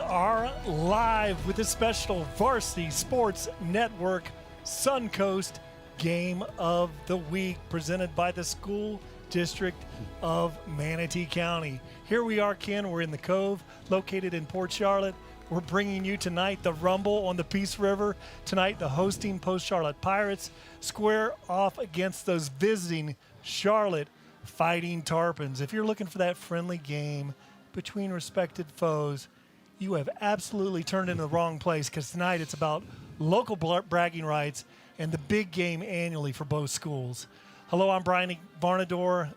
are live with a special Varsity Sports Network Suncoast Game of the Week presented by the School District of Manatee County. Here we are, Ken. We're in the Cove, located in Port Charlotte. We're bringing you tonight the Rumble on the Peace River. Tonight, the hosting Post Charlotte Pirates square off against those visiting Charlotte Fighting Tarpons. If you're looking for that friendly game between respected foes, you have absolutely turned into the wrong place, because tonight it's about local bragging rights and the big game annually for both schools. Hello, I'm Brian Varnador.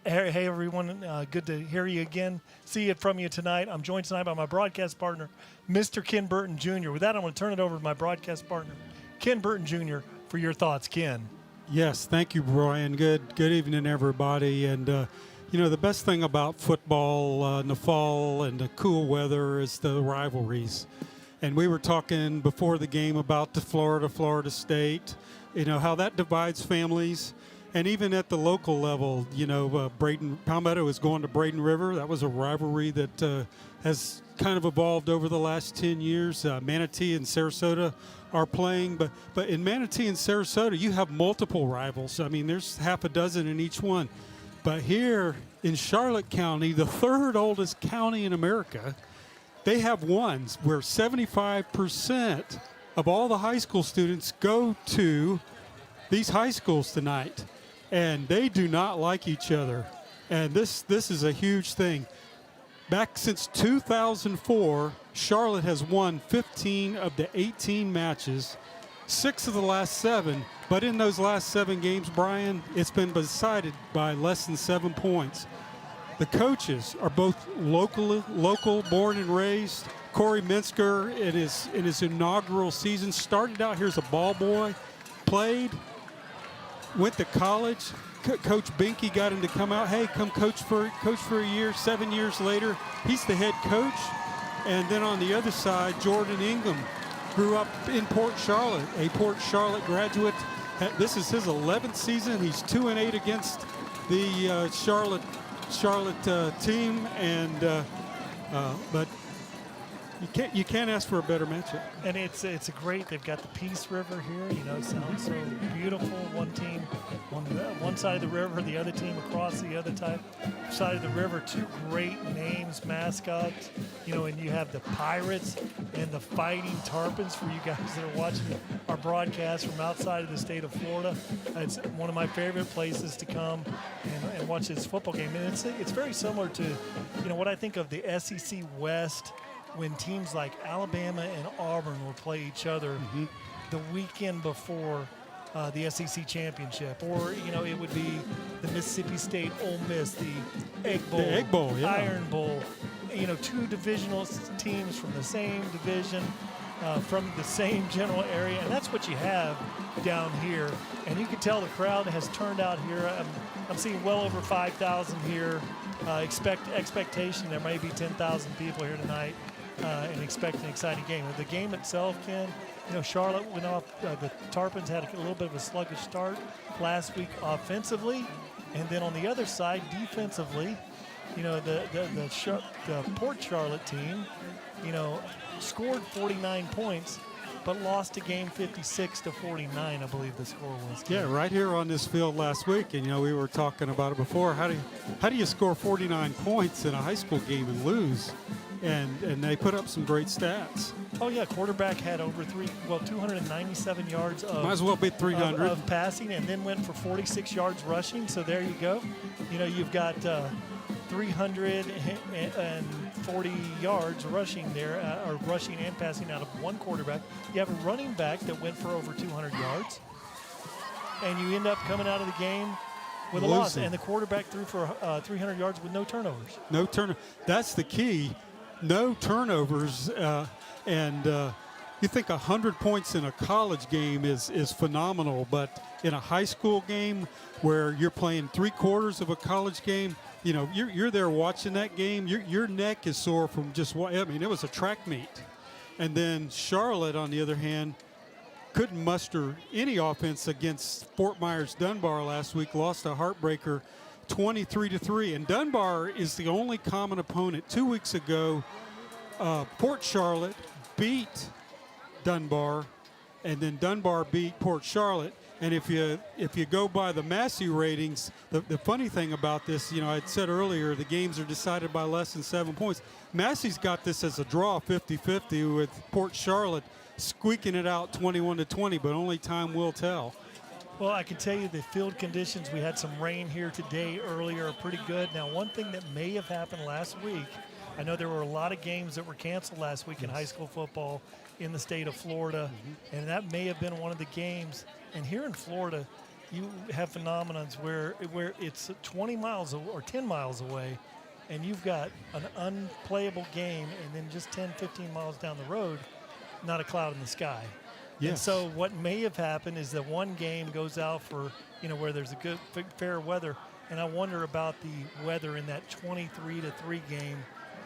Hey, everyone. Good to hear you again. See it from you tonight. I'm joined tonight by my broadcast partner, Mr. Ken Burton Jr. With that, I'm going to turn it over to my broadcast partner, Ken Burton Jr., for your thoughts. Ken. Yes, thank you, Brian. Good evening, everybody. And, you know, the best thing about football in the fall and the cool weather is the rivalries. And we were talking before the game about the Florida State, you know, how that divides families. And even at the local level, you know, Palmetto is going to Braden River. That was a rivalry that has kind of evolved over the last 10 years. Manatee and Sarasota are playing, but in Manatee and Sarasota, you have multiple rivals. I mean, there's half a dozen in each one. But here in Charlotte County, the third oldest county in America, they have ones where 75% of all the high school students go to these high schools tonight, and they do not like each other. And this is a huge thing. Back since 2004, Charlotte has won 15 of the 18 matches, 6 of the last 7. But in those last 7 games, Brian, it's been decided by less than 7 points. The coaches are both local, born and raised. Corey Minsker, in his inaugural season, started out here as a ball boy, played, went to college. Coach Binky got him to come out. Hey, come coach for a year. 7 years later, he's the head coach. And then on the other side, Jordan Ingham grew up in Port Charlotte, a Port Charlotte graduate. This is his 11th season. He's 2-8 against the Charlotte team, and but you can't ask for a better matchup. And it's a great. They've got the Peace River here. You know, it sounds so beautiful. One team on one side of the river, the other team across the other side of the river. 2 great names, mascots. You know, and you have the Pirates and the Fighting Tarpons for you guys that are watching our broadcast from outside of the state of Florida. It's one of my favorite places to come and watch this football game. And it's very similar to, you know, what I think of the SEC West, when teams like Alabama and Auburn will play each other the weekend before the SEC championship. Or, you know, it would be the Mississippi State Ole Miss, the Egg Bowl, yeah. Iron Bowl. You know, 2 divisional teams from the same division, from the same general area. And that's what you have down here. And you can tell the crowd has turned out here. I'm seeing well over 5,000 here. Expectation there may be 10,000 people here tonight. And expect an exciting game. The game itself, Ken, you know, Charlotte went off. The Tarpons had a little bit of a sluggish start last week offensively, and then on the other side, defensively, you know, the Port Charlotte team, you know, scored 49 points, but lost a game 56-49, I believe the score was. Ken. Yeah, right here on this field last week, and you know, we were talking about it before. How do you score 49 points in a high school game and lose? And they put up some great stats. Oh yeah, quarterback had over 297 yards of, might as well be 300 of passing, and then went for 46 yards rushing. So there you go. You know, you've got 340 yards rushing there, or rushing and passing out of one quarterback. You have a running back that went for over 200 yards, and you end up coming out of the game with a loss. And the quarterback threw for 300 yards with no turnovers. No turnover. That's the key. No turnovers, and you think 100 points in a college game is phenomenal, but in a high school game where you're playing 3/4 of a college game, you know, you're there watching that game. Your neck is sore from just what, I mean, it was a track meet. And then Charlotte, on the other hand, couldn't muster any offense against Fort Myers Dunbar last week, lost a heartbreaker 23-3. And Dunbar is the only common opponent. 2 weeks ago, Port Charlotte beat Dunbar, and then Dunbar beat Port Charlotte. And if you go by the Massey ratings, the funny thing about this, I had said earlier, the games are decided by less than 7 points. Massey's got this as a draw, 50-50, with Port Charlotte squeaking it out 21-20, but only time will tell. Well, I can tell you the field conditions, we had some rain here today earlier, are pretty good. Now, one thing that may have happened last week, I know there were a lot of games that were canceled last week in high school football in the state of Florida, and that may have been one of the games. And here in Florida, you have phenomenons where it's 20 miles or 10 miles away, and you've got an unplayable game, and then just 10, 15 miles down the road, not a cloud in the sky. Yes. And so what may have happened is that one game goes out for, where there's a good, fair weather, and I wonder about the weather in that 23-3 game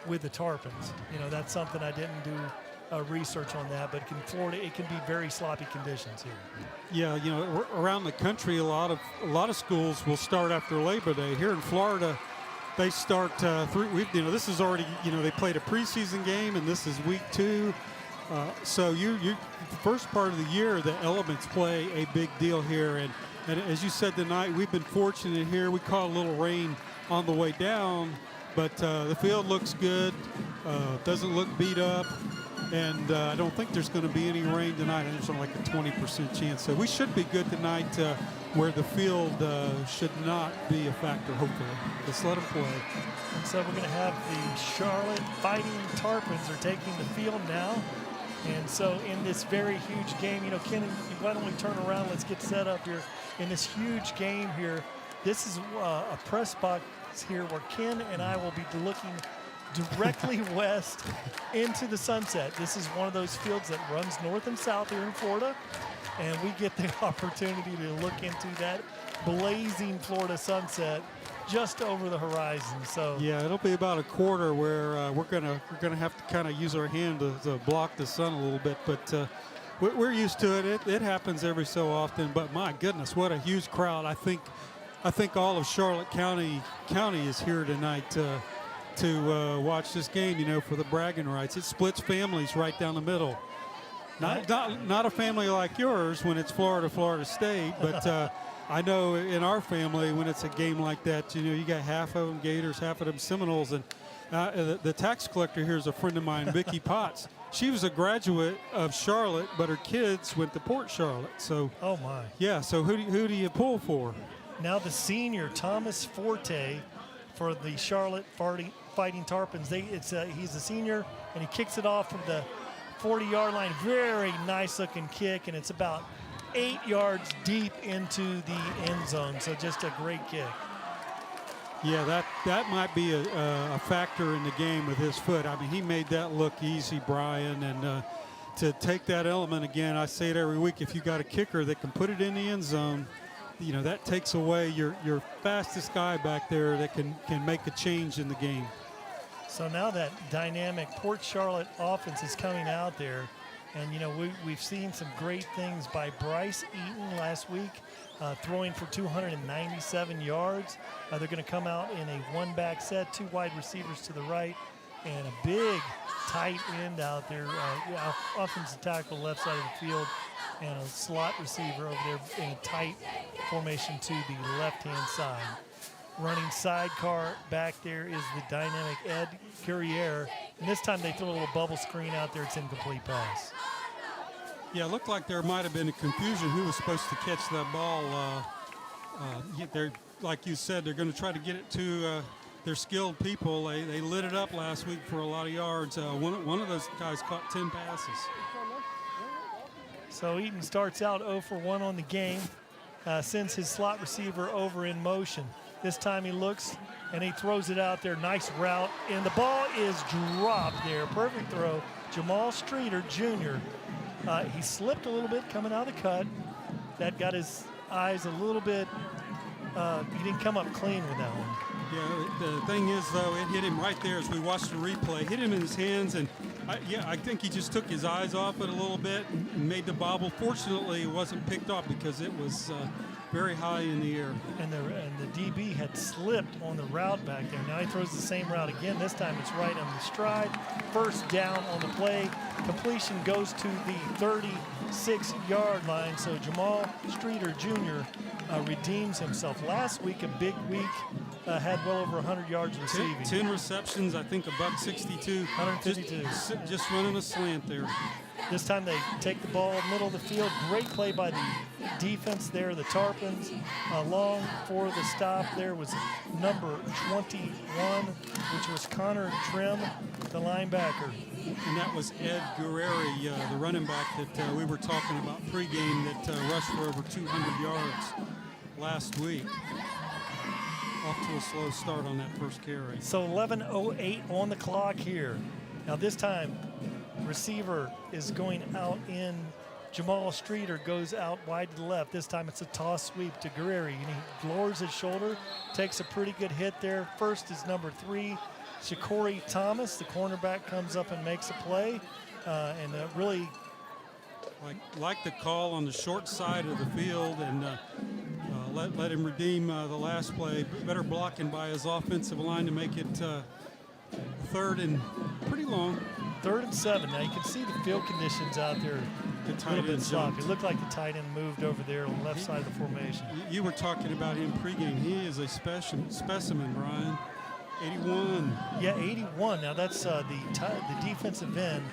with the Tarpons. That's something I didn't do research on that, but in Florida, it can be very sloppy conditions here. Yeah, around the country, a lot of schools will start after Labor Day. Here in Florida, they start this is already, they played a preseason game, and this is week 2. So the first part of the year, the elements play a big deal here. And as you said tonight, we've been fortunate here. We caught a little rain on the way down, but the field looks good, doesn't look beat up. And I don't think there's going to be any rain tonight. I think there's only like a 20% chance. So we should be good tonight where the field should not be a factor, hopefully. Let's let them play. And so we're going to have the Charlotte Fighting Tarpons are taking the field now. And so in this very huge game, Ken, why don't we turn around? Let's get set up here. In this huge game here, this is a press box here where Ken and I will be looking directly west into the sunset. This is one of those fields that runs north and south here in Florida, and we get the opportunity to look into that blazing Florida sunset just over the horizon. So yeah, it'll be about a quarter where we're gonna have to kind of use our hand to block the sun a little bit, but we're used to it. It happens every so often. But my goodness, what a huge crowd! I think all of Charlotte County is here tonight to watch this game. For the bragging rights. It splits families right down the middle. Not a family like yours when it's Florida State, but. I know in our family, when it's a game like that, you got half of them Gators, half of them Seminoles. And the tax collector here is a friend of mine, Vicki Potts. She was a graduate of Charlotte, but her kids went to Port Charlotte. So, oh my. Yeah, so who do you pull for? Now the senior, Thomas Forte, for the Charlotte Fighting Tarpons. He's a senior, and he kicks it off from the 40-yard line. Very nice-looking kick, and it's about 8 yards deep into the end zone. So just a great kick. Yeah, that might be a factor in the game with his foot. I mean, he made that look easy, Brian. And to take that element again, I say it every week, if you got a kicker that can put it in the end zone, that takes away your fastest guy back there that can make a change in the game. So now that dynamic Port Charlotte offense is coming out there. And, we've seen some great things by Bryce Eaton last week, throwing for 297 yards. They're going to come out in a one-back set, 2 wide receivers to the right, and a big tight end out there, offensive tackle left side of the field, and a slot receiver over there in a tight formation to the left-hand side. Running sidecar back there is the dynamic Ed Guerriere. And this time they throw a little bubble screen out there. It's incomplete pass. Yeah, it looked like there might have been a confusion who was supposed to catch that ball. They're, like you said, they're going to try to get it to their skilled people. They lit it up last week for a lot of yards. One of those guys caught 10 passes. So Eaton starts out 0 for 1 on the game, sends his slot receiver over in motion. This time he looks and he throws it out there. Nice route, and the ball is dropped there. Perfect throw. Jamal Streeter Jr. He slipped a little bit coming out of the cut. That got his eyes a little bit. He didn't come up clean with that one. Yeah, the thing is, though, it hit him right there as we watched the replay. Hit him in his hands, and I think he just took his eyes off it a little bit and made the bobble. Fortunately, it wasn't picked up because it was very high in the air. And the DB had slipped on the route back there. Now he throws the same route again. This time it's right on the stride. First down on the play. Completion goes to the 36-yard line. So Jamal Streeter Jr. Redeems himself. Last week, a big week, had well over 100 yards receiving. 10 receptions, I think $162. 152. Just running a slant there. This time they take the ball middle of the field. Great play by the defense there, the Tarpons. Long for the stop there was number 21, which was Connor Trim, the linebacker. And that was Ed Guerreri, the running back that we were talking about pregame that rushed for over 200 yards last week. Off to a slow start on that first carry. So 11:08 on the clock here. Now this time, receiver is going out in. Jamal Streeter goes out wide to the left. This time it's a toss sweep to Guerreri, and he lowers his shoulder, takes a pretty good hit there. First is number 3, Shakori Thomas. The cornerback comes up and makes a play, and really like the call on the short side of the field, and let him redeem the last play. Better blocking by his offensive line to make it third and pretty long. 3rd and 7. Now you can see the field conditions out there a little bit sloppy. It looked like the tight end moved over there on the left side of the formation. You were talking about him pregame. He is a specimen, Brian. 81. Yeah, 81. Now that's the defensive end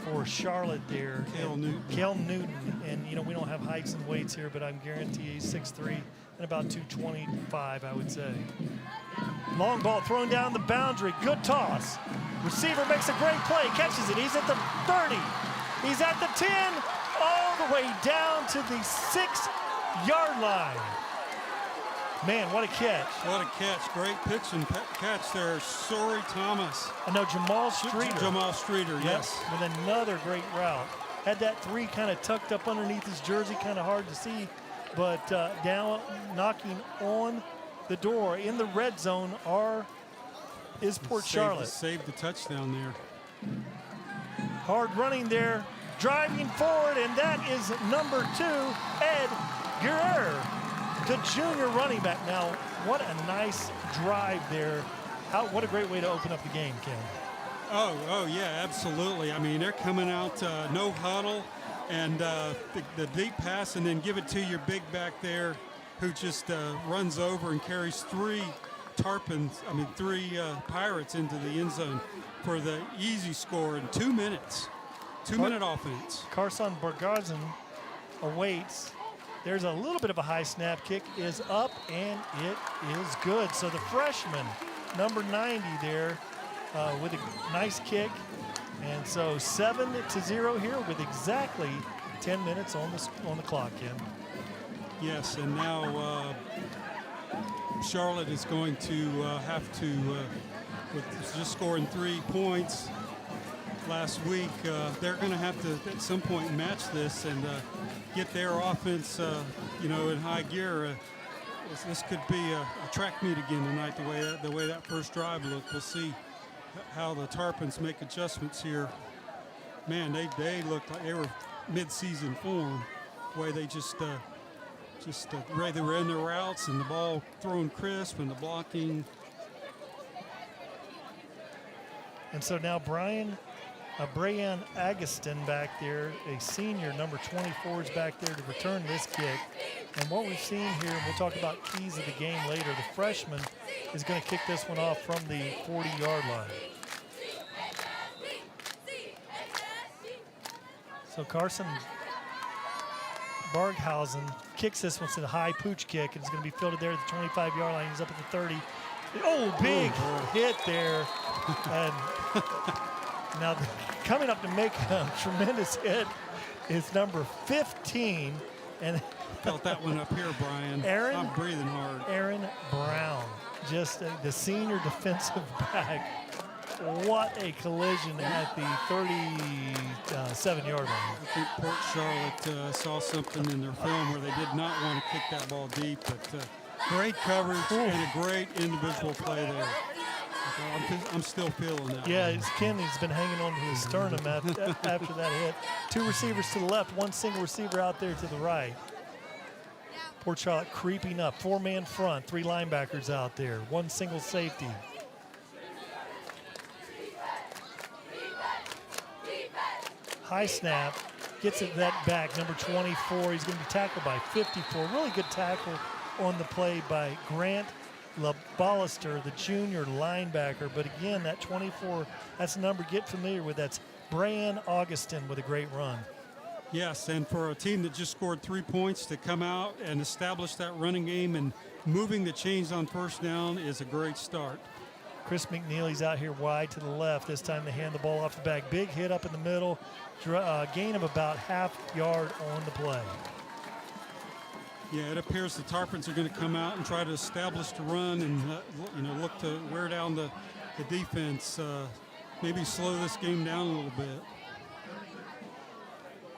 for Charlotte there. Cale Newton. And, you know, we don't have heights and weights here, but I guarantee he's 6'3", and about 225, I would say. Long ball thrown down the boundary. Good toss. Receiver makes a great play, catches it. He's at the 30. He's at the 10, all the way down to the 6-yard line. Man, what a catch. What a catch. Great pitch and catch there. Sorry, Thomas. No, Jamal Streeter. Jamal Streeter, yes. With another great route. Had that 3 kind of tucked up underneath his jersey, kind of hard to see. But down, knocking on the door in the red zone is Port Charlotte. Saved the touchdown there. Hard running there, driving forward, and that is number 2, Ed Guerrero, the junior running back. Now, what a nice drive there. What a great way to open up the game, Ken. Oh, yeah, absolutely. I mean, they're coming out no huddle, and the deep pass, and then give it to your big back there, who just runs over and carries 3 Pirates into the end zone for the easy score in 2 minutes. 2-minute offense. Carson Bargazin awaits. There's a little bit of a high snap. Kick is up, and it is good. So the freshman, number 90 there, with a nice kick. And so 7-0 here with exactly 10 minutes on the clock, Ken. Yes, and now Charlotte is going to have to, with just scoring 3 points last week, they're going to have to at some point match this and get their offense, in high gear. This could be a track meet again tonight. The way that first drive looked. We'll see how the Tarpons make adjustments here. Man, they looked like they were mid-season form. The way they just they were in their routes and the ball thrown crisp and the blocking. And so now Brian Agustin back there, a senior, number 24 is back there to return this kick. And what we've seen here, and we'll talk about keys of the game later, the freshman is going to kick this one off from the 40-yard line. So Carson Barghausen kicks this one to the high pooch kick, and it's going to be fielded there at the 25-yard line. He's up at the 30. Oh, big hit there. And now coming up to make a tremendous hit is number 15. And felt that one up here, Brian. I'm breathing hard. Aaron Brown, just the senior defensive back. What a collision at the 37-yard line. I think Port Charlotte saw something in their film where they did not want to kick that ball deep, but great coverage and a great individual play there. I'm still feeling that. Yeah, Kenny's been hanging on to his sternum after that hit. 2 receivers to the left, 1 single receiver out there to the right. Port Charlotte creeping up, 4-man front, 3 linebackers out there, 1 single safety. High snap, gets it that back, number 24. He's going to be tackled by 54. Really good tackle on the play by Grant LaBallister, the junior linebacker. But again, that 24, that's a number to get familiar with. That's Brian Augustin with a great run. Yes, and for a team that just scored 3 points to come out and establish that running game and moving the chains on first down is a great start. Chris McNeely's out here wide to the left. This time they hand the ball off the back. Big hit up in the middle. Gain of about half yard on the play. Yeah, it appears the Tarpons are going to come out and try to establish the run and look to wear down the defense. Maybe slow this game down a little bit.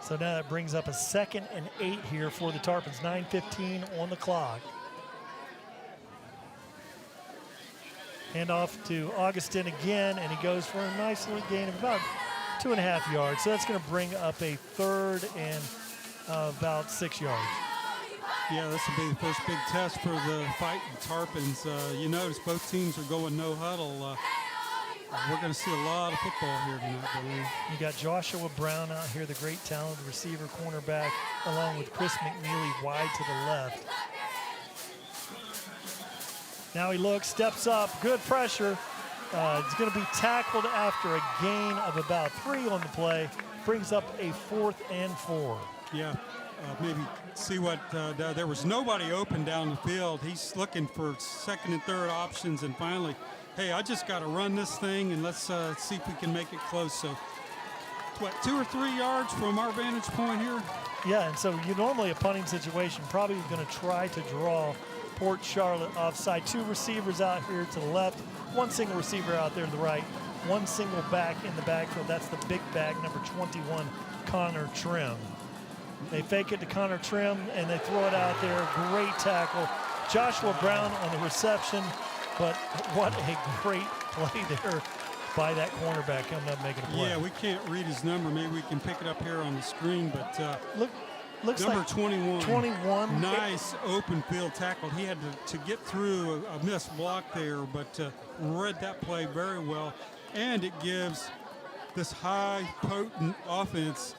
So now that brings up a 2nd and 8 here for the Tarpons. 9:15 on the clock. Hand off to Augustin again, and he goes for a nice little gain of about 2.5 yards. So that's going to bring up a 3rd and about 6 yards. Yeah, this will be the first big test for the fighting Tarpons. You notice both teams are going no huddle. We're going to see a lot of football here tonight, I believe. You got Joshua Brown out here, the great talented receiver, cornerback, along with Chris McNeely wide to the left. Now he looks, steps up, good pressure. He's going to be tackled after a gain of about 3 on the play. Brings up a 4th and 4. Yeah, maybe see what, there was nobody open down the field. He's looking for 2nd and 3rd options, and finally, hey, I just got to run this thing, and let's see if we can make it close. So, what, 2 or 3 yards from our vantage point here? Yeah, and so you normally a punting situation, probably going to try to draw Port Charlotte offside. 2 receivers out here to the left, 1 single receiver out there to the right, 1 single back in the backfield. That's the big back, number 21, Connor Trim. They fake it to Connor Trim, and they throw it out there. Great tackle. Joshua Brown on the reception, but what a great play there by that cornerback coming up making a play. Yeah, we can't read his number. Maybe we can pick it up here on the screen, but looks number like 21. 21. Nice open field tackle. He had to get through a missed block there, but read that play very well. And it gives this high, potent offense,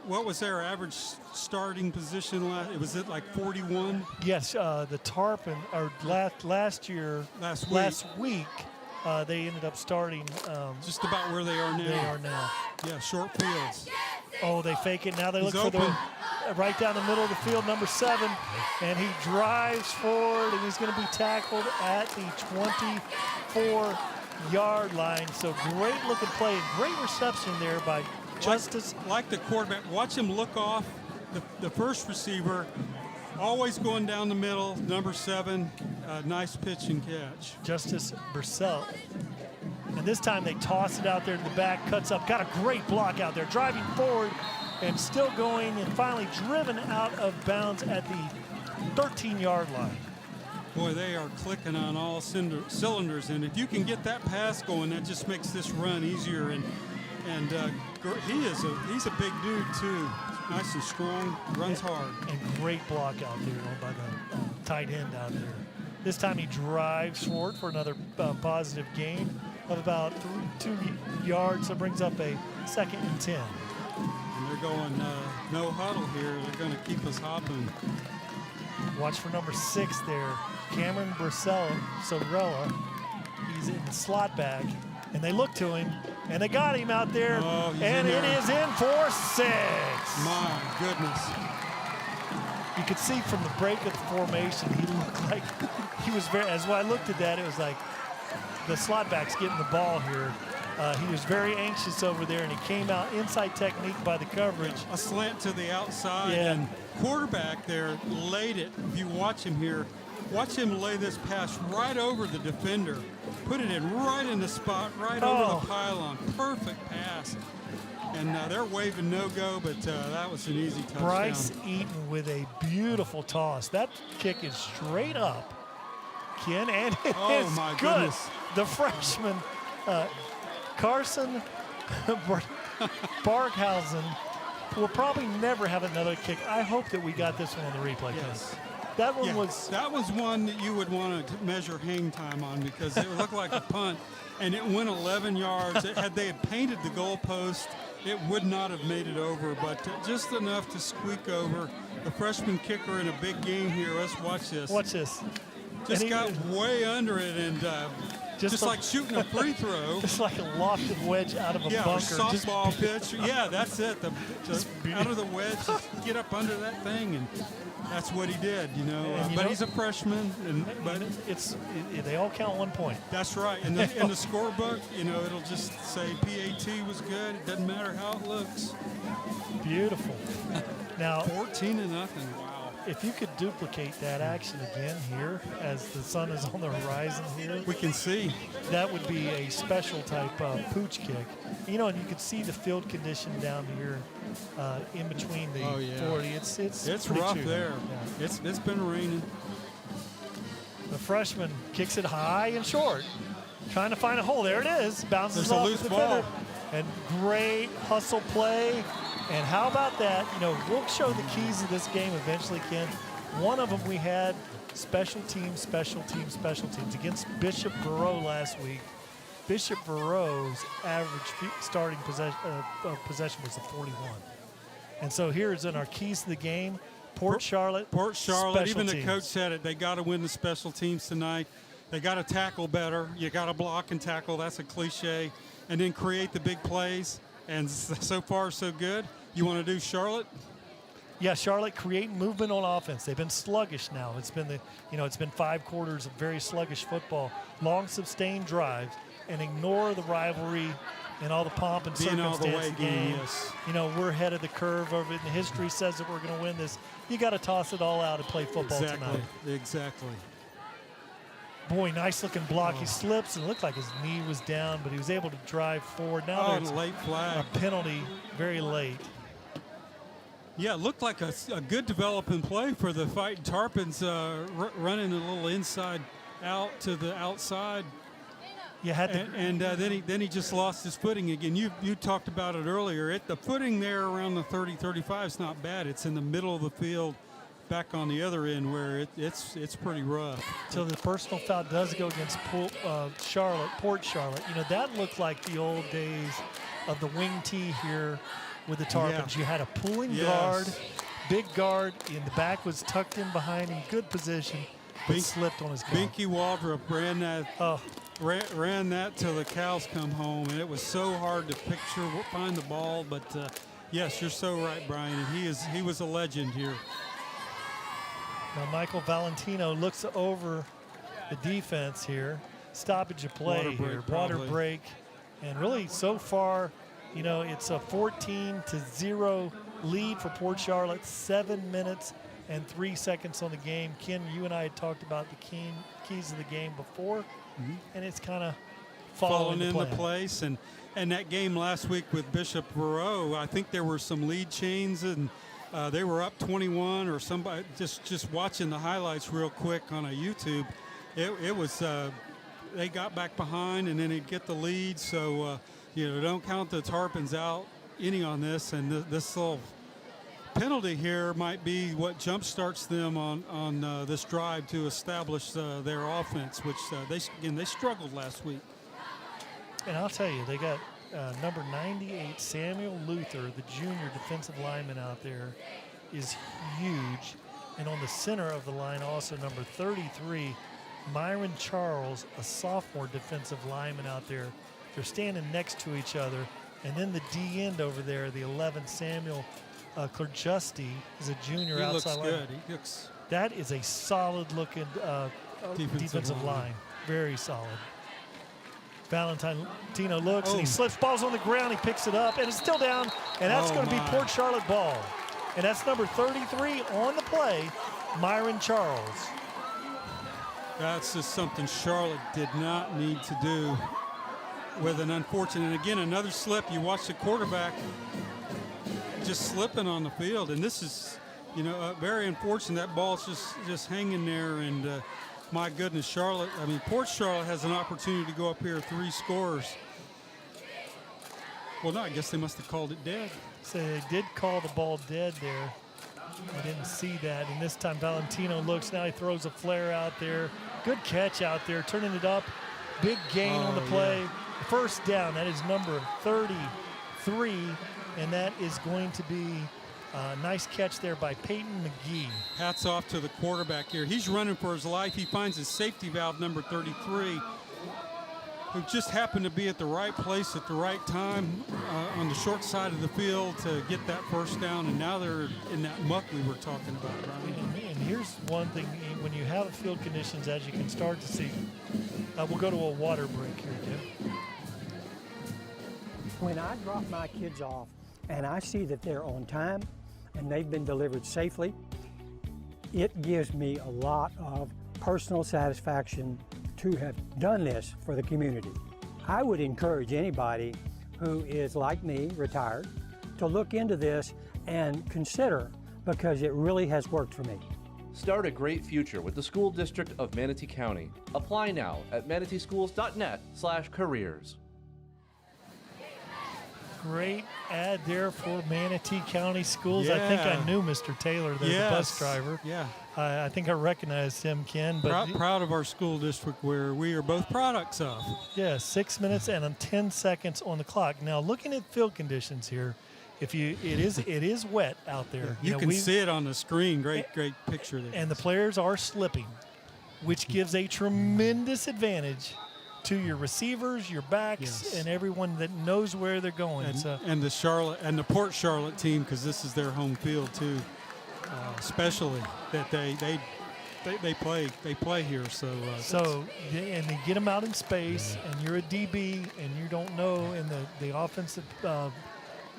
what was their average starting position last? Was it like 41? Yes, the Tarpon, or last week, they ended up starting. Just about where they are now. They are now. Yeah, short fields. Oh, they fake it. Now they look He's for open. right down the middle of the field, number 7, and he drives forward, and he's going to be tackled at the 24-yard line. So great looking play, and great reception there by Justice. Like the quarterback, watch him look off the first receiver, always going down the middle, number 7, nice pitch and catch. Justice Burcell. And this time they toss it out there to the back, cuts up, got a great block out there, driving forward and still going, and finally driven out of bounds at the 13-yard line. Boy, they are clicking on all cylinders, and if you can get that pass going, that just makes this run easier. And he's a big dude too, nice and strong, runs hard. And great block out there by the tight end out there. This time he drives forward for another positive gain of about 2 yards, so brings up a 2nd and 10. And they're going no huddle here. They're going to keep us hopping. Watch for number 6 there, Cameron Sorella. He's in the slot back, and they look to him, and they got him out there, and it is in for 6. My goodness. You could see from the break of the formation, he looked like he was as I looked at that, it was like the slot back's getting the ball here. He was very anxious over there, and he came out inside technique by the coverage. A slant to the outside, and quarterback there laid it. If you watch him here, watch him lay this pass right over the defender. Put it in right in the spot, right over the pylon. Perfect pass. And they're waving no-go, but that was an easy touchdown. Bryce Eaton with a beautiful toss. That kick is straight up. Ken, and it Oh, is my good. goodness. The freshman, Carson Barkhausen, will probably never have another kick. I hope that we got this one on the replay. Yes. That one Yeah, was. that was one that you would want to measure hang time on because it looked like a punt, and it went 11 yards. Had they had painted the goalpost, it would not have made it over, but just enough to squeak over. The freshman kicker in a big game here. Let's watch this. Watch this. Just And he- got way under it and just like shooting a free throw. Just like a lofted wedge out of a Yeah, or bunker. Just softball pitch. Yeah, that's it. Out of the wedge, just get up under that thing, and that's what he did, you know. And you but know- he's a freshman, but they all count 1 point. that's right. In the scorebook, you know, it'll just say PAT was good. It doesn't matter how it looks. Beautiful. Now, 14-0. Wow. if you could duplicate that action again here as the sun is on the horizon here, We can see. that would be a special type of pooch kick. You know, and you could see the field condition down here in between the Oh, yeah. 40. It's pretty rough chewy. there. Yeah. It's been raining. The freshman kicks it high and short, trying to find a hole. There it is. Bounces There's a off loose the ball. defender. And great hustle play. And how about that? You know, we'll show the keys of this game eventually, Ken. One of them we had special teams against Bishop Verot last week. Bishop Verot's average starting possession was a 41. And so here's in our keys to the game. Port Charlotte, special even the teams. coach said it. They got to win the special teams tonight. They got to tackle better. You got to block and tackle. That's a cliche. And then create the big plays. And so far, so good. You want to do Charlotte? Yeah, Charlotte create movement on offense. They've been sluggish now. It's been 5 quarters of very sluggish football. Long sustained drives and ignore the rivalry and all the pomp and Being all circumstance the of way the game. yes. You know, we're ahead of the curve of it, and history says that we're going to win this. You got to toss it all out and play football tonight. Exactly. Boy, nice looking block. He slips and it looked like his knee was down, but he was able to drive forward. Now Oh, there's and a late flag. a penalty very late. Yeah, it looked like a good developing play for the Fighting Tarpons, running a little inside out to the outside. You had to, And then he just lost his footing again. You talked about it earlier. The footing there around the 30-35 is not bad. It's in the middle of the field, back on the other end where it's pretty rough. so the personal foul does go against Port Charlotte. You know, that looked like the old days of the wing tee here with the Tarpons. Yeah. You had a pulling Yes. guard, big guard, and the back was tucked in behind him, good position, but slipped on his gun. Binky Waldrop ran that. Oh, Ran that till the cows come home, and it was so hard to picture, find the ball. But yes, you're so right, Brian. And he was a legend here. now Michael Valentino looks over the defense here. Stoppage of play Water break, here, water probably. break, and really so far, you know, it's a 14-0 lead for Port Charlotte. 7 minutes and 3 seconds on the game. Ken, you and I had talked about the keys of the game before. And it's kind of Falling into plan. place. And that game last week with Bishop Verot, I think there were some lead chains, and they were up 21 or somebody. Just watching the highlights real quick on a YouTube, it was they got back behind and then they'd get the lead. So don't count the Tarpons out any on this, and this little penalty here might be what jump starts them on this drive to establish their offense, which they struggled last week. And I'll tell you, they got number 98, Samuel Luther, the junior defensive lineman out there, is huge. And on the center of the line, also number 33, Myron Charles, a sophomore defensive lineman out there. They're standing next to each other. And then the D end over there, the 11, Samuel Clerjusti, is a junior He looks outside good. line. He looks That is a solid-looking defensive line. Very solid. Valentino looks, and he slips, balls on the ground, he picks it up, and it's still down, and that's going to be Port Charlotte ball. And that's number 33 on the play, Myron Charles. That's just something Charlotte did not need to do with an unfortunate. And again, another slip. You watch the quarterback just slipping on the field, and this is, very unfortunate. That ball's just hanging there, and My goodness, Port Charlotte has an opportunity to go up here 3 scores. Well, no, I guess they must have called it dead. So they did call the ball dead there. I didn't see that. And this time Valentino looks. Now he throws a flare out there. Good catch out there, turning it up. Big gain on the play. Yeah. First down. That is number 33. And that is going to be a nice catch there by Peyton McGee. Hats off to the quarterback here. He's running for his life. He finds his safety valve, number 33. Who just happened to be at the right place at the right time on the short side of the field to get that first down, and now they're in that muck we were talking about, right? And here's one thing, when you have field conditions, as you can start to see, we'll go to a water break here, Tim. When I drop my kids off and I see that they're on time and they've been delivered safely, it gives me a lot of personal satisfaction to have done this for the community. I would encourage anybody who is like me, retired, to look into this and consider, because it really has worked for me. Start a great future with the School District of Manatee County. Apply now at manateeschools.net/careers. Great ad there for Manatee County Schools. Yeah. I think I knew Mr. Taylor there, the bus driver. Yeah. I think I recognized him, Ken. But proud of our school district, where we are both products of. Yeah, 6 minutes and 10 seconds on the clock. Now, looking at field conditions here, it is wet out there. You can see it on the screen. Great picture there. And the players are slipping, which gives a tremendous advantage to your receivers, your backs, and everyone that knows where they're going. And the Port Charlotte team, because this is their home field too, especially that they play here. So and they get them out in space, and you're a DB, and you don't know, and the offensive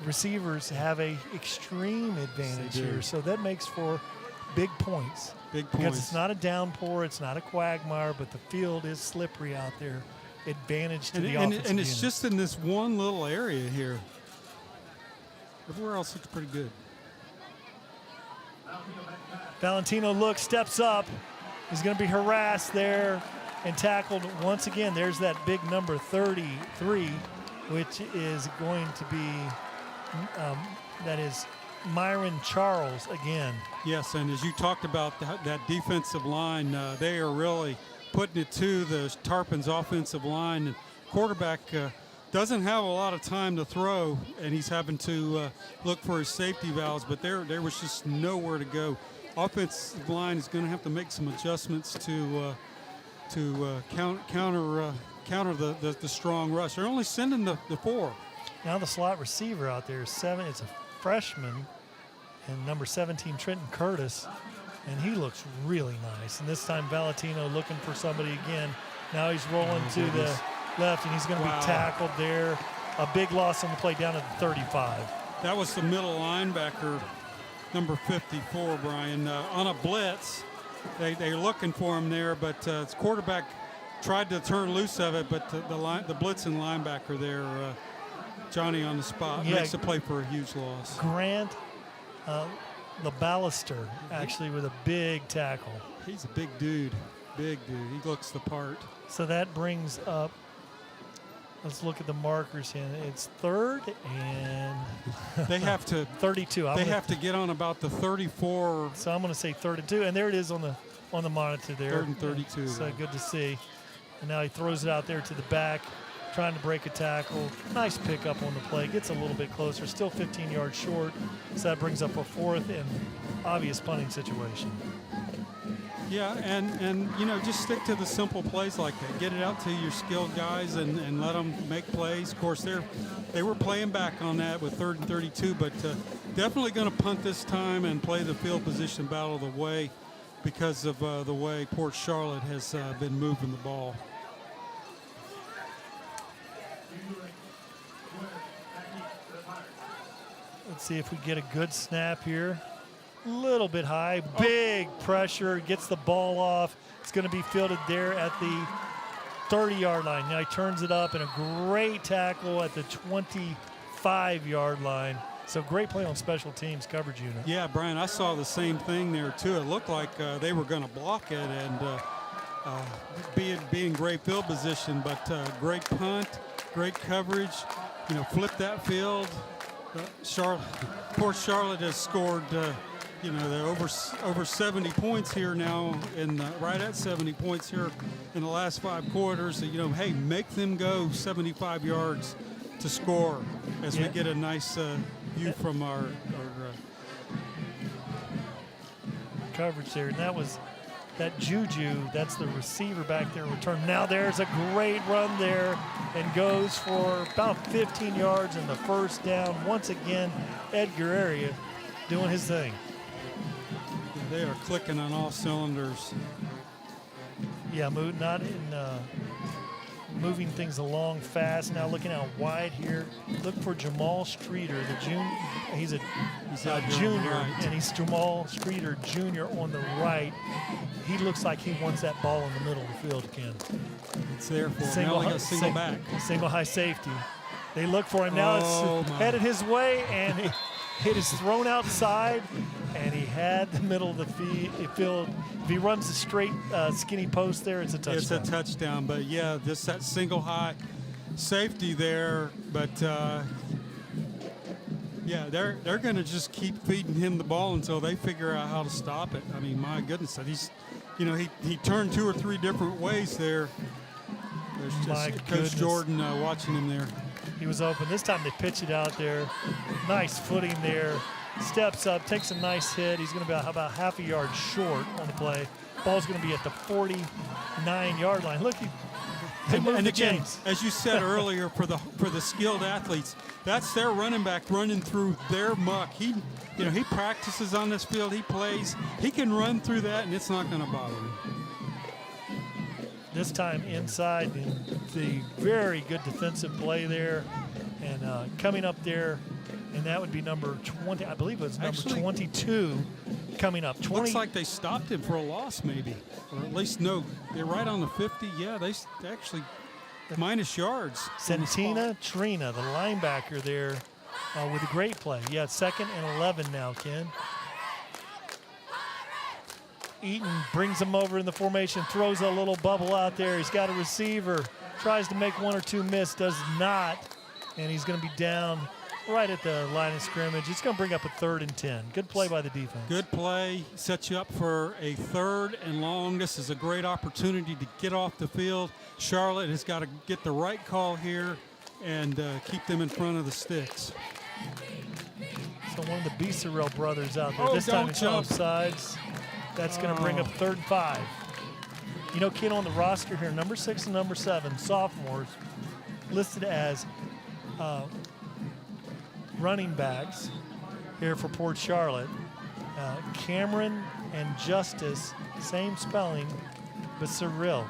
receivers have a extreme advantage here. So that makes for big points. Because it's not a downpour, it's not a quagmire, but the field is slippery out there. Advantage to the offensive and it's unit. just in this one little area here. Everywhere else looks pretty good. Valentino looks, steps up. He's going to be harassed there and tackled once again. There's that big number 33, which is going to be, that is Myron Charles again. Yes, and as you talked about that defensive line, they are really putting it to the Tarpons offensive line. And quarterback doesn't have a lot of time to throw, and he's having to look for his safety valves, but there was just nowhere to go. Offensive line is going to have to make some adjustments to counter the strong rush. They're only sending the 4. Now the slot receiver out there is 7. It's a freshman, and number 17, Trenton Curtis, and he looks really nice. And this time Valentino looking for somebody again. Now he's rolling to the left, and he's going to be tackled there. A big loss on the play down at the 35. That was the middle linebacker, number 54, Brian. On a blitz, they're looking for him there, but his quarterback tried to turn loose of it, but the blitzing linebacker there, Johnny on the spot, makes a play for a huge loss. Grant the Ballister, actually, with a big tackle. He's a big dude. He looks the part. So that brings up, let's look at the markers here. It's 3rd and they have to 32. They have to get on about the 34. So I'm going to say 32, and there it is on the monitor there. 3rd and 32. So good to see. And now he throws it out there to the back, trying to break a tackle. Nice pickup on the play. Gets a little bit closer. Still 15 yards short. So that brings up a 4th and obvious punting situation. Yeah, and just stick to the simple plays like that. Get it out to your skilled guys and let them make plays. Of course, they were playing back on that with 3rd and 32, but definitely going to punt this time and play the field position battle of the way because of the way Port Charlotte has been moving the ball. Let's see if we get a good snap here. Little bit high, big pressure, gets the ball off. It's going to be fielded there at the 30-yard line. Now he turns it up, and a great tackle at the 25-yard line. So great play on special teams coverage unit. Yeah, Brian, I saw the same thing there too. It looked like they were going to block it, and be in great field position, but great punt, great coverage. You know, flip that field. Poor Charlotte has scored, you know, they're over 70 points here now, right at 70 points here in the last 5 quarters. You know, hey, make them go 75 yards to score as we get a nice view from our coverage there. And that Juju, that's the receiver back there return. Now there's a great run there and goes for about 15 yards in the first down. Once again, Edgar Area doing his thing. They are clicking on all cylinders. Yeah, moving things along fast. Now looking out wide here. Look for Jamal Streeter, the junior. He's a junior, right. and he's Jamal Streeter Jr. on the right. He looks like he wants that ball in the middle of the field, Ken. It's there for him. Now they got single back. Single high safety. They look for him. Now it's headed his way, and it is thrown outside, and he had the middle of the field. If he runs the straight skinny post there, it's a touchdown. It's a touchdown, but yeah, just that single high safety there. But yeah, they're going to just keep feeding him the ball until they figure out how to stop it. I mean, my goodness, you know, he turned 2 or 3 different ways there. There's just Coach Jordan watching him there. He was open. This time they pitch it out there. Nice footing there. Steps up, takes a nice hit. He's going to be about half a yard short on the play. Ball's going to be at the 49-yard line. Look, they moved and the again, chains. as you said earlier, for the skilled athletes, that's their running back running through their muck. He practices on this field. He plays. He can run through that, and it's not going to bother him. This time inside, the very good defensive play there, and coming up there, and that would be number 20. I believe it was number 22 coming up. Looks like they stopped him for a loss, maybe, or at least no. They're right on the 50. Yeah, they actually minus yards. Santina Trina, the linebacker there, with a great play. Yeah, 2nd and 11 now, Ken. Eaton brings him over in the formation, throws a little bubble out there. He's got a receiver, tries to make 1 or 2 miss, does not, and he's going to be down right at the line of scrimmage. It's going to bring up a 3rd and 10. Good play by the defense. Good play. Sets you up for a 3rd and long. This is a great opportunity to get off the field. Charlotte has got to get the right call here and keep them in front of the sticks. So one of the Becerril brothers out there. This time it's offsides. That's going to bring up 3rd and 5. You know, Ken, on the roster here, number 6 and number 7, sophomores, listed as running backs here for Port Charlotte. Cameron and Justice, same spelling, but Cyril.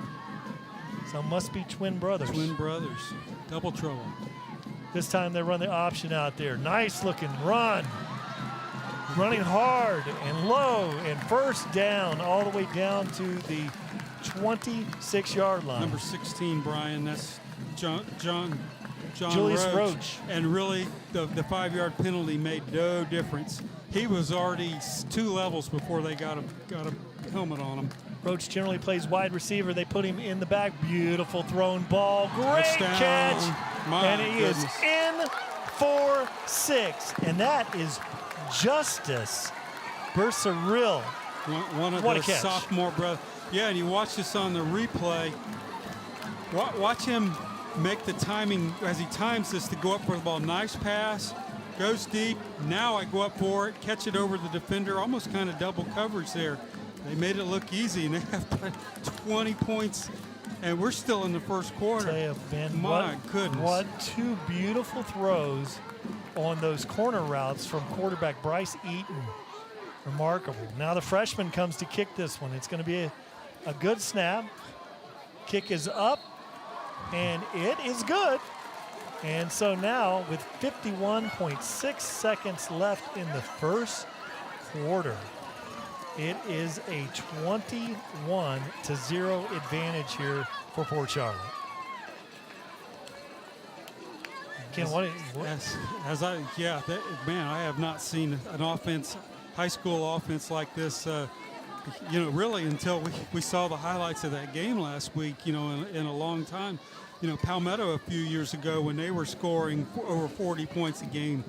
So must be twin brothers. Twin brothers. Double trouble. This time they run the option out there. Nice looking run. Running hard and low, and 1st down all the way down to the 26-yard line. Number 16, Brian, that's John Julius Roach. And really, the 5-yard penalty made no difference. He was already 2 levels before they got a helmet on him. Roach generally plays wide receiver. They put him in the back. Beautiful thrown ball. Great Touchdown. catch. And he is in for 6. And that is Justice Becerril. One of the sophomore brothers. Yeah, and you watch this on the replay. Watch him make the timing as he times this to go up for the ball. Nice pass, goes deep. Now I go up for it, catch it over the defender. Almost kind of double coverage there. They made it look easy, and they have 20 points, and we're still in the 1st quarter. My goodness. What 2 beautiful throws on those corner routes from quarterback Bryce Eaton. Remarkable. Now the freshman comes to kick this one. It's going to be a good snap. Kick is up, and it is good. And so now with 51.6 seconds left in the 1st quarter, it is a 21-0 advantage here for Port Charlotte. Ken, I have not seen an offense, high school offense like this really until we saw the highlights of that game last week, in a long time. Palmetto a few years ago when they were scoring over 40 points a game,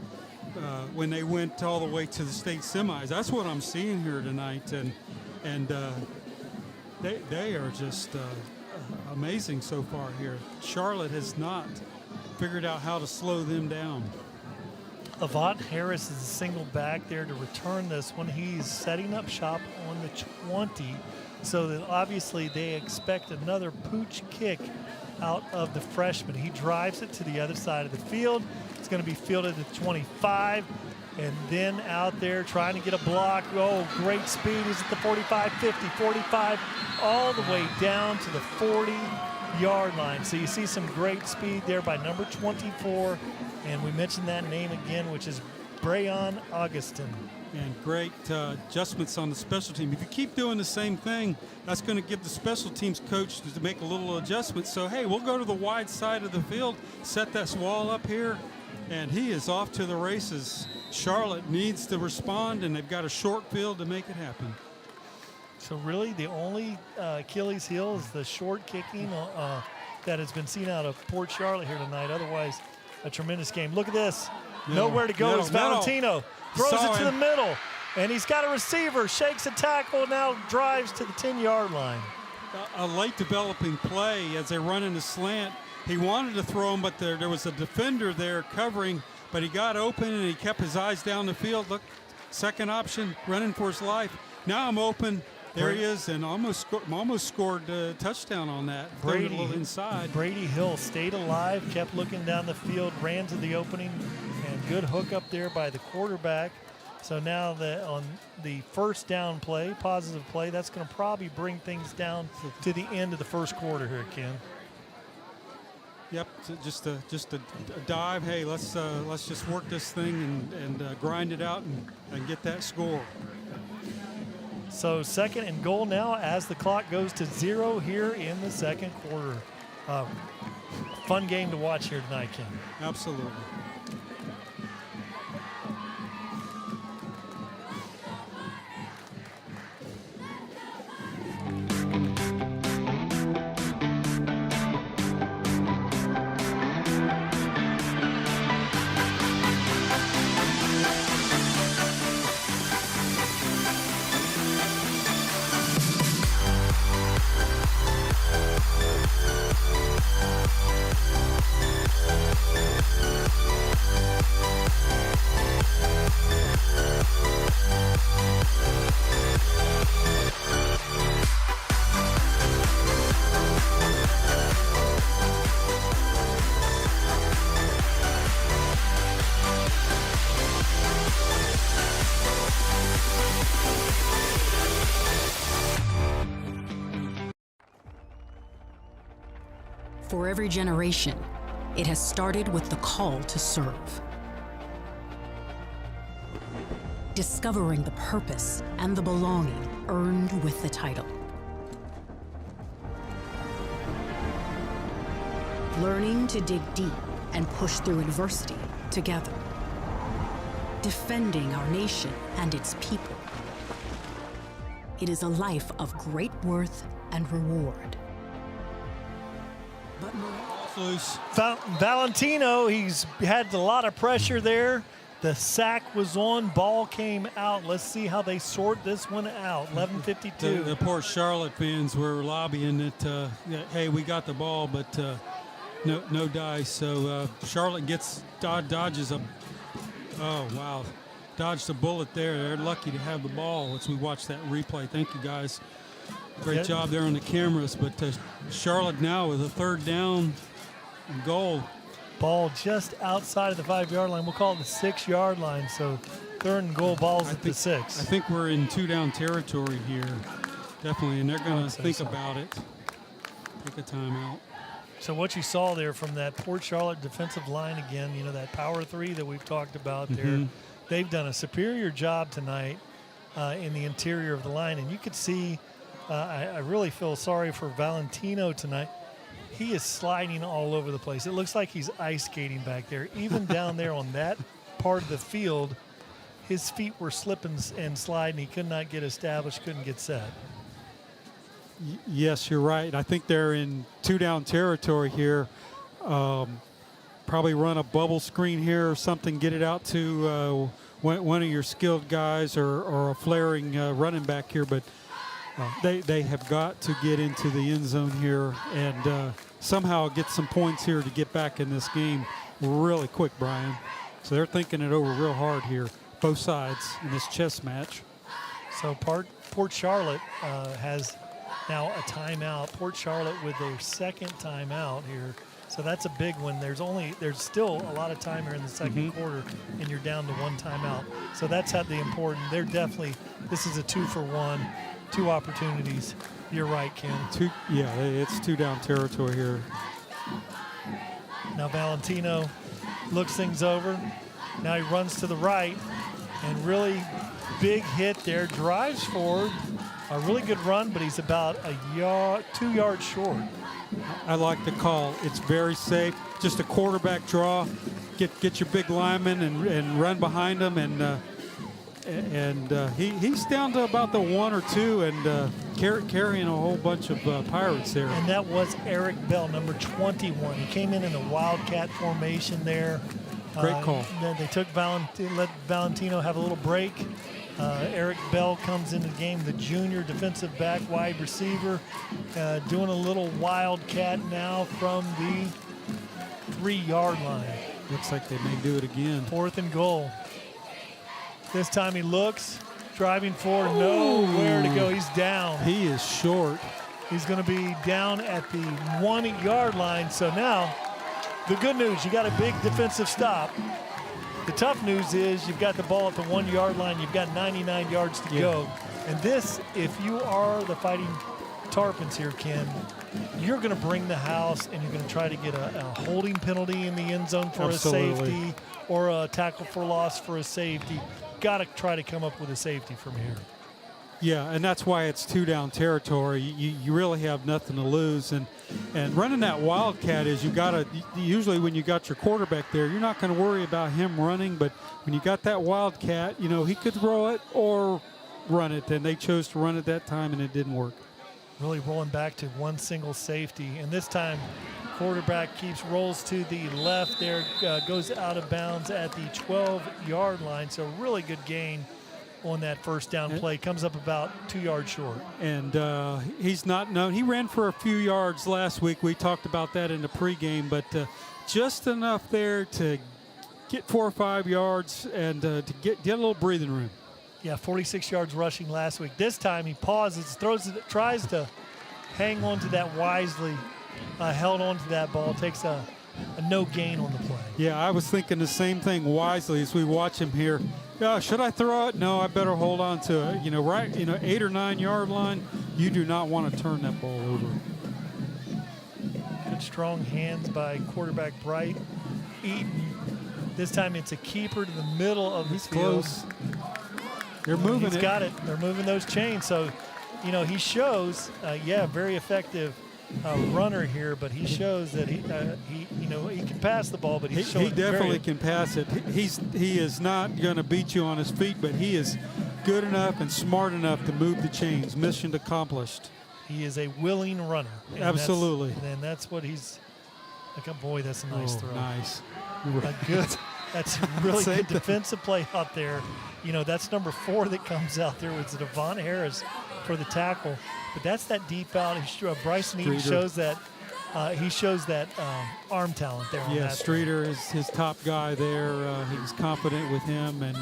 when they went all the way to the state semis. That's what I'm seeing here tonight, and they are just amazing so far here. Charlotte has not figured out how to slow them down. Avant Harris is a single back there to return this one. He's setting up shop on the 20, so that obviously they expect another pooch kick out of the freshman. He drives it to the other side of the field. It's going to be fielded at 25, and then out there trying to get a block. Oh, great speed. He's at the 45, 50, 45, all the way down to the 40-yard line. So you see some great speed there by number 24, and we mentioned that name again, which is Brayon Augustin. And great adjustments on the special team. If you keep doing the same thing, that's going to give the special teams coach to make a little adjustment. So, hey, we'll go to the wide side of the field, set that wall up here, and he is off to the races. Charlotte needs to respond, and they've got a short field to make it happen. So really the only Achilles heel is the short kicking that has been seen out of Port Charlotte here tonight. Otherwise, a tremendous game. Look at this. Nowhere to go is Valentino. Throws it to the middle, and he's got a receiver, shakes a tackle, now drives to the 10-yard line. A late developing play as they run in the slant. He wanted to throw him, but there was a defender there covering, but he got open and he kept his eyes down the field. Look, second option, running for his life. Now I'm open. There he is, and almost scored a touchdown on that. Brady a little inside. Brady Hill stayed alive, kept looking down the field, ran to the opening, and good hook up there by the quarterback. So now on the first down play, positive play, that's going to probably bring things down to the end of the first quarter here, Ken. Yep, just a dive. Hey, let's just work this thing and grind it out and get that score. So second and goal now as the clock goes to 0 here in the second quarter. Fun game to watch here tonight, Ken. Absolutely. For every generation, it has started with the call to serve. Discovering the purpose and the belonging earned with the title. Learning to dig deep and push through adversity together. Defending our nation and its people. It is a life of great worth and reward. Valentino, he's had a lot of pressure there. The sack was on, ball came out. Let's see how they sort this one out. 11:52. The poor Charlotte fans were lobbying that, hey, we got the ball, but no dice. So Charlotte dodges a, oh, wow. Dodged a bullet there. They're lucky to have the ball as we watch that replay. Thank you, guys. Great job there on the cameras. But Charlotte now with a third down and goal. Ball just outside of the 5-yard line. We'll call it the 6-yard line. So third and goal, balls at the 6. I think we're in 2-down territory here. Definitely. And they're going to think about it. Take a timeout. So what you saw there from that Port Charlotte defensive line again, that power 3 that we've talked about there, they've done a superior job tonight in the interior of the line. And you could see, I really feel sorry for Valentino tonight. He is sliding all over the place. It looks like he's ice skating back there. Even down there on that part of the field, his feet were slipping and sliding. He could not get established, couldn't get set. Yes, you're right. I think they're in 2-down territory here. Probably run a bubble screen here or something, get it out to one of your skilled guys or a flaring running back here. But they have got to get into the end zone here and somehow get some points here to get back in this game really quick, Brian. So they're thinking it over real hard here, both sides in this chess match. So Port Charlotte has now a timeout. Port Charlotte with their second timeout here. So that's a big one. There's still a lot of time here in the second quarter, and you're down to one timeout. So that's the important. They're definitely, this is a 2-for-1, 2 opportunities. You're right, Ken. It's 2-down territory here. Now Valentino looks things over. Now he runs to the right, and really big hit there. Drives forward. A really good run, but he's about 2 yards short. I like the call. It's very safe. Just a quarterback draw. Get your big lineman and run behind him, and he's down to about the 1 or 2 and carrying a whole bunch of Pirates there. And that was Eric Bell, number 21. He came in a wildcat formation there. Great call. They let Valentino have a little break. Eric Bell comes into the game, the junior defensive back, wide receiver, doing a little wildcat now from the 3-yard line. Looks like they may do it again. 4th and goal. This time he looks, driving forward, nowhere to go. He's down. He is short. He's going to be down at the 1-yard line. So now, the good news, you got a big defensive stop. The tough news is you've got the ball at the 1-yard line. You've got 99 yards to go. And this, if you are the Fighting Tarpons here, Ken, you're going to bring the house and you're going to try to get a holding penalty in the end zone for a safety or a tackle for loss for a safety. Got to try to come up with a safety from here. Yeah, and that's why it's 2-down territory. You really have nothing to lose. And running that wildcat is usually when you got your quarterback there, you're not going to worry about him running. But when you got that wildcat, he could throw it or run it. And they chose to run it that time, and it didn't work. Really rolling back to one single safety. And this time, quarterback rolls to the left there, goes out of bounds at the 12-yard line. So really good gain on that first down play. Comes up about 2 yards short. And he's not known. He ran for a few yards last week. We talked about that in the pregame, but just enough there to get 4 or 5 yards and to get a little breathing room. Yeah, 46 yards rushing last week. This time he pauses, tries to hang on to that wisely, held on to that ball, takes a no gain on the play. Yeah, I was thinking the same thing wisely as we watch him here. Should I throw it? No, I better hold on to it. 8 or 9 yard line, you do not want to turn that ball over. Good strong hands by quarterback Bright. Eaton. This time it's a keeper to the middle of the field. Close. They're moving He's got it. They're moving those chains. So, he shows, very effective runner here, but he shows that he can pass the ball, but he definitely can pass it. He is not going to beat you on his feet, but he is good enough and smart enough to move the chains. Mission accomplished. He is a willing runner. Absolutely. That's what he's like. Oh boy, that's a nice throw. Nice. That's a really good defensive play out there. That's number 4 that comes out there with Devon Harris for the tackle. But that's that deep out. Bryson Eaton shows that arm talent there. Yeah, Streeter is his top guy there. He's confident with him, and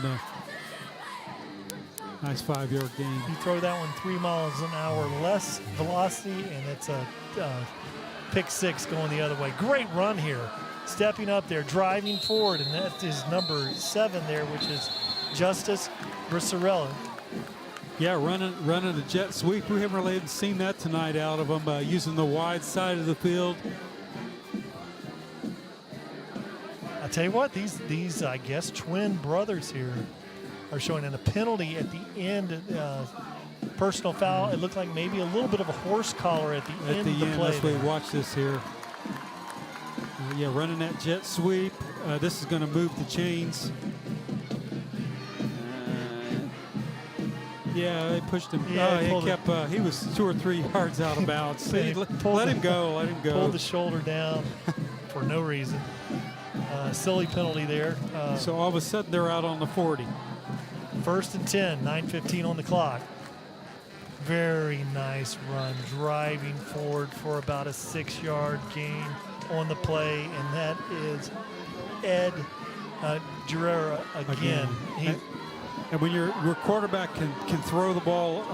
nice 5-yard gain. You throw that one 3 miles an hour less velocity, and it's a pick 6 going the other way. Great run here. Stepping up there, driving forward, and that is number 7 there, which is Justice Brisarella. Yeah, running a jet sweep. We haven't really seen that tonight out of him, using the wide side of the field. I tell you what, these I guess twin brothers here are showing, and a penalty at the end, personal foul. It looked like maybe a little bit of a horse collar at the end of the play. Let's watch this here. Running that jet sweep. This is going to move the chains. Yeah, they pushed him. Yeah, He was 2 or 3 yards out of bounds. They Let him go. Let him go. Pulled the shoulder down for no reason. Silly penalty there. So all of a sudden they're out on the 40. 1st and 10, 9:15 on the clock. Very nice run, driving forward for about a 6-yard gain on the play, and that is Ed Guerrera again. And when your quarterback can throw the ball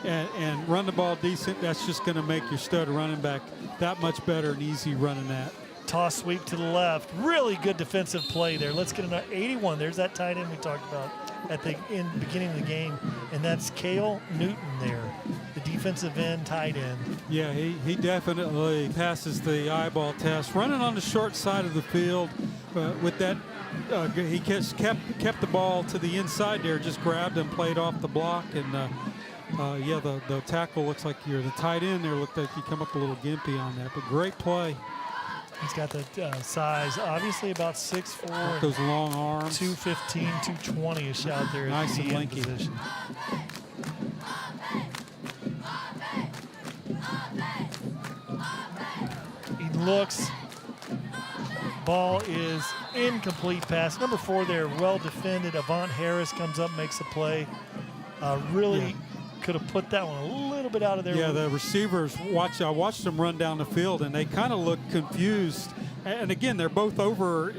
and run the ball decent, that's just going to make your stud running back that much better and easy running that. Toss sweep to the left. Really good defensive play there. Let's get another 81. There's that tight end we talked about at the beginning of the game, and that's Cale Newton there, the defensive end tight end. Yeah, he definitely passes the eyeball test. Running on the short side of the field with that, he kept the ball to the inside there, just grabbed and played off the block, and the tackle looks like the tight end there looked like he come up a little gimpy on that, but great play. He's got the size, obviously about 6'4". Those long arms. 215, 220-ish out there. Nice and in lanky. position. He looks. Ball is incomplete pass. Number 4 there, well defended. Avant Harris comes up, makes a play. Really could have put that one a little bit out of there. Yeah, the receivers, I watched them run down the field, and they kind of look confused. And again, they're both over,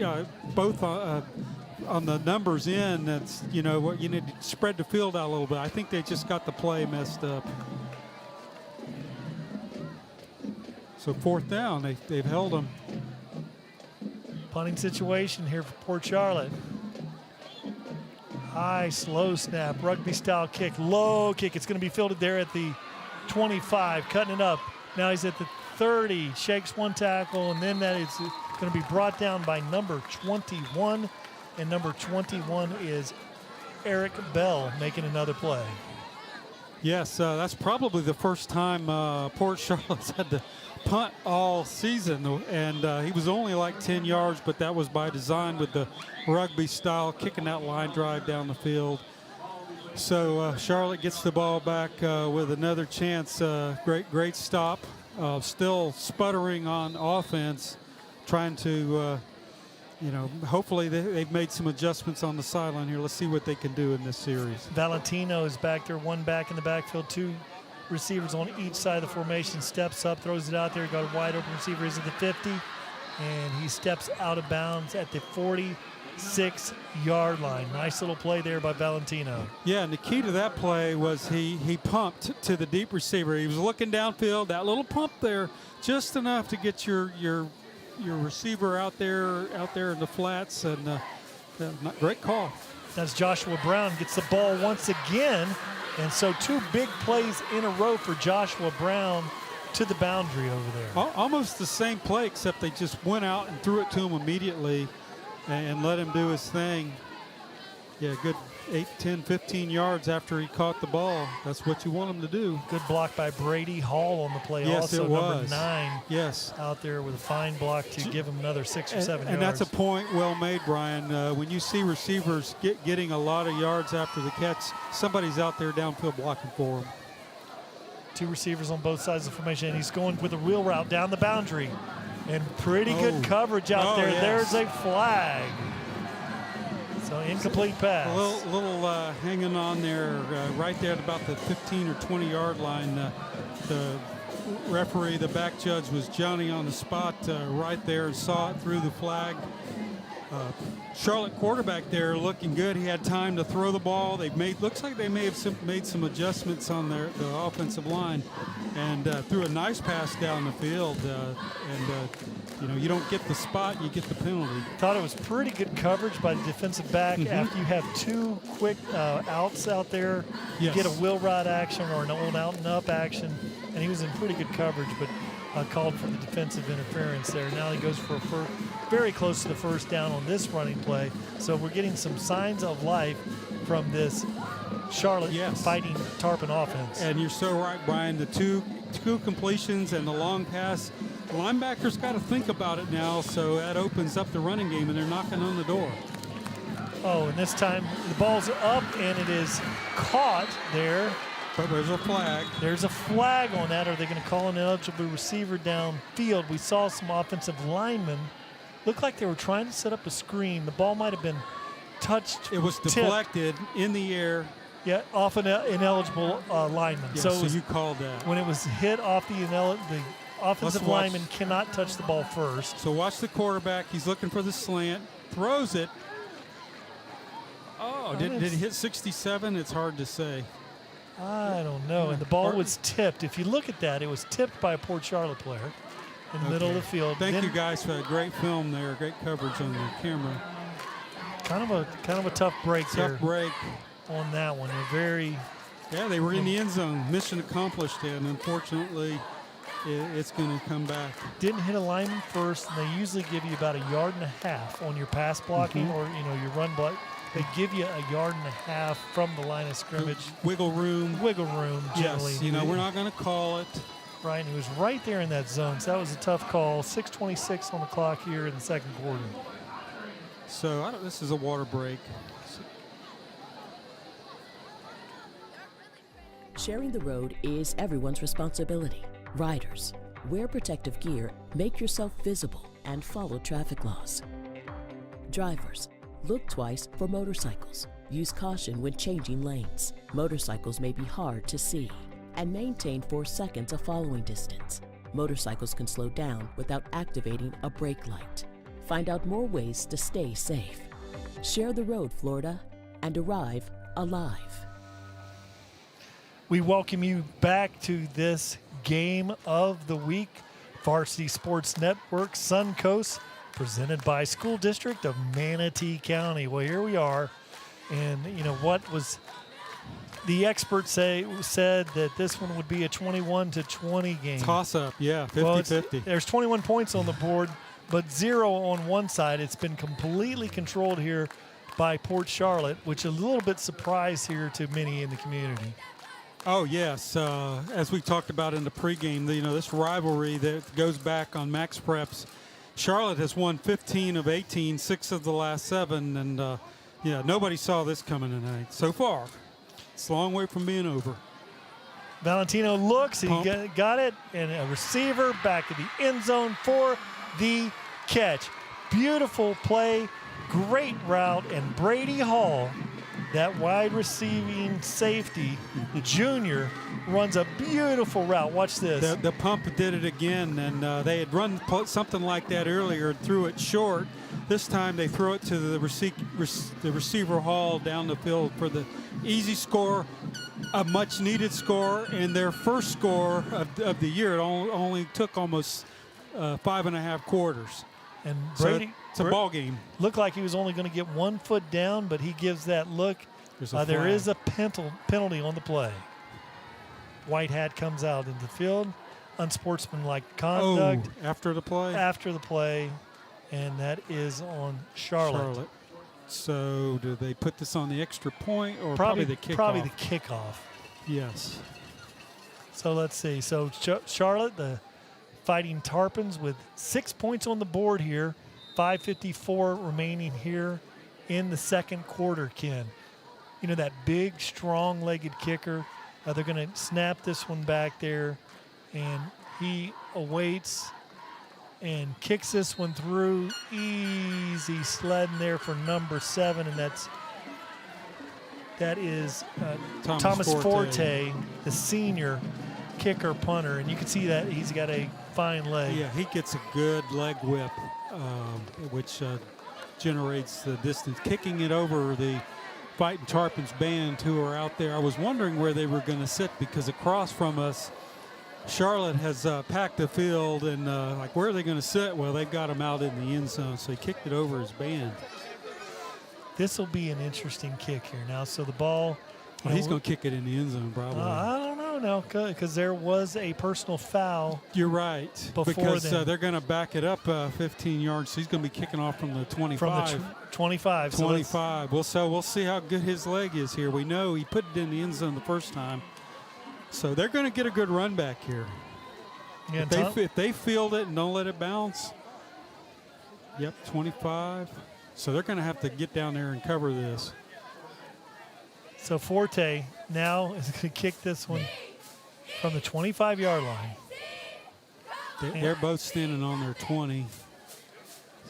on the numbers in. That's, you need to spread the field out a little bit. I think they just got the play messed up. So 4th down, they've held them. Punting situation here for Port Charlotte. High, slow snap, rugby-style kick, low kick. It's going to be fielded there at the 25, cutting it up. Now he's at the 30, shakes one tackle, and then that is going to be brought down by number 21, and number 21 is Eric Bell making another play. Yes, that's probably the first time Port Charlotte's had to punt all season, and he was only like 10 yards, but that was by design with the rugby style, kicking that line drive down the field. So Charlotte gets the ball back with another chance. Great stop. Still sputtering on offense, trying to, hopefully they've made some adjustments on the sideline here. Let's see what they can do in this series. Valentino is back there, one back in the backfield, 2 receivers on each side of the formation, steps up, throws it out there, got a wide open receiver, is at the 50, and he steps out of bounds at the 46-yard line. Nice little play there by Valentino. Yeah, and the key to that play was he pumped to the deep receiver. He was looking downfield, that little pump there, just enough to get your receiver out there in the flats, and great call. That's Joshua Brown, gets the ball once again. And so 2 big plays in a row for Joshua Brown to the boundary over there. Almost the same play, except they just went out and threw it to him immediately and let him do his thing. Yeah, good 8, 10, 15 yards after he caught the ball. That's what you want him to do. Good block by Brady Hall on the play. Yes, also, it was. number 9 yes. out there with a fine block to give him another 6 or 7 yards. And that's a point well made, Brian. When you see receivers getting a lot of yards after the catch, somebody's out there downfield blocking for them. 2 receivers on both sides of the formation, and he's going with a wheel route down the boundary. And pretty good coverage out there. Yes. There's a flag. So incomplete pass. A little hanging on there, right there at about the 15 or 20-yard line. The referee, the back judge, was Johnny on the spot right there and saw it through the flag. Charlotte quarterback there looking good. He had time to throw the ball. Looks like they may have made some adjustments on the offensive line, and threw a nice pass down the field. You don't get the spot, you get the penalty. Thought it was pretty good coverage by the defensive back. After you have 2 quick outs out there, you get a wheel route action or an old out and up action, and he was in pretty good coverage, but called for the defensive interference there. Now he goes for very close to the first down on this running play. So we're getting some signs of life from this Charlotte fighting Tarpon offense. And you're so right, Brian. The two completions and the long pass. The linebackers got to think about it now, so that opens up the running game, and they're knocking on the door. Oh, and this time the ball's up and it is caught there. But there's a flag. There's a flag on that. Are they going to call an eligible receiver downfield? We saw some offensive linemen look like they were trying to set up a screen. The ball might have been touched. It was deflected in the air. Yeah, off an ineligible lineman. Yeah, so you called that. When it was hit off the offensive lineman cannot touch the ball first. So watch the quarterback. He's looking for the slant. Throws it. Oh, did it hit 67? It's hard to say. I don't know. And the ball was tipped. If you look at that, it was tipped by a Port Charlotte player in the middle of the field. Thank you guys for a great film there. Great coverage on the camera. Kind of a tough break there. Tough break on that one. Yeah, they were in the end zone. Mission accomplished, and unfortunately, it's going to come back. Didn't hit a lineman first, and they usually give you about 1.5 yards on your pass blocking or your run block. They give you 1.5 yards from the line of scrimmage. Wiggle room. Generally. Yes, we're not going to call it. Right, and he was right there in that zone, so that was a tough call. 6:26 on the clock here in the second quarter. So this is a water break. Sharing the road is everyone's responsibility. Riders, wear protective gear, make yourself visible, and follow traffic laws. Drivers, look twice for motorcycles. Use caution when changing lanes. Motorcycles may be hard to see. And maintain 4 seconds of following distance. Motorcycles can slow down without activating a brake light. Find out more ways to stay safe. Share the road, Florida, and arrive alive. We welcome you back to this game of the week. Varsity Sports Network Suncoast, presented by School District of Manatee County. Well, here we are. And, what was the experts said that this one would be a 21-20 game. Toss-up, yeah, 50-50. There's 21 points on the board, but 0 on one side. It's been completely controlled here by Port Charlotte, which is a little bit surprise here to many in the community. Oh, yes. As we talked about in the pregame, this rivalry that goes back on Max Preps. Charlotte has won 15 of 18, 6 of the last 7, and, nobody saw this coming tonight so far. It's a long way from being over. Valentino looks, he got it, and a receiver back to the end zone for the catch. Beautiful play, great route, and Brady Hall, that wide receiving safety, the junior, runs a beautiful route. Watch this. The pump did it again, and they had run something like that earlier and threw it short. This time they throw it to the receiver Hall down the field for the easy score, a much-needed score, and their first score of the year. It only took almost 5.5 quarters. And Brady, it's a ball game. Looked like he was only going to get 1 foot down, but he gives that look. There is a penalty on the play. White hat comes out into the field. Unsportsmanlike conduct. Oh, after the play? And that is on Charlotte. So do they put this on the extra point or probably the kickoff? Probably the kickoff. Yes. So let's see. So Charlotte, the Fighting Tarpons, with 6 points on the board here. 5:54 remaining here in the second quarter, Ken. That big, strong-legged kicker. They're going to snap this one back there, and he awaits and kicks this one through. Easy sledding there for number 7, and that is Thomas Forte, the senior kicker punter, and you can see that he's got a fine leg. Yeah, he gets a good leg whip, which generates the distance, kicking it over the Fighting Tarpons band who are out there. I was wondering where they were going to sit because across from us, Charlotte has packed the field, and where are they going to sit? Well, they've got him out in the end zone, so he kicked it over his band. This will be an interesting kick here now. So the ball. He's going to kick it in the end zone, probably. I don't know now, because there was a personal foul. You're right. Because they're going to back it up 15 yards. So he's going to be kicking off from the 25. From the 25. 25. So we'll see how good his leg is here. We know he put it in the end zone the first time. So they're going to get a good run back here. Yeah, if they field it and don't let it bounce. Yep, 25. So they're going to have to get down there and cover this. So Forte now is going to kick this one from the 25-yard line. They're both standing on their 20.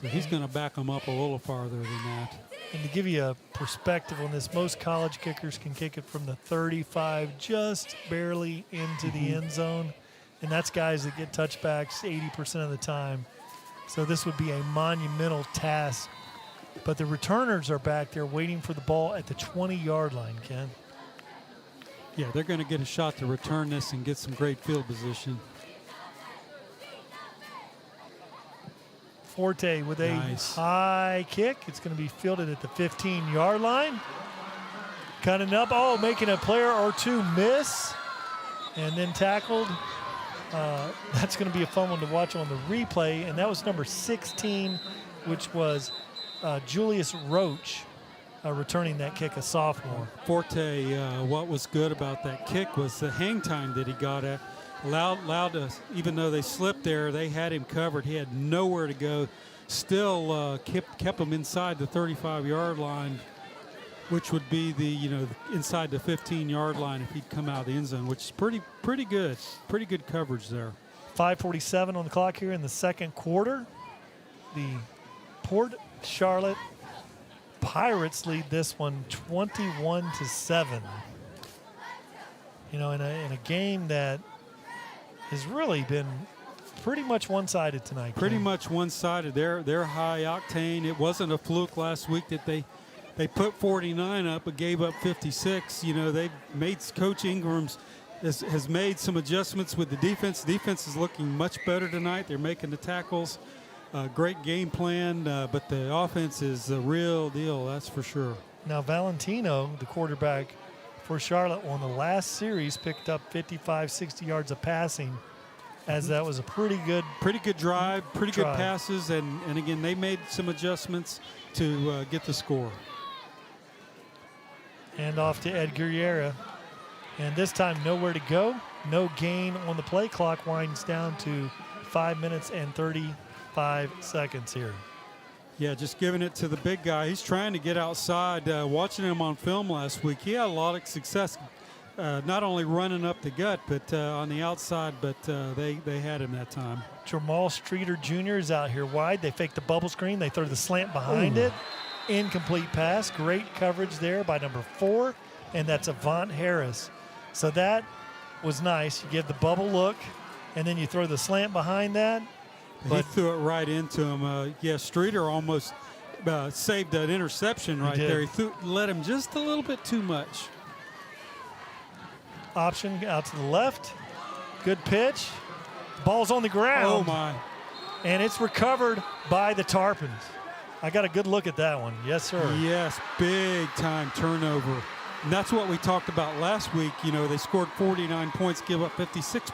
So he's going to back them up a little farther than that. And to give you a perspective on this, most college kickers can kick it from the 35 just barely into the end zone. And that's guys that get touchbacks 80% of the time. So this would be a monumental task. But the returners are back there waiting for the ball at the 20-yard line, Ken. Yeah, they're going to get a shot to return this and get some great field position. Forte with a high kick. It's going to be fielded at the 15-yard line. Cutting up. Oh, making a player or two miss. And then tackled. That's going to be a fun one to watch on the replay. And that was number 16, which was Julius Roach returning that kick, a sophomore. Forte, what was good about that kick was the hang time that he got at. Allowed us, even though they slipped there, they had him covered. He had nowhere to go. Still kept him inside the 35-yard line, which would be the inside the 15-yard line if he'd come out of the end zone, which is pretty good. Pretty good coverage there. 5:47 on the clock here in the second quarter. The Port Charlotte Pirates lead this one 21-7. In a game that has really been pretty much one-sided tonight. Pretty much one-sided. They're high octane. It wasn't a fluke last week that they put 49 up but gave up 56. They've made Coach Ingram's has made some adjustments with the defense. Defense is looking much better tonight. They're making the tackles. Great game plan, but the offense is the real deal, that's for sure. Now Valentino, the quarterback for Charlotte, on the last series picked up 55, 60 yards of passing, as that was a pretty good drive, good passes, and again, they made some adjustments to get the score. And off to Ed Guerrera. And this time, nowhere to go. No gain on the play. Clock winds down to 5 minutes and 35 seconds here. Yeah, just giving it to the big guy. He's trying to get outside. Watching him on film last week, he had a lot of success, not only running up the gut, but on the outside, but they had him that time. Jamal Streeter Jr. is out here wide. They fake the bubble screen. They throw the slant behind it. Incomplete pass. Great coverage there by number 4, and that's Avant Harris. So that was nice. You give the bubble look, and then you throw the slant behind that. He threw it right into him. Streeter almost saved that interception right there. He let him just a little bit too much. Option out to the left. Good pitch. Ball's on the ground. Oh, my. And it's recovered by the Tarpons. I got a good look at that one. Yes, sir. Yes, big time turnover. And that's what we talked about last week. They scored 49 points, give up 56,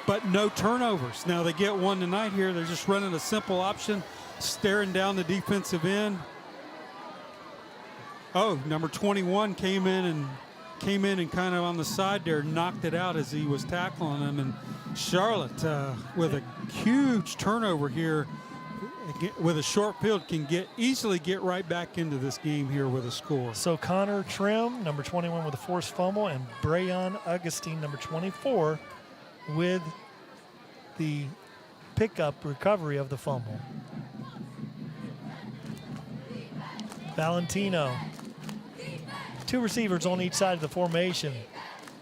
but no turnovers. Now they get one tonight here. They're just running a simple option, staring down the defensive end. Oh, number 21 came in and kind of on the side there, knocked it out as he was tackling him. And Charlotte, with a huge turnover here, with a short field, can easily get right back into this game here with a score. So Connor Trim, number 21, with a forced fumble, and Brayon Augustine, number 24, with the pickup recovery of the fumble. Valentino, 2 receivers on each side of the formation.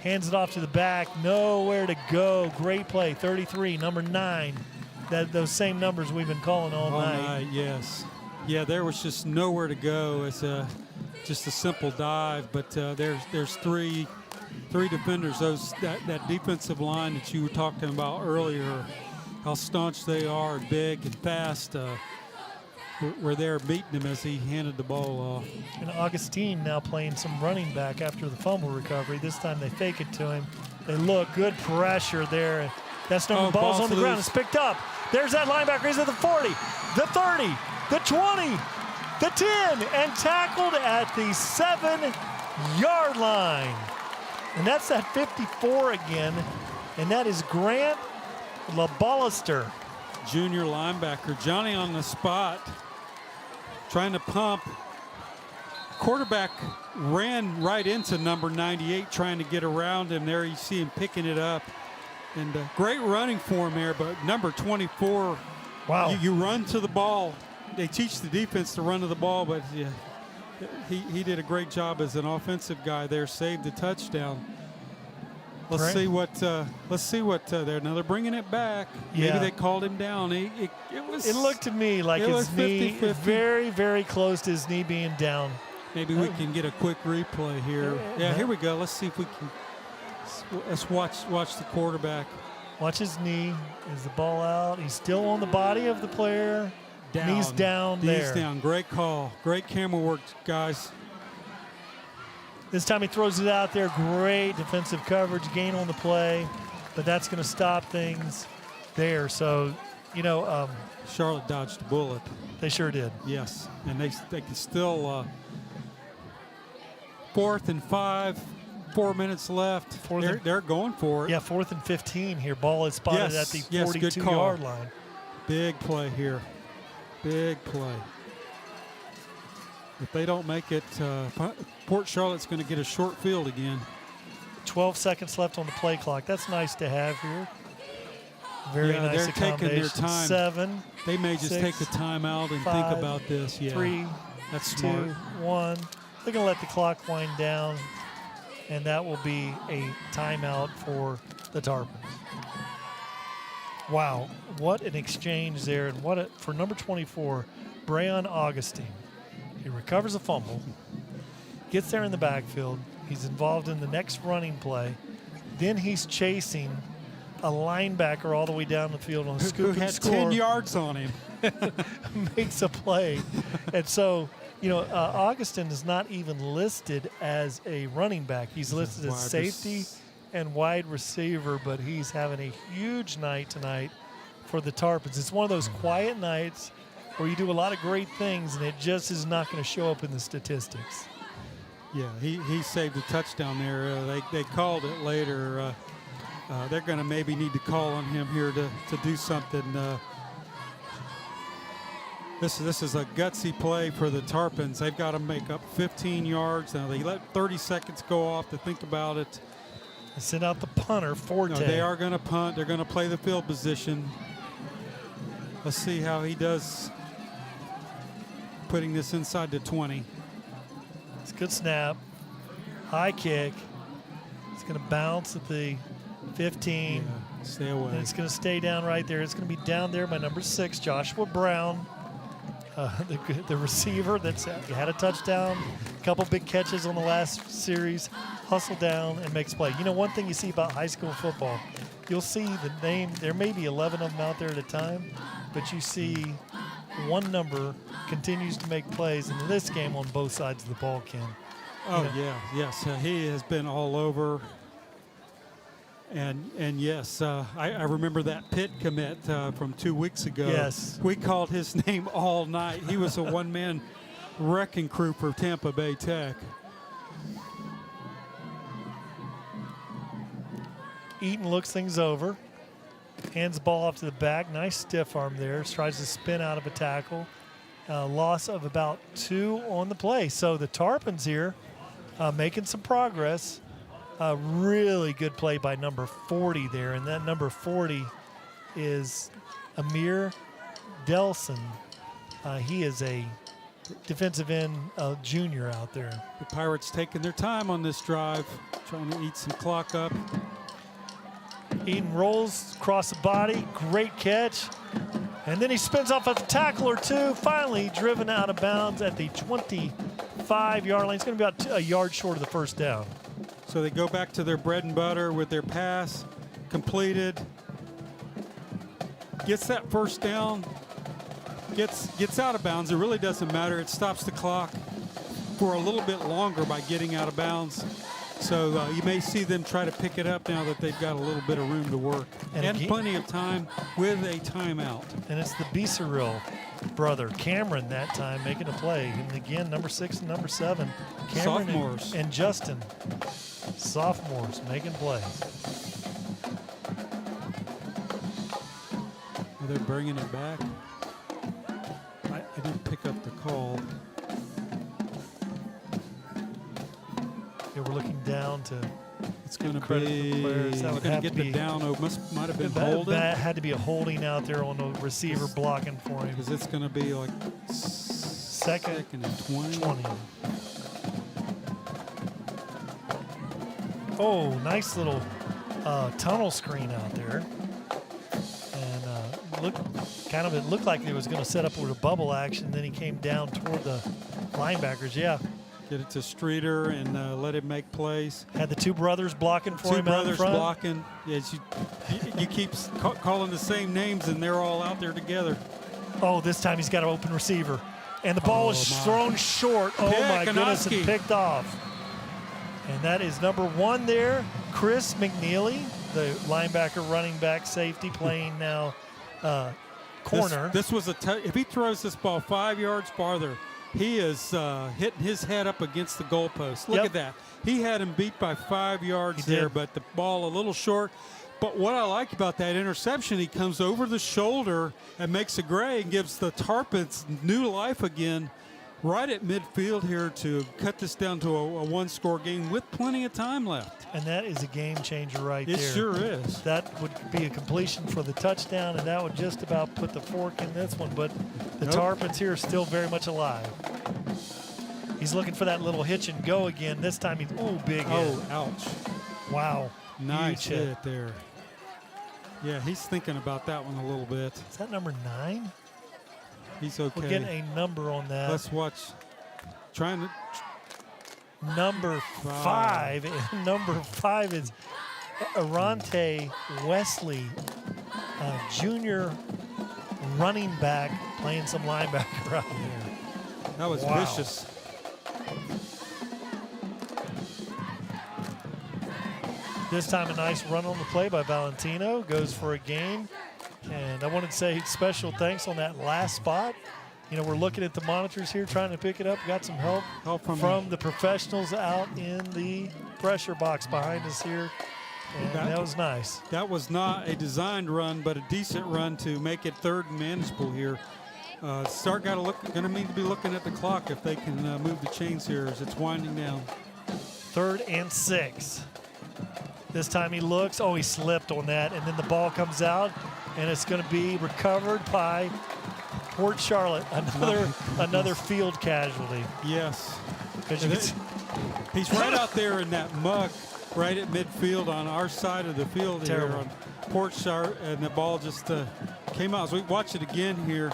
Hands it off to the back, nowhere to go. Great play, 33, number 9. Those same numbers we've been calling all night. Yes. Yeah, there was just nowhere to go. It's just a simple dive, but there's three defenders. That defensive line that you were talking about earlier, how staunch they are, big and fast. Were there beating him as he handed the ball off. And Augustine now playing some running back after the fumble recovery. This time they fake it to him. They look, good pressure there. That's number ball's on the ground. It's picked up. There's that linebacker. He's at the 40, the 30, the 20, the 10, and tackled at the 7-yard line. And that's that 54 again, and that is Grant LaBallister. Junior linebacker. Johnny on the spot. trying to pump. Quarterback ran right into number 98, trying to get around him there. You see him picking it up. And great running for him there, but number 24, wow. You run to the ball. They teach the defense to run to the ball, but yeah, he did a great job as an offensive guy there, saved the touchdown. Let's see what they're now. They're bringing it back. Yeah. Maybe they called him down. It looked to me like his knee, 50-50. very, very close to his knee being down. Maybe we can get a quick replay here. Yeah, here we go. Let's see if we can. Let's watch the quarterback. Watch his knee. Is the ball out? He's still on the body of the player. Down. Knees down there. Knees down. Great call. Great camera work, guys. This time he throws it out there. Great defensive coverage, gain on the play, but that's going to stop things there. So, Charlotte dodged a bullet. They sure did. Yes, and they can still 4th and 5, 4 minutes left. They're going for it. Yeah, 4th and 15 here. Ball is spotted at the 42-yard line. Big play here. Big play. If they don't make it, Port Charlotte's going to get a short field again. 12 seconds left on the play clock. That's nice to have here. Very nice they're taking their time. 7. They may just 6, take a timeout and 5, think about this. Yeah, 3, that's 2, smart. 1. They're going to let the clock wind down, and that will be a timeout for the Tarpons. Wow, what an exchange there, and for number 24, Brayon Augustine. He recovers a fumble, gets there in the backfield. He's involved in the next running play. Then he's chasing a linebacker all the way down the field on a scoop who and had score. 10 yards on him. Makes a play. And so, Augustine is not even listed as a running back. He's listed as safety and wide receiver, but he's having a huge night tonight for the Tarpons. It's one of those quiet nights where you do a lot of great things, and it just is not going to show up in the statistics. Yeah, he saved a touchdown there. They called it later. They're going to maybe need to call on him here to do something. This is a gutsy play for the Tarpons. They've got to make up 15 yards. Now they let 30 seconds go off to think about it. They send out the punter, Forte. No, they are going to punt. They're going to play the field position. Let's see how he does putting this inside the 20. It's a good snap. High kick. It's going to bounce at the 15. Yeah, stay away. And it's going to stay down right there. It's going to be down there by number 6, Joshua Brown. The receiver that's had a touchdown, a couple big catches on the last series, hustle down and makes play. One thing you see about high school football, you'll see the name, there may be 11 of them out there at a time, but you see one number continues to make plays in this game on both sides of the ball, Ken. Yes, he has been all over. And yes, I remember that Pitt commit from 2 weeks ago. Yes. We called his name all night. He was a one-man wrecking crew for Tampa Bay Tech. Eaton looks things over. Hands the ball off to the back. Nice stiff arm there. Tries to spin out of a tackle. Loss of about 2 on the play. So the Tarpons here making some progress. A really good play by number 40 there, and that number 40 is Amir Delson. He is a defensive end junior out there. The Pirates taking their time on this drive, trying to eat some clock up. Eaton rolls across the body, great catch, and then he spins off a tackle or two, finally driven out of bounds at the 25-yard line. It's going to be about a yard short of the first down. So they go back to their bread and butter with their pass completed. Gets that first down. Gets out of bounds. It really doesn't matter. It stops the clock for a little bit longer by getting out of bounds. So you may see them try to pick it up now that they've got a little bit of room to work. And plenty of time with a timeout. And it's the Becerril brother, Cameron, that time making a play. And again, number 6 and number 7. Cameron sophomores. And Justin. Sophomores making plays. They're bringing it back. I didn't pick up the called. Yeah, we're looking down to. It's going to credit be. for the players. That He's would going have to to get be- the down. Might have been That holding. had to be a holding out there on the receiver blocking for him. Because it's going to be like Second and 20. 20. Oh, nice little tunnel screen out there. And it looked like it was going to set up with a bubble action. Then he came down toward the linebackers. Yeah, Get it to Streeter and let him make plays. had the two brothers blocking for Two him out in brothers front. blocking. Yes, you keep calling the same names, and they're all out there together. Oh, this time he's got an open receiver. And the ball is my. thrown short. Oh, my goodness, and Pick, picked off. And that is number 1 there, Chris McNeely, the linebacker, running back, safety, playing now corner. This was if he throws this ball 5 yards farther, he is hitting his head up against the goalpost. Look Yep. at that. He had him beat by 5 yards He did. there, but the ball a little short. But what I like about that interception, he comes over the shoulder and makes a grade and gives the Tarpons new life again right at midfield here to cut this down to a one-score game with plenty of time left. And that is a game changer right It there. sure is. That would be a completion for the touchdown, and that would just about put the fork in this one. But the Nope. Tarpons here are still very much alive. He's looking for that little hitch and go again. This time he's, big hit. Oh, ouch. Wow. Nice Huge hit. hit there. Yeah, he's thinking about that one a little bit. Is that number 9? He's okay. We're getting a number on that. Let's watch. Trying to. Number 5. And number 5 is Arante Wesley, junior running back, playing some linebacker out there. That was Wow. vicious. This time a nice run on the play by Valentino. Goes for a gain. And I wanted to say special thanks on that last spot. You know, we're looking at the monitors here, trying to pick it up. Got some help from the professionals out in the pressure box behind us here. And that was nice. That was not a designed run, but a decent run to make it third and manageable here. Start going to need to be looking at the clock if they can move the chains here as it's winding down. 3rd and 6. This time he looks. Oh, he slipped on that, and then the ball comes out, and it's going to be recovered by Port Charlotte. Another field casualty. Yes. Because you can see, He's right out there in that muck, right at midfield on our side of the field Terrible. here on Port Charlotte, and the ball just came out. So we watch it again here.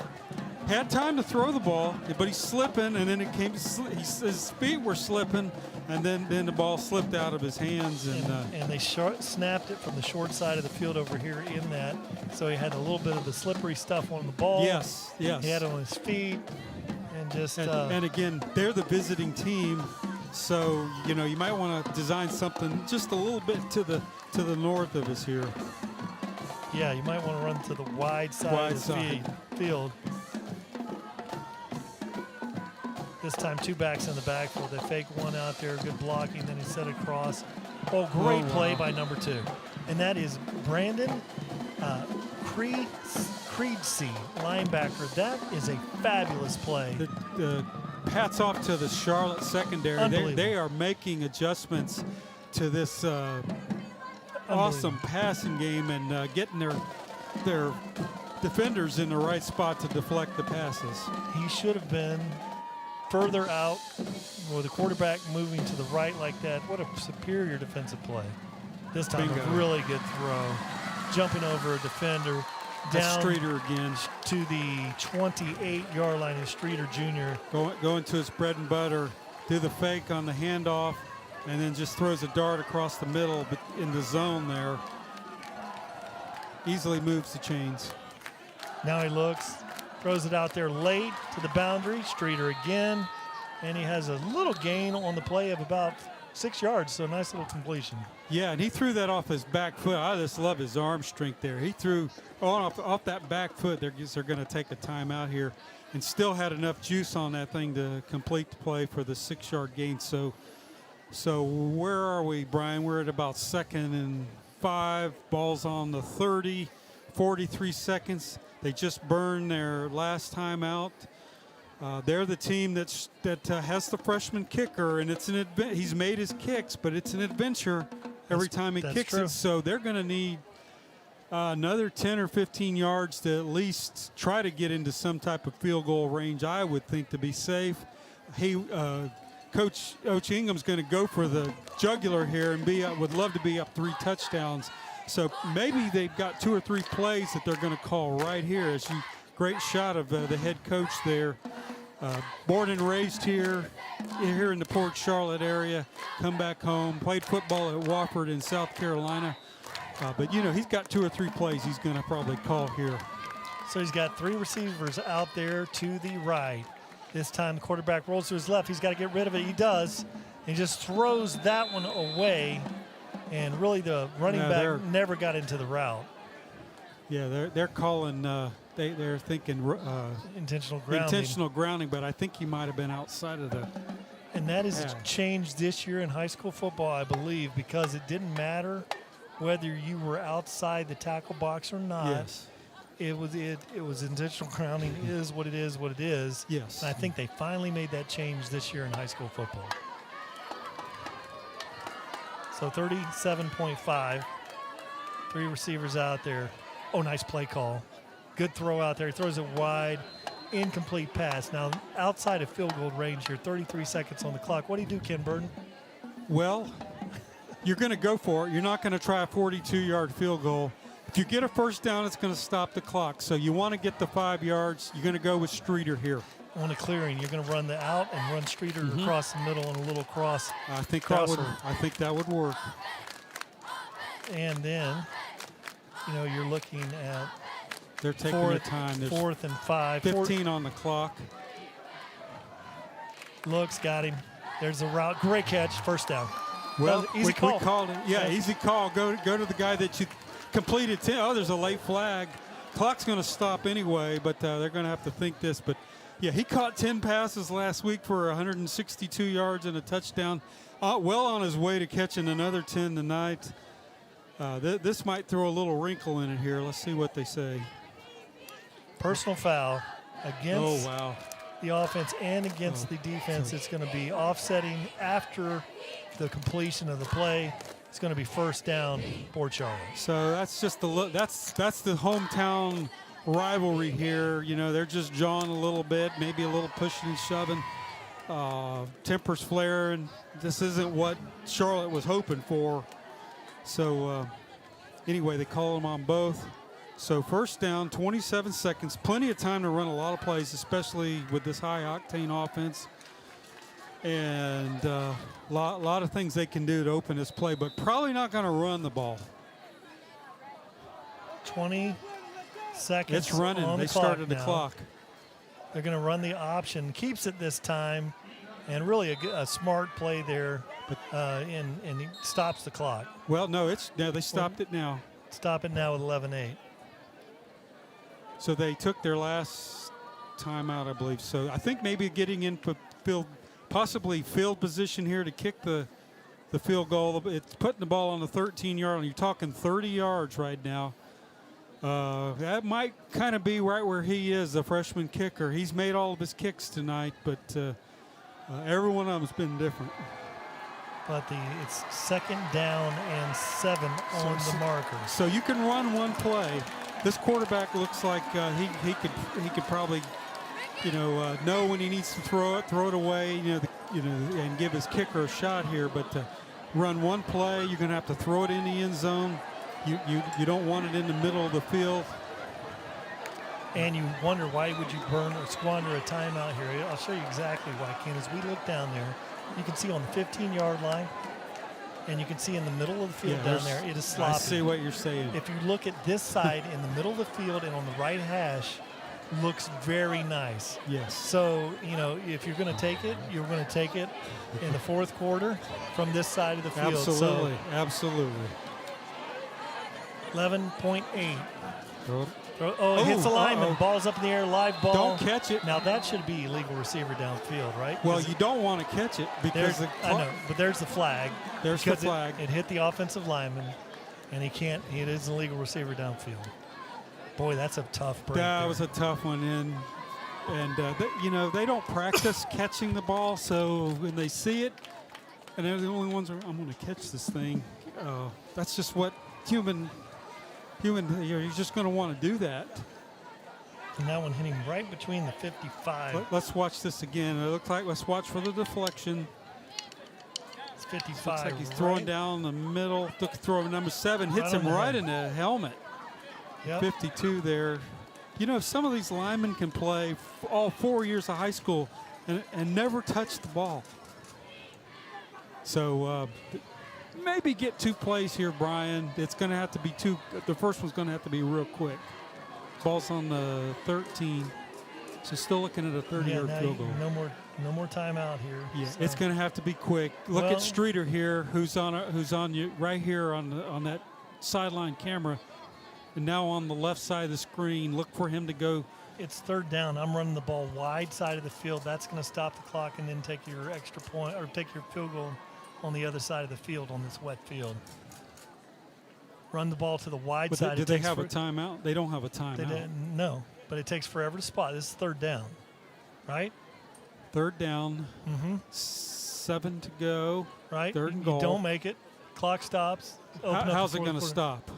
Had time to throw the ball, but he's slipping, and then it came. His feet were slipping, and then the ball slipped out of his hands, and they snapped it from the short side of the field over here in that. So he had a little bit of the slippery stuff on the ball. Yes. He had it on his feet, and just. And again, they're the visiting team, so you might want to design something just a little bit to the north of us here. Yeah, you might want to run to the wide side of the field. This time 2 backs in the backfield. They fake one out there, good blocking, then he set across. Oh, great play by number 2. And that is Brandon Creedsey, linebacker. That is a fabulous play. Hats off to the Charlotte secondary. They are making adjustments to this awesome passing game and getting their defenders in the right spot to deflect the passes. He should have been further out with the quarterback moving to the right like that. What a superior defensive play. This time a really good throw. Jumping over a defender. Down Streeter again. To the 28-yard line is Streeter Jr. Going to his bread and butter. Do the fake on the handoff and then just throws a dart across the middle but in the zone there. Easily moves the chains. Now he looks. Throws it out there late to the boundary. Streeter again. And he has a little gain on the play of about 6 yards. So nice little completion. Yeah, and he threw that off his back foot. I just love his arm strength there. He threw off that back foot. They're going to take a timeout here and still had enough juice on that thing to complete the play for the 6-yard gain. So where are we, Brian? We're at about 2nd and 5. Ball's on the 30, 43 seconds. They just burned their last time out. They're the team that has the freshman kicker, and he's made his kicks, but it's an adventure every time he kicks it. So they're going to need another 10 or 15 yards to at least try to get into some type of field goal range, I would think, to be safe. Coach Ingham's going to go for the jugular here and would love to be up 3 touchdowns. So maybe they've got 2 or 3 plays that they're going to call right here. Great shot of the head coach there. Born and raised here in the Port Charlotte area, come back home, played football at Wofford in South Carolina. But, he's got 2 or 3 plays he's going to probably call here. So he's got 3 receivers out there to the right. This time the quarterback rolls to his left. He's got to get rid of it. He does. He just throws that one away. And really the running back never got into the route. Yeah, they're calling they're thinking intentional grounding, but I think he might have been outside of the. And that has changed this year in high school football, I believe, because it didn't matter whether you were outside the tackle box or not. Yes. It was intentional grounding is what it is. Yes. And I think they finally made that change this year in high school football. So 37.5. 3 receivers out there. Oh, nice play call. Good throw out there. He throws it wide. Incomplete pass. Now, outside of field goal range here, 33 seconds on the clock. What do you do, Ken Burton? Well, you're going to go for it. You're not going to try a 42-yard field goal. If you get a first down, it's going to stop the clock. So you want to get the 5 yards. You're going to go with Streeter here. On a clearing, you're going to run the out and run Streeter across the middle and a little cross. I think that would work. And then, you're looking at they're taking their time. There's 4th and 5. 15 on the clock. Looks, got him. There's a route. Great catch. First down. Well, easy call. We called it. Yeah, easy call. Go to the guy that you completed 10. Oh, there's a late flag. Clock's going to stop anyway, but they're going to have to think this. But, yeah, he caught 10 passes last week for 162 yards and a touchdown. Well on his way to catching another 10 tonight. This might throw a little wrinkle in it here. Let's see what they say. Personal foul against the the offense and against the defense. It's going to be offsetting after the completion of the play. It's going to be first down, Port Charlotte. So that's just that's the hometown rivalry here. They're just jawing a little bit, maybe a little pushing and shoving. Tempers flaring. This isn't what Charlotte was hoping for. So anyway, they call them on both. So first down, 27 seconds, plenty of time to run a lot of plays, especially with this high-octane offense. And a lot of things they can do to open this play, but probably not going to run the ball. 20 seconds. It's running. They started the clock. They're going to run the option. Keeps it this time, and really a smart play there. And he stops the clock. Well, they stopped it now. Stop it now with 11-8. So they took their last timeout, I believe. So I think maybe getting in possibly field position here to kick the field goal. It's putting the ball on the 13-yard line. You're talking 30 yards right now. That might kind of be right where he is, the freshman kicker. He's made all of his kicks tonight, but every one of them has been different. But it's 2nd down and 7 on the marker. So you can run one play. This quarterback looks like he could probably know when he needs to throw it away, and give his kicker a shot here. But to run one play, you're going to have to throw it in the end zone. You don't want it in the middle of the field. And you wonder why would you burn or squander a timeout here. I'll show you exactly why, Ken. As we look down there, you can see on the 15-yard line, and you can see in the middle of the field down there, it is sloppy. I see what you're saying. If you look at this side in the middle of the field and on the right hash, looks very nice. Yes. So, if you're going to take it, you're going to take it in the 4th quarter from this side of the field. Absolutely. Absolutely. 11.8. Throw it. It hits the lineman. Ball's up in the air, live ball. Don't catch it. Now, that should be illegal receiver downfield, right? Well, you don't want to catch it because I know, but there's the flag. There's the flag. It hit the offensive lineman, and it is an illegal receiver downfield. Boy, that's a tough break. That was a tough one. And And, they don't practice catching the ball, so when they see it, and they're the only ones who are, I'm going to catch this thing. That's just what human, you're just going to want to do that. And that one hitting right between the 55. Let's watch this again. It looks like, let's watch for the deflection. It's 55. Looks like he's throwing down the middle. Took a throw of number 7, hits him right in the helmet. Yep. 52 there. Some of these linemen can play all 4 years of high school and never touch the ball. So maybe get 2 plays here, Brian. It's going to have to be 2. The first one's going to have to be real quick. Ball's on the 13. So still looking at a 30-yard field goal. No more timeout here. Yeah, so. It's going to have to be quick. Look at Streeter here, who's on you right here on that sideline camera, and now on the left side of the screen. Look for him to go. It's 3rd down. I'm running the ball wide side of the field. That's going to stop the clock and then take your extra point or take your field goal on the other side of the field on this wet field. Run the ball to the wide side. Did they have a timeout? They don't have a timeout. No, but it takes forever to spot. This is 3rd down, right? 3rd down. Mm-hmm. 7 to go. Right. 3rd and goal. You don't make it. Clock stops. How's it going to stop?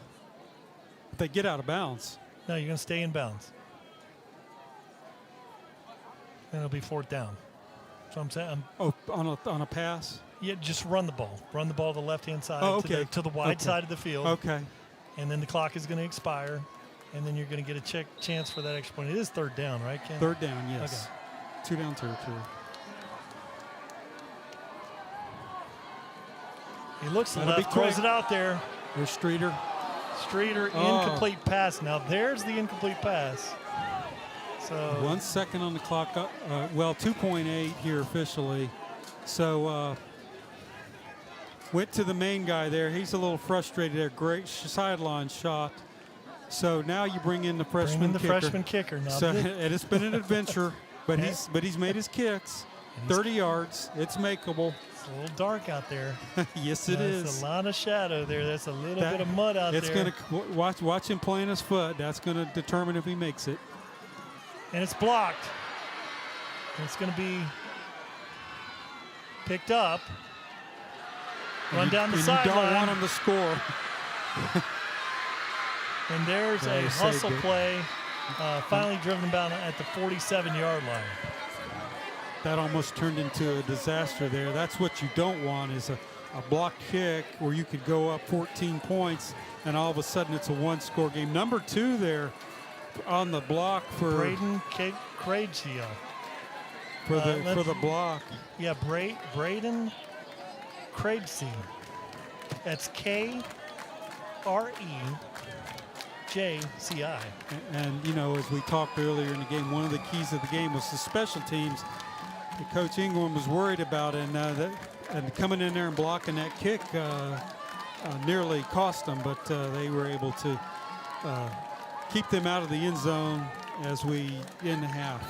If they get out of bounds. No, you're going to stay in bounds. And it'll be 4th down. So I'm saying. On a pass? Yeah, just run the ball. Run the ball to the left-hand side to the wide side of the field. Okay. And then the clock is going to expire, and then you're going to get a chance for that extra point. It is 3rd down, right, Ken? 3rd down, yes. Okay. 2 down territory. He looks to the left, throws it out there. There's Streeter. Incomplete pass. Now there's the incomplete pass. So 1 second on the clock. 2.8 here officially. So went to the main guy there. He's a little frustrated there. Great sideline shot. So now you bring in the freshman kicker. Now so and it's been an adventure, but he's made his kicks. 30 yards. It's makeable. It's a little dark out there. Yes, it is. There's a lot of shadow there. There's a little bit of mud out there. It's going to watch him playing his foot. That's going to determine if he makes it. And it's blocked. And it's going to be picked up. Run down the sideline. You don't want him to score. And there's a hustle play. Finally driven down at the 47-yard line. That almost turned into a disaster there. That's what you don't want is a blocked kick where you could go up 14 points and all of a sudden it's a 1-score game. Number 2 there on the block for Braden Craigshield. For the block. Yeah, Braden Craigshield. That's KREJCI. And as we talked earlier in the game, one of the keys of the game was the special teams. Coach Ingram was worried about, and coming in there and blocking that kick nearly cost them, but they were able to keep them out of the end zone as we end the half.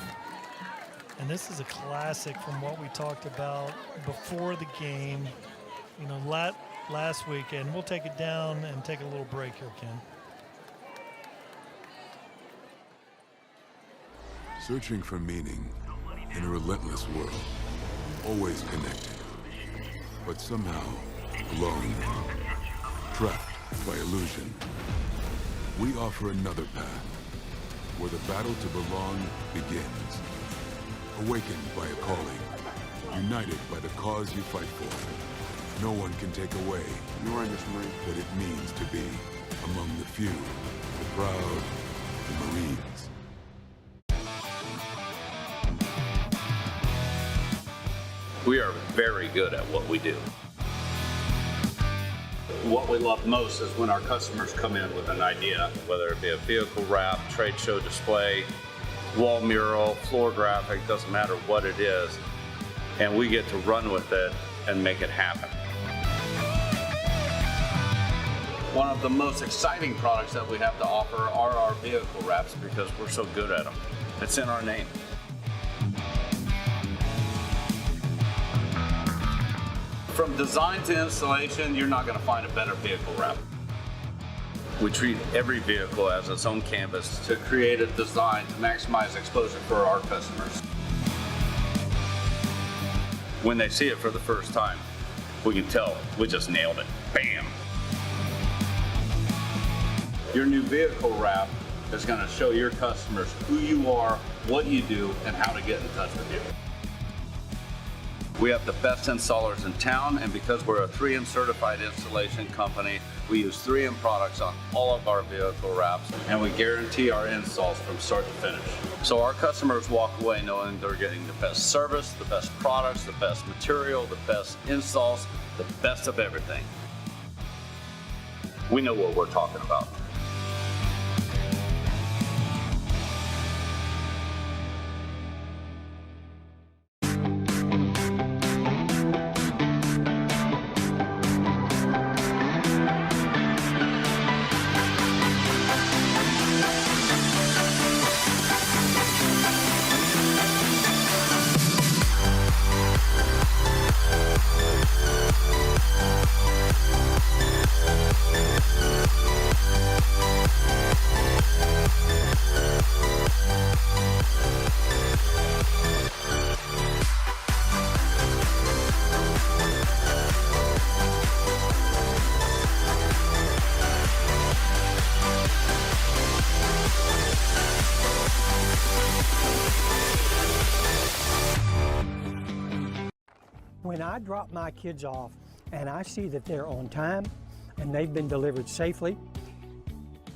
And this is a classic from what we talked about before the game, last weekend. We'll take it down and take a little break here, Ken. Searching for meaning in a relentless world, always connected, but somehow alone, trapped by illusion. We offer another path, where the battle to belong begins. Awakened by a calling, united by the cause you fight for. No one can take away what it means to be among the few, the proud, the Marines. We are very good at what we do. What we love most is when our customers come in with an idea, whether it be a vehicle wrap, trade show display, wall mural, floor graphic, doesn't matter what it is, and we get to run with it and make it happen. One of the most exciting products that we have to offer are our vehicle wraps because we're so good at them. It's in our name. From design to installation, you're not going to find a better vehicle wrap. We treat every vehicle as its own canvas to create a design to maximize exposure for our customers. When they see it for the first time, we can tell we just nailed it. Bam! Your new vehicle wrap is going to show your customers who you are, what you do, and how to get in touch with you. We have the best installers in town, and because we're a 3M certified installation company, we use 3M products on all of our vehicle wraps, and we guarantee our installs from start to finish. So our customers walk away knowing they're getting the best service, the best products, the best material, the best installs, the best of everything. We know what we're talking about. When I drop my kids off and I see that they're on time and they've been delivered safely,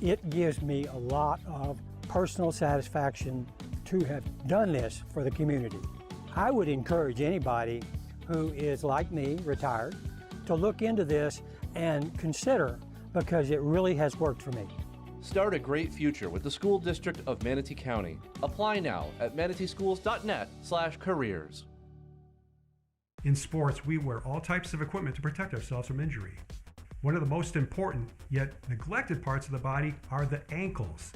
it gives me a lot of personal satisfaction to have done this for the community. I would encourage anybody who is like me, retired, to look into this and consider, because it really has worked for me. Start a great future with the School District of Manatee County. Apply now at manateeschools.net/careers. In sports, we wear all types of equipment to protect ourselves from injury. One of the most important, yet neglected parts of the body are the ankles.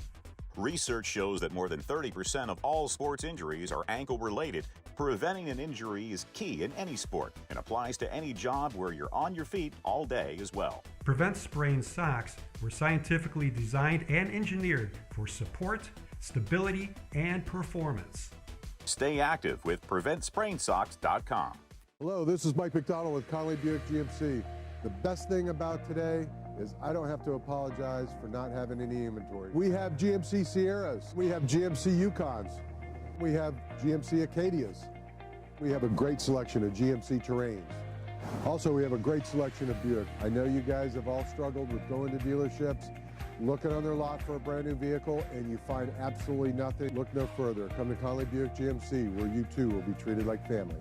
Research shows that more than 30% of all sports injuries are ankle-related. Preventing an injury is key in any sport and applies to any job where you're on your feet all day as well. Prevent Sprain socks were scientifically designed and engineered for support, stability, and performance. Stay active with PreventSprainSocks.com. Hello, this is Mike McDonald with Conley Buick GMC. The best thing about today is I don't have to apologize for not having any inventory. We have GMC Sierras, we have GMC Yukons, we have GMC Acadias. We have a great selection of GMC Terrains. Also, we have a great selection of Buick. I know you guys have all struggled with going to dealerships, looking on their lot for a brand new vehicle, and you find absolutely nothing. Look no further. Come to Conley Buick GMC, where you too will be treated like family.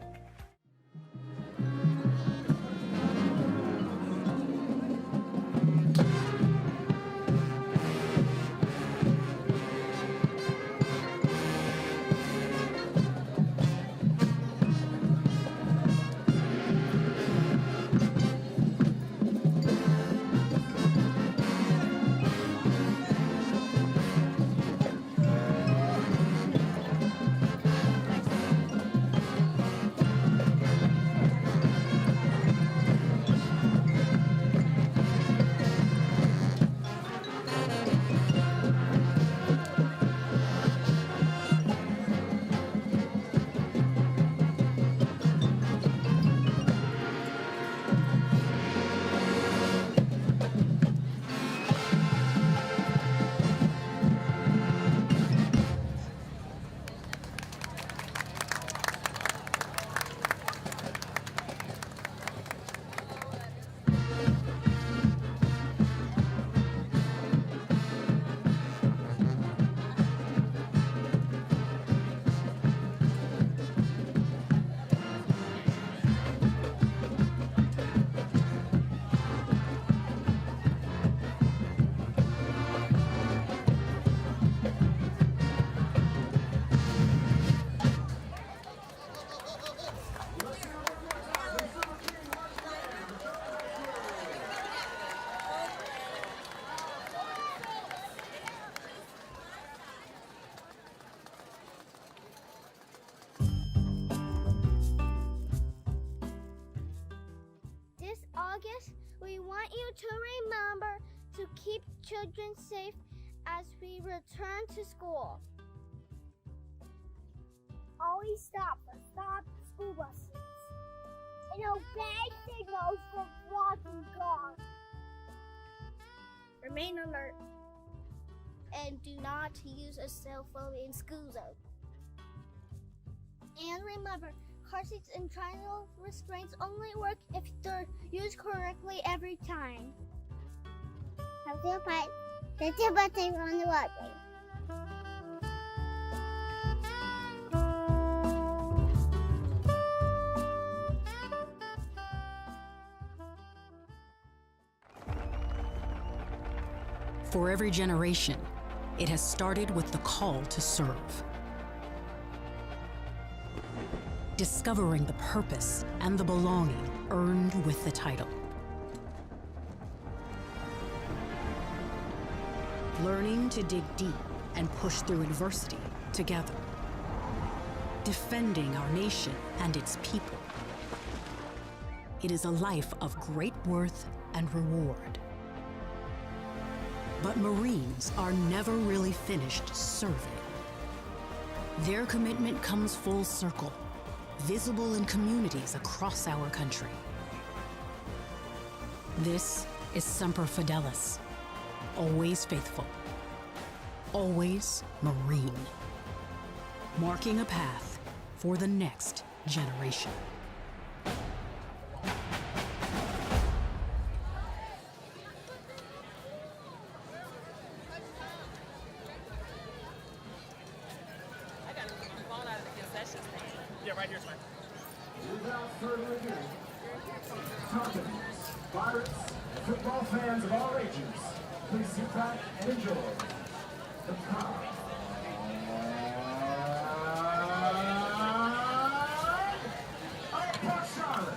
August, we want you to remember to keep children safe as we return to school. Always stop for stop school buses and obey signals for walking cars. Remain alert and do not use a cell phone in school zone. And remember, car seats and triangle restraints only work if they're used correctly every time. Have your pipe. The temperature on the roadway. For every generation, it has started with the call to serve. Discovering the purpose and the belonging earned with the title. Learning to dig deep and push through adversity together. Defending our nation and its people. It is a life of great worth and reward. But Marines are never really finished serving. Their commitment comes full circle, visible in communities across our country. This is Semper Fidelis, always faithful, always Marine, marking a path for the next generation. Without further ado, Tarpons, Pirates, football fans of all ages, please sit back and enjoy the power of Port Charlotte.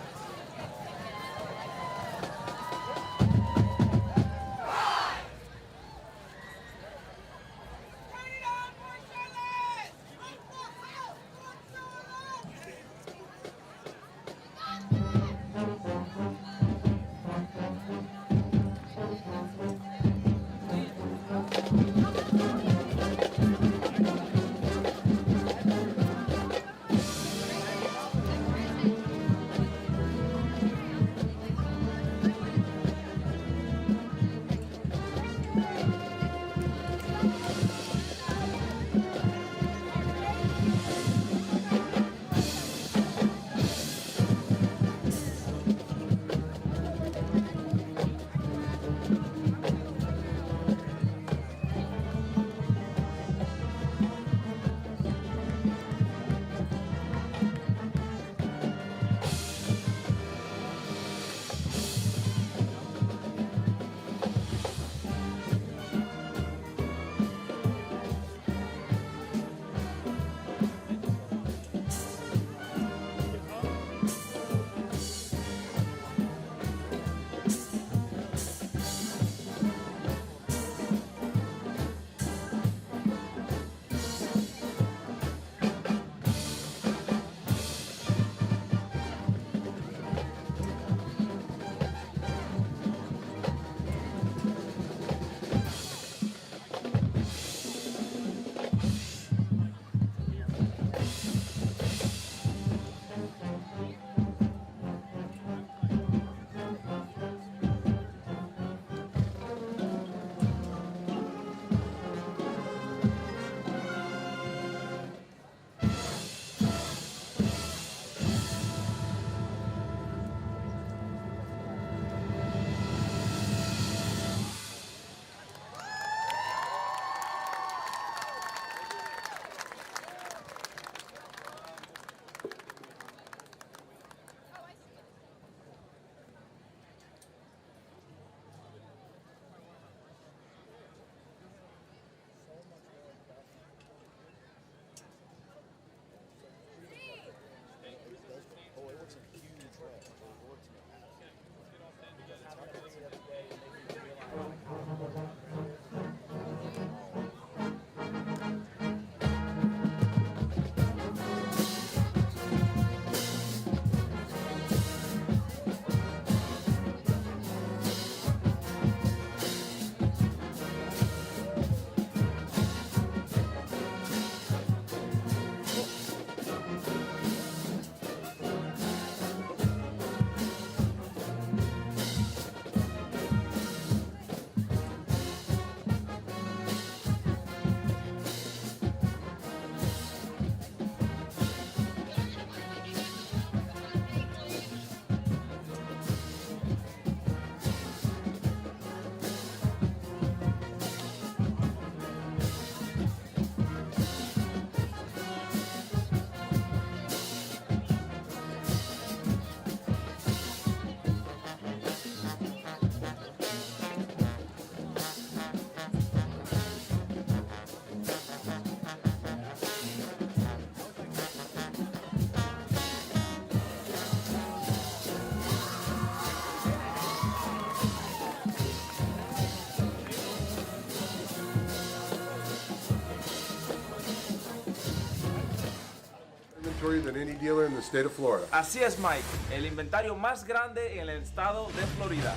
inventory than any dealer in the state of Florida. Así es, Mike. El inventario más grande en el estado de Florida.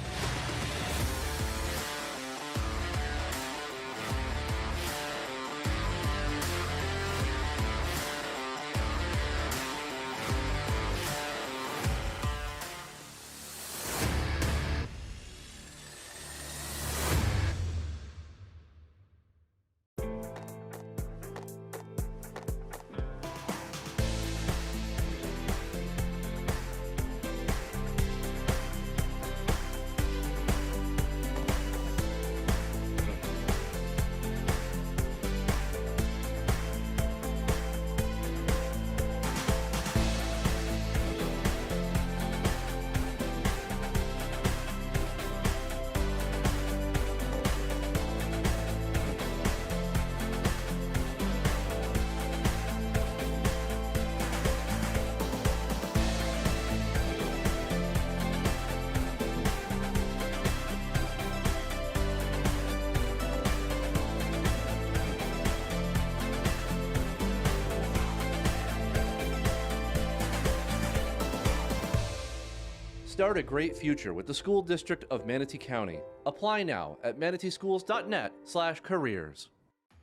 Start a great future with the School District of Manatee County. Apply now at manateeschools.net/careers.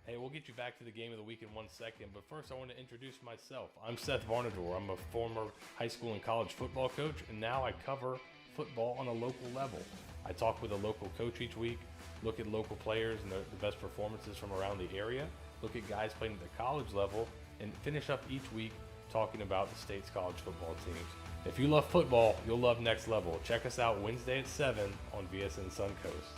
Hey, we'll get you back to the game of the week in 1 second, but first I want to introduce myself. I'm Seth Varnador. I'm a former high school and college football coach, and now I cover football on a local level. I talk with a local coach each week, look at local players and the best performances from around the area, look at guys playing at the college level, and finish up each week talking about the state's college football teams. If you love football, you'll love Next Level. Check us out Wednesday at 7 on VSN Suncoast.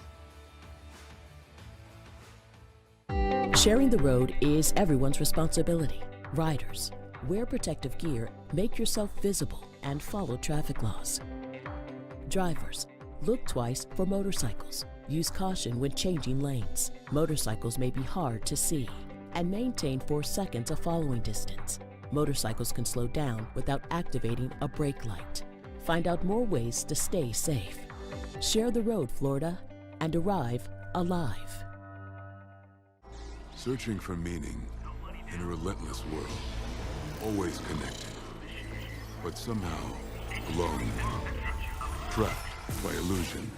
Sharing the road is everyone's responsibility. Riders, wear protective gear, make yourself visible, and follow traffic laws. Drivers, look twice for motorcycles. Use caution when changing lanes. Motorcycles may be hard to see. And maintain 4 seconds of following distance. Motorcycles can slow down without activating a brake light. Find out more ways to stay safe. Share the road, Florida, and arrive alive. Searching for meaning in a relentless world. Always connected, but somehow alone. Trapped by illusion.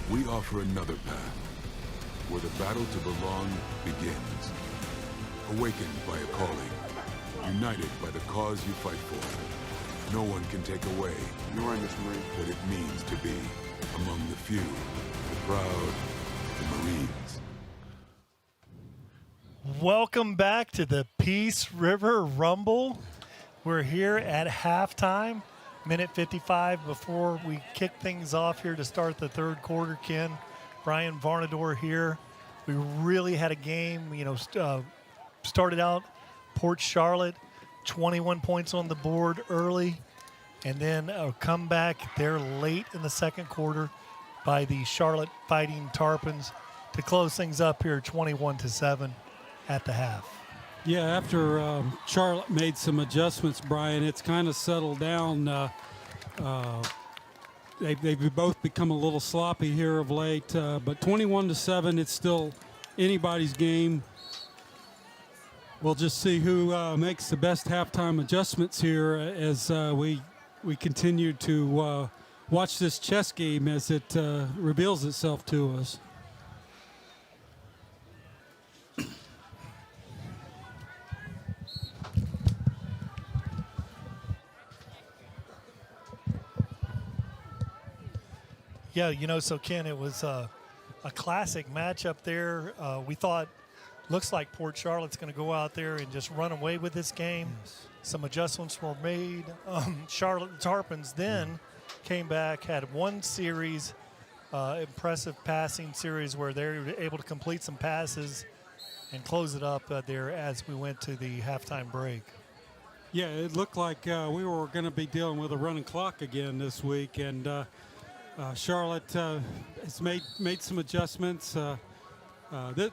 We offer another path, where the battle to belong begins. Awakened by a calling. United by the cause you fight for. No one can take away what it means to be among the few, the proud, the Marines. Welcome back to the Peace River Rumble. We're here at halftime, minute 55 before we kick things off here to start the third quarter. Ken, Brian Varnador here. We really had a game, started out Port Charlotte, 21 points on the board early, and then a comeback there late in the second quarter by the Charlotte Fighting Tarpons to close things up here 21-7 at the half. Yeah, after Charlotte made some adjustments, Brian, it's kind of settled down. They've both become a little sloppy here of late, but 21-7, it's still anybody's game. We'll just see who makes the best halftime adjustments here as we continue to watch this chess game as it reveals itself to us. Yeah, so Ken, it was a classic matchup there. We thought, looks like Port Charlotte's going to go out there and just run away with this game. Yes. Some adjustments were made. Charlotte Tarpons then came back, had one series, impressive passing series where they were able to complete some passes and close it up there as we went to the halftime break. Yeah, it looked like we were going to be dealing with a running clock again this week, and Charlotte has made some adjustments.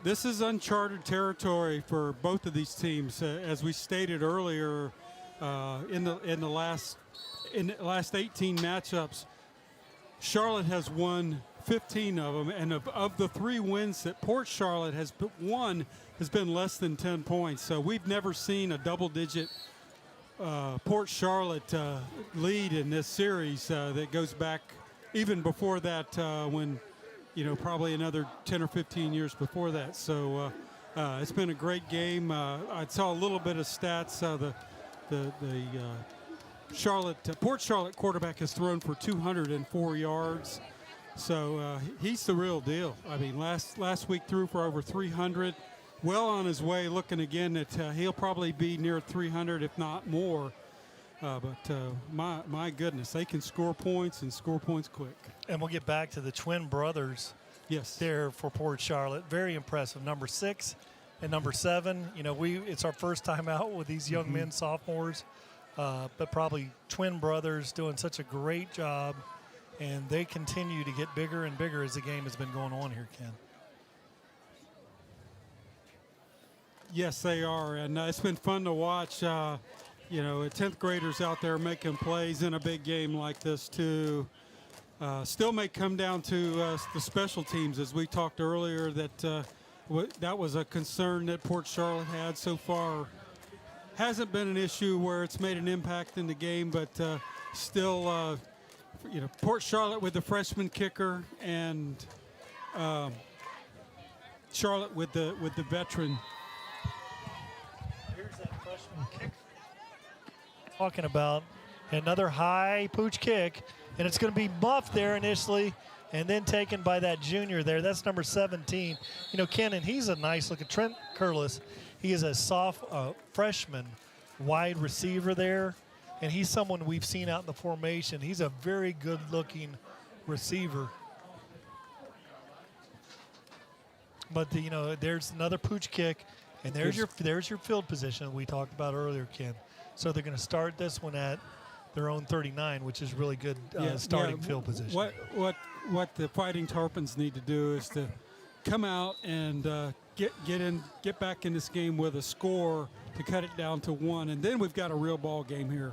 This is uncharted territory for both of these teams. As we stated earlier, in the last 18 matchups, Charlotte has won 15 of them, and of the 3 wins that Port Charlotte has won has been less than 10 points. So we've never seen a double-digit Port Charlotte lead in this series that goes back even before that when, probably another 10 or 15 years before that. So it's been a great game. I saw a little bit of stats. The Port Charlotte quarterback has thrown for 204 yards. So he's the real deal. I mean, last week threw for over 300. Well on his way, looking again at he'll probably be near 300, if not more. But my goodness, they can score points and score points quick. And we'll get back to the twin brothers. Yes. There for Port Charlotte. Very impressive. Number 6 and number 7. It's our first time out with these young men, sophomores. But probably twin brothers doing such a great job. And they continue to get bigger and bigger as the game has been going on here, Ken. Yes, they are, and it's been fun to watch. 10th graders out there making plays in a big game like this too. Still may come down to the special teams, as we talked earlier. That was a concern that Port Charlotte had so far. Hasn't been an issue where it's made an impact in the game, but still, Port Charlotte with the freshman kicker and Charlotte with the veteran. Talking about another high pooch kick, and it's going to be muffed there initially and then taken by that junior there. That's number 17. Ken, and he's a nice looking Trent Curlis. He is a freshman wide receiver there, and he's someone we've seen out in the formation. He's a very good looking receiver. But there's another pooch kick, and there's your field position we talked about earlier, Ken. So they're going to start this one at their own 39, which is really good starting field position. What the Fighting Tarpons need to do is to come out and get back in this game with a score to cut it down to 1, and then we've got a real ball game here.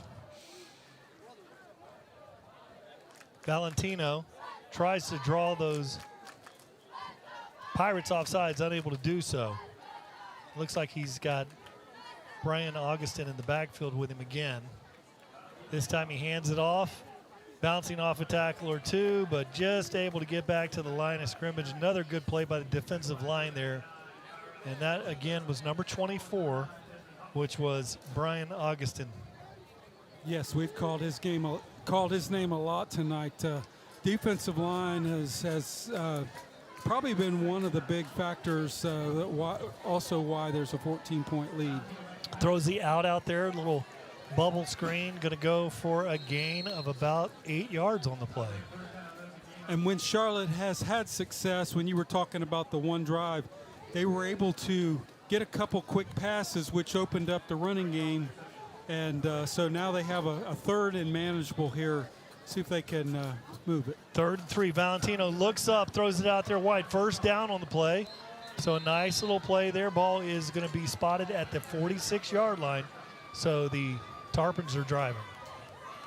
Valentino tries to draw those Pirates offsides, unable to do so. Looks like he's got Brian Augustin in the backfield with him again. This time he hands it off, bouncing off a tackle or two, but just able to get back to the line of scrimmage. Another good play by the defensive line there. And that, again, was number 24, which was Brian Augustin. Yes, we've called his name a lot tonight. Defensive line has probably been one of the big factors also why there's a 14-point lead. Throws the out there, little bubble screen, going to go for a gain of about 8 yards on the play. And when Charlotte has had success, when you were talking about the one drive, they were able to get a couple quick passes, which opened up the running game. And so now they have a third and manageable here. See if they can move it. 3rd and 3. Valentino looks up, throws it out there wide. First down on the play. So a nice little play there. Ball is going to be spotted at the 46-yard line. So the Tarpons are driving.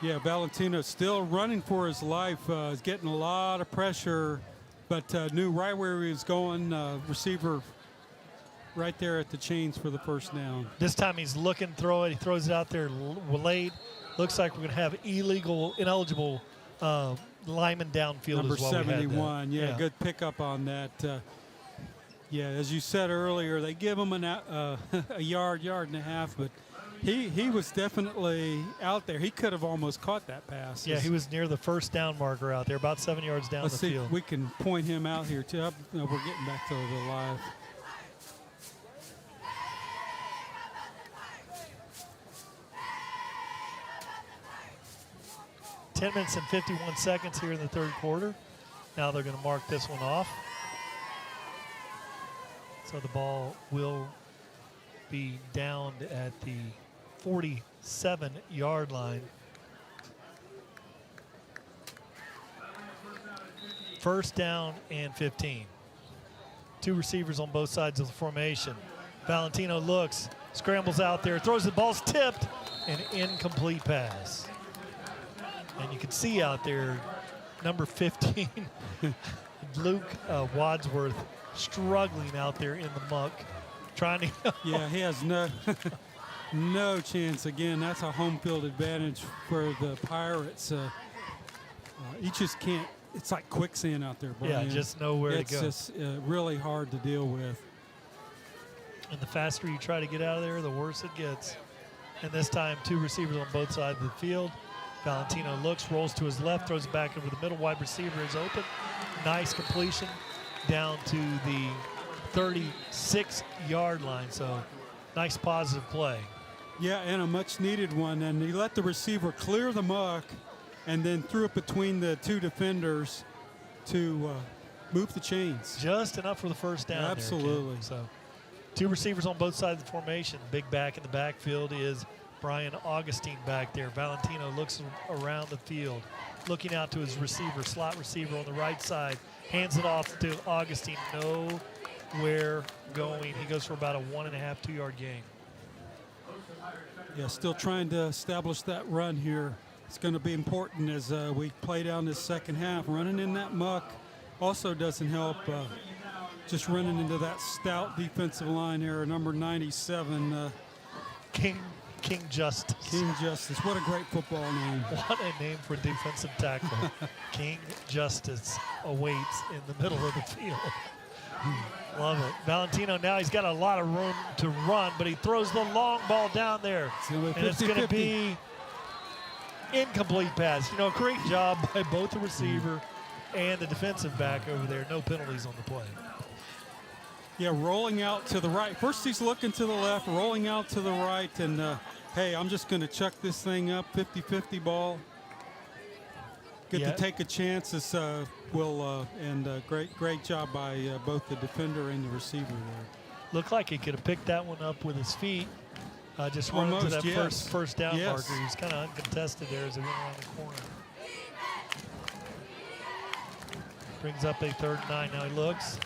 Yeah, Valentino still running for his life. Is getting a lot of pressure, but knew right where he was going. Receiver right there at the chains for the first down. This time he's looking to throw it. He throws it out there late. Looks like we're going to have ineligible lineman downfield. Number as well. 71. Yeah, good pickup on that. Yeah, as you said earlier, they give him a yard and a half, but he was definitely out there. He could have almost caught that pass. Yeah, he was near the first down marker out there, about 7 yards down the field. Let's see if we can point him out here, too. We're getting back to the live. $10 minutes and 51 seconds here in the third quarter. Now they're going to mark this one off. So the ball will be downed at the 47-yard line. First down and 15. 2 receivers on both sides of the formation. Valentino looks, scrambles out there, throws the ball's tipped, an incomplete pass. And you can see out there, number 15, Luke Wadsworth, struggling out there in the muck, trying to. Yeah, he has no. No chance. Again, that's a home field advantage for the Pirates. He just can't. It's like quicksand out there, Brian. Yeah, just nowhere to go. It's just really hard to deal with. And the faster you try to get out of there, the worse it gets. And this time, 2 receivers on both sides of the field. Valentino looks, rolls to his left, throws it back over the middle. Wide receiver is open. Nice completion down to the 36-yard line. So nice positive play. Yeah, and a much-needed one. And he let the receiver clear the muck and then threw it between the 2 defenders to move the chains. Just enough for the first down. Absolutely. There, so 2 receivers on both sides of the formation. Big back in the backfield is Brian Augustine back there. Valentino looks around the field, looking out to his receiver, slot receiver on the right side. Hands it off to Augustine. Nowhere going. He goes for about a 1.5, 2-yard gain. Yeah, still trying to establish that run here. It's going to be important as we play down this second half. Running in that muck also doesn't help. Just running into that stout defensive line here, number 97. King Justice. King Justice. What a great football name. What a name for defensive tackle. King Justice awaits in the middle of the field. Love it. Valentino now, he's got a lot of room to run, but he throws the long ball down there. And it's going to be incomplete pass. You know, great job by both the receiver and the defensive back over there. No penalties on the play. Yeah, rolling out to the right. First he's looking to the left, rolling out to the right, and hey, I'm just going to chuck this thing up, 50-50 ball. Good to take a chance. This great job by both the defender and the receiver there. Looked like he could have picked that one up with his feet. Just running to that first down marker. He was kind of uncontested there as he went around the corner. Brings up a 3rd and 9. Now he looks,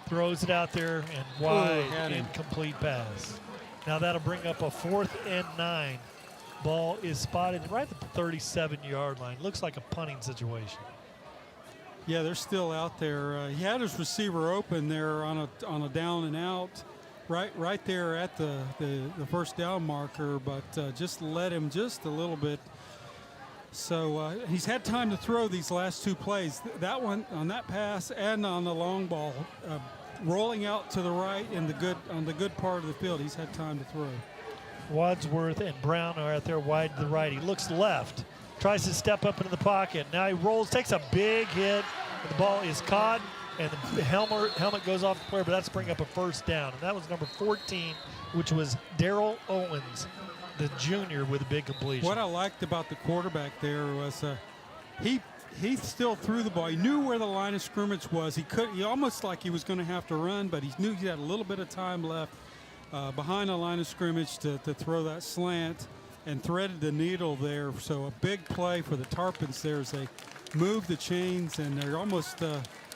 throws it out there, and wide, incomplete pass. Now that'll bring up a 4th and 9. Ball is spotted right at the 37-yard line. Looks like a punting situation. Yeah, they're still out there. He had his receiver open there on a down and out, right there at the first down marker, but just led him just a little bit. So he's had time to throw these last 2 plays. That one on that pass and on the long ball, rolling out to the right on the good part of the field. He's had time to throw. Wadsworth and Brown are out there wide to the right. He looks left, tries to step up into the pocket. Now he rolls, takes a big hit, and the ball is caught, and the helmet goes off the player, but that's bring up a 1st down. And that was number 14, which was Darrell Owens, the junior, with a big completion. What I liked about the quarterback there was he still threw the ball. He knew where the line of scrimmage was. He almost like he was going to have to run, but he knew he had a little bit of time left behind the line of scrimmage to throw that slant, and threaded the needle there. So a big play for the Tarpons there as they move the chains, and they're almost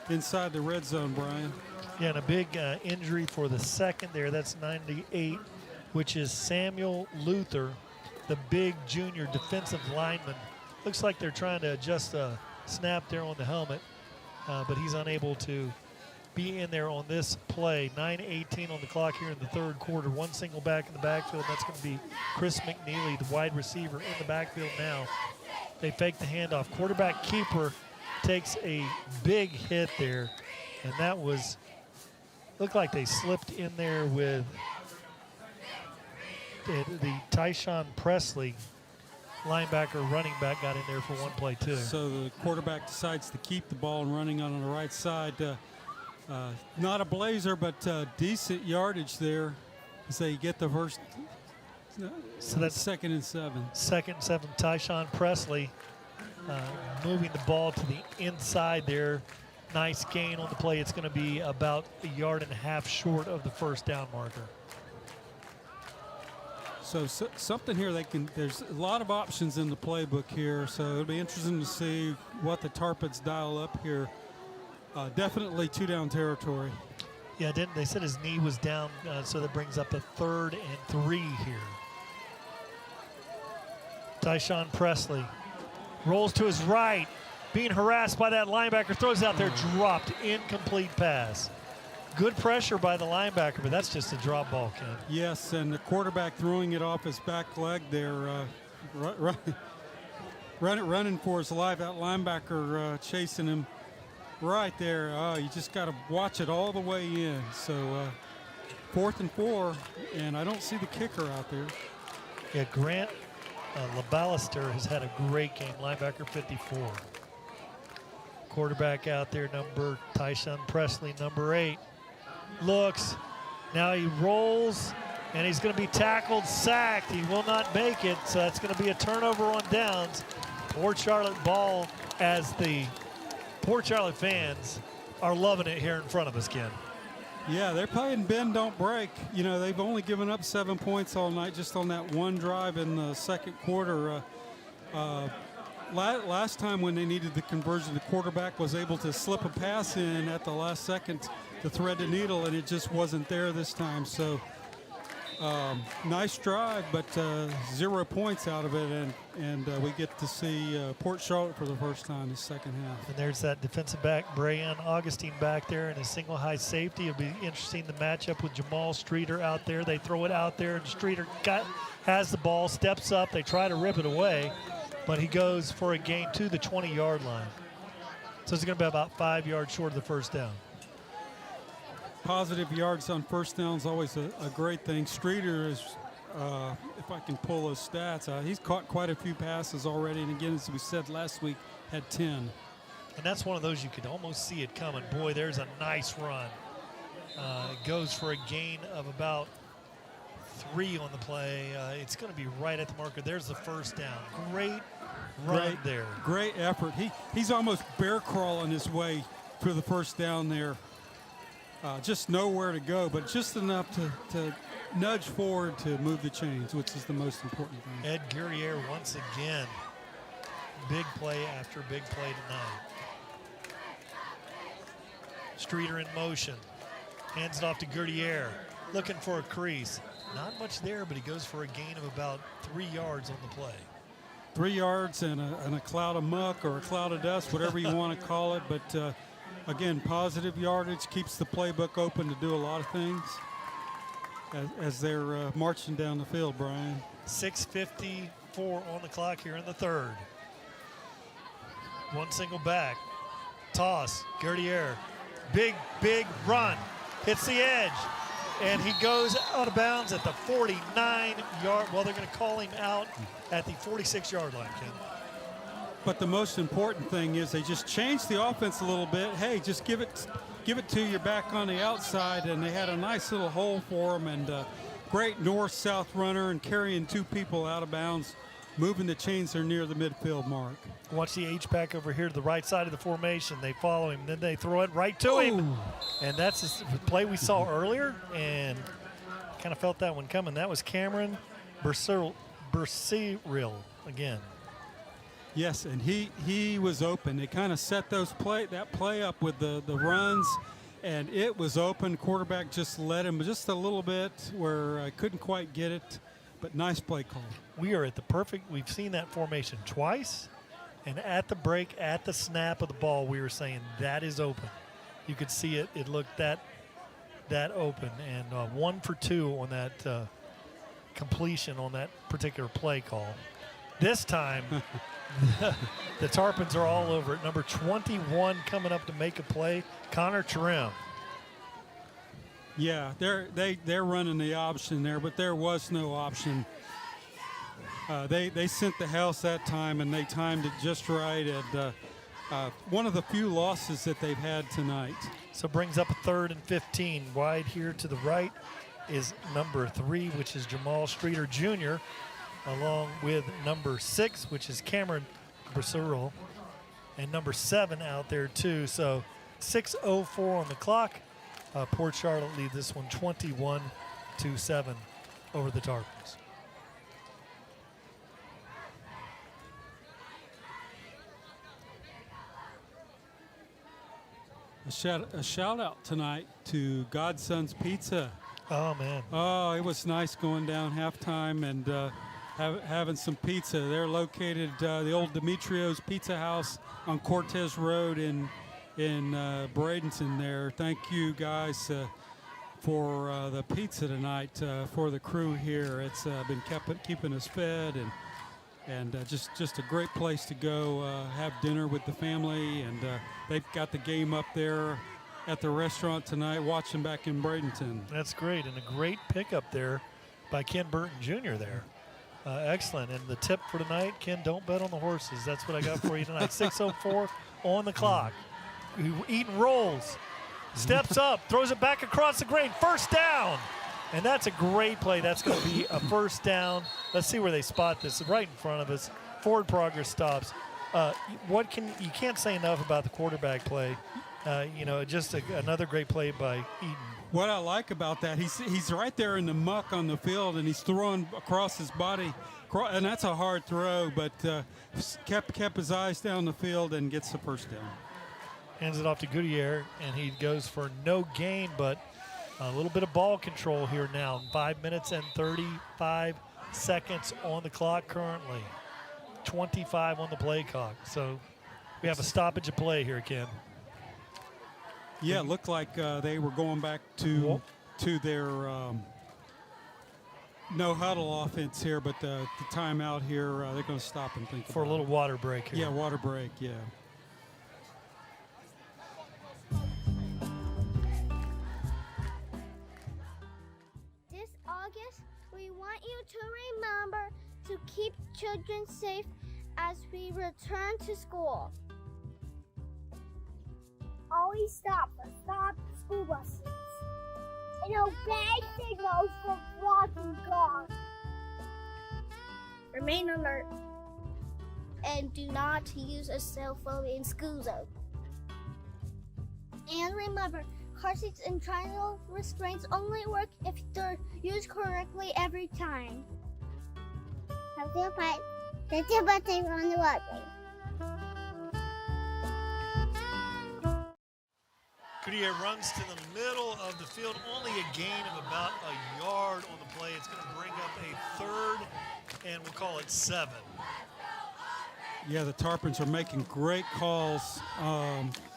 inside the red zone, Brian. Yeah, and a big injury for the second there. That's 98, which is Samuel Luther, the big junior defensive lineman. Looks like they're trying to adjust a snap there on the helmet, but he's unable to be in there on this play. 9:18 on the clock here in the 3rd quarter. 1 single back in the backfield. That's going to be Chris McNeely, the wide receiver, in the backfield now. They fake the handoff. Quarterback keeper takes a big hit there, and that looked like they slipped in there with the Tyshawn Presley, linebacker, running back, got in there for one play too. So the quarterback decides to keep the ball and running on the right side. Not a blazer, but decent yardage there as they get the first. So that's 2nd and 7. 2nd and 7. Tyshawn Presley moving the ball to the inside there. Nice gain on the play. It's going to be about 1.5 yards short of the 1st down marker. So something here there's a lot of options in the playbook here, so it'll be interesting to see what the Tarpons dial up here. Definitely 2-down territory. Yeah, they said his knee was down, so that brings up a 3rd and 3 here. Tyshawn Presley rolls to his right, being harassed by that linebacker, throws out there, dropped, incomplete pass. Good pressure by the linebacker, but that's just a drop ball, Ken. Yes, and the quarterback throwing it off his back leg there, running for his life. That linebacker chasing him right there. You just got to watch it all the way in. So 4th and 4, and I don't see the kicker out there. Yeah, Grant LaBallister has had a great game, linebacker 54. Quarterback out there, number Tyshawn Presley, number 8. Looks, now he rolls, and he's going to be tackled, sacked. He will not make it, so that's going to be a turnover on downs. Port Charlotte ball, as the Port Charlotte fans are loving it here in front of us, Ken. Yeah, they're playing bend, don't break. You know, they've only given up 7 points all night just on that one drive in the second quarter. Last time when they needed the conversion, the quarterback was able to slip a pass in at the last second to thread the needle, and it just wasn't there this time. So nice drive, but 0 points out of it, and we get to see Port Charlotte for the first time this second half. And there's that defensive back, Brian Augustine, back there in a single high safety. It'll be interesting, the matchup with Jamal Streeter out there. They throw it out there, and Streeter has the ball, steps up. They try to rip it away, but he goes for a gain to the 20-yard line. So it's going to be about 5 yards short of the first down. Positive yards on first down is always a great thing. Streeter is, if I can pull his stats, he's caught quite a few passes already. And again, as we said last week, had 10. And that's one of those you could almost see it coming. Boy, there's a nice run. It goes for a gain of about 3 on the play. It's going to be right at the marker. There's the first down. Great run there. Great effort. He's almost bear crawling his way to the first down there. Just nowhere to go, but just enough to nudge forward to move the chains, which is the most important thing. Ed Guerriere once again. Big play after big play tonight. Streeter in motion. Hands it off to Guerriere. Looking for a crease. Not much there, but he goes for a gain of about 3 yards on the play. 3 yards and a cloud of muck or a cloud of dust, whatever you want to call it. But again, positive yardage keeps the playbook open to do a lot of things as they're marching down the field, Brian. 6:54 on the clock here in the third. One single back. Toss. Guerriere. Big run. Hits the edge. And he goes out of bounds at the 49-yard. Well, they're going to call him out at the 46-yard line, Ken. But the most important thing is they just changed the offense a little bit. Hey, just give it to your back on the outside, and they had a nice little hole for him, and great north-south runner and carrying 2 people out of bounds, moving the chains there near the midfield mark. Watch the H-back over here to the right side of the formation. They follow him, then they throw it right to him. And that's the play we saw earlier, and kind of felt that one coming. That was Cameron Berciril again. Yes, and he was open. They kind of set that play up with the runs, and it was open. Quarterback just led him just a little bit where I couldn't quite get it, but nice play call. We are at the perfect, we've seen that formation twice, and at the break, at the snap of the ball, we were saying that is open. You could see it. It looked that open, and 1 for 2 on that completion on that particular play call. This time, the Tarpons are all over it. Number 21 coming up to make a play, Connor Trim. Yeah, they're running the option there, but there was no option. They sent the house that time, and they timed it just right. And one of the few losses that they've had tonight. So brings up a 3rd and 15. Wide here to the right is number 3, which is Jamal Streeter Jr., along with number 6, which is Cameron Berciril, and number 7 out there too. So 6:04 on the clock. Port Charlotte lead this one 21-7 over the Tarpons. A shout out tonight to Godson's Pizza. Oh man! Oh, it was nice going down halftime and having some pizza. They're located the old Demetrio's Pizza House on Cortez Road in in Bradenton there. Thank you guys for the pizza tonight for the crew here. It's been keeping us fed, and just a great place to go have dinner with the family. And they've got the game up there at the restaurant tonight, watching back in Bradenton. That's great, and a great pickup there by Ken Burton Jr. there. Excellent. And the tip for tonight, Ken, don't bet on the horses. That's what I got for you tonight. 6:04 on the clock. Eaton rolls, steps up, throws it back across the green. First down. And that's a great play. That's going to be a first down. Let's see where they spot this. Right in front of us. Forward progress stops. You can't say enough about the quarterback play. Just another great play by Eaton. What I like about that, he's right there in the muck on the field, and he's throwing across his body, and that's a hard throw, but kept his eyes down the field and gets the first down. Hands it off to Goodyear, and he goes for no gain, but a little bit of ball control here now. 5 minutes and 35 seconds on the clock currently. 25 on the play clock. So we have a stoppage of play here, Ken. Yeah, it looked like they were going back to their no huddle offense here, but the timeout here, they're going to stop and think for a little water break here. Yeah, water break, yeah. This August, we want you to remember to keep children safe as we return to school. Always stop school buses and obey signals for blocking cars. Remain alert and do not use a cell phone in school zone. And remember, car seats and triangle restraints only work if they're used correctly every time. Have your pipe. That's your birthday on the roadway. Goodyear runs to the middle of the field, only a gain of about a yard on the play. It's going to bring up a third, and we'll call it 7. Yeah, the Tarpons are making great calls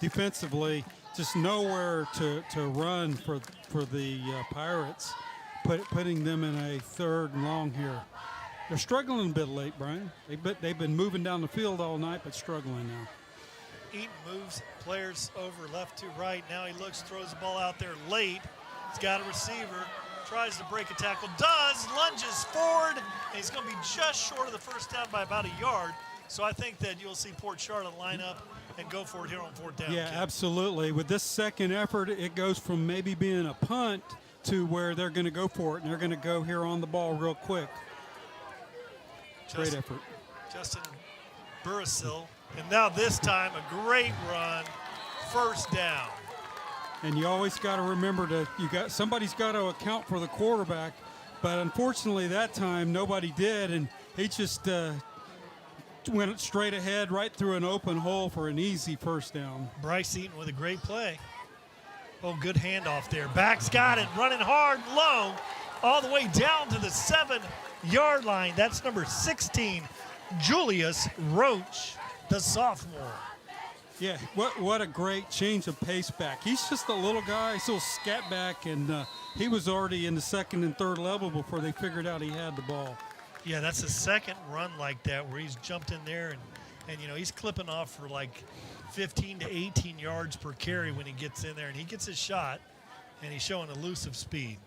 defensively. Just nowhere to run for the Pirates, putting them in a third and long here. They're struggling a bit late, Brian. They've been moving down the field all night, but struggling now. Eaton moves players over left to right. Now he looks, throws the ball out there late. He's got a receiver, tries to break a tackle, lunges forward, and he's going to be just short of the first down by about a yard. So I think that you'll see Port Charlotte line up and go for it here on fourth down. Yeah, absolutely. With this second effort, it goes from maybe being a punt to where they're going to go for it, and they're going to go here on the ball real quick. Great effort. Justin Burrisil. And now this time a great run, first down. And you always got to remember somebody's got to account for the quarterback, but unfortunately that time nobody did, and he just went straight ahead right through an open hole for an easy first down. Bryce Eaton with a great play. Oh, good handoff there. Back's got it, running hard, low, all the way down to the 7-yard line. That's number 16, Julius Roach, the sophomore. Yeah, what a great change of pace back. He's just a little guy, he's a little scat back, and he was already in the second and third level before they figured out he had the ball. Yeah, that's the second run like that where he's jumped in there, and he's clipping off for like 15 to 18 yards per carry when he gets in there, and he gets his shot, and he's showing elusive speed.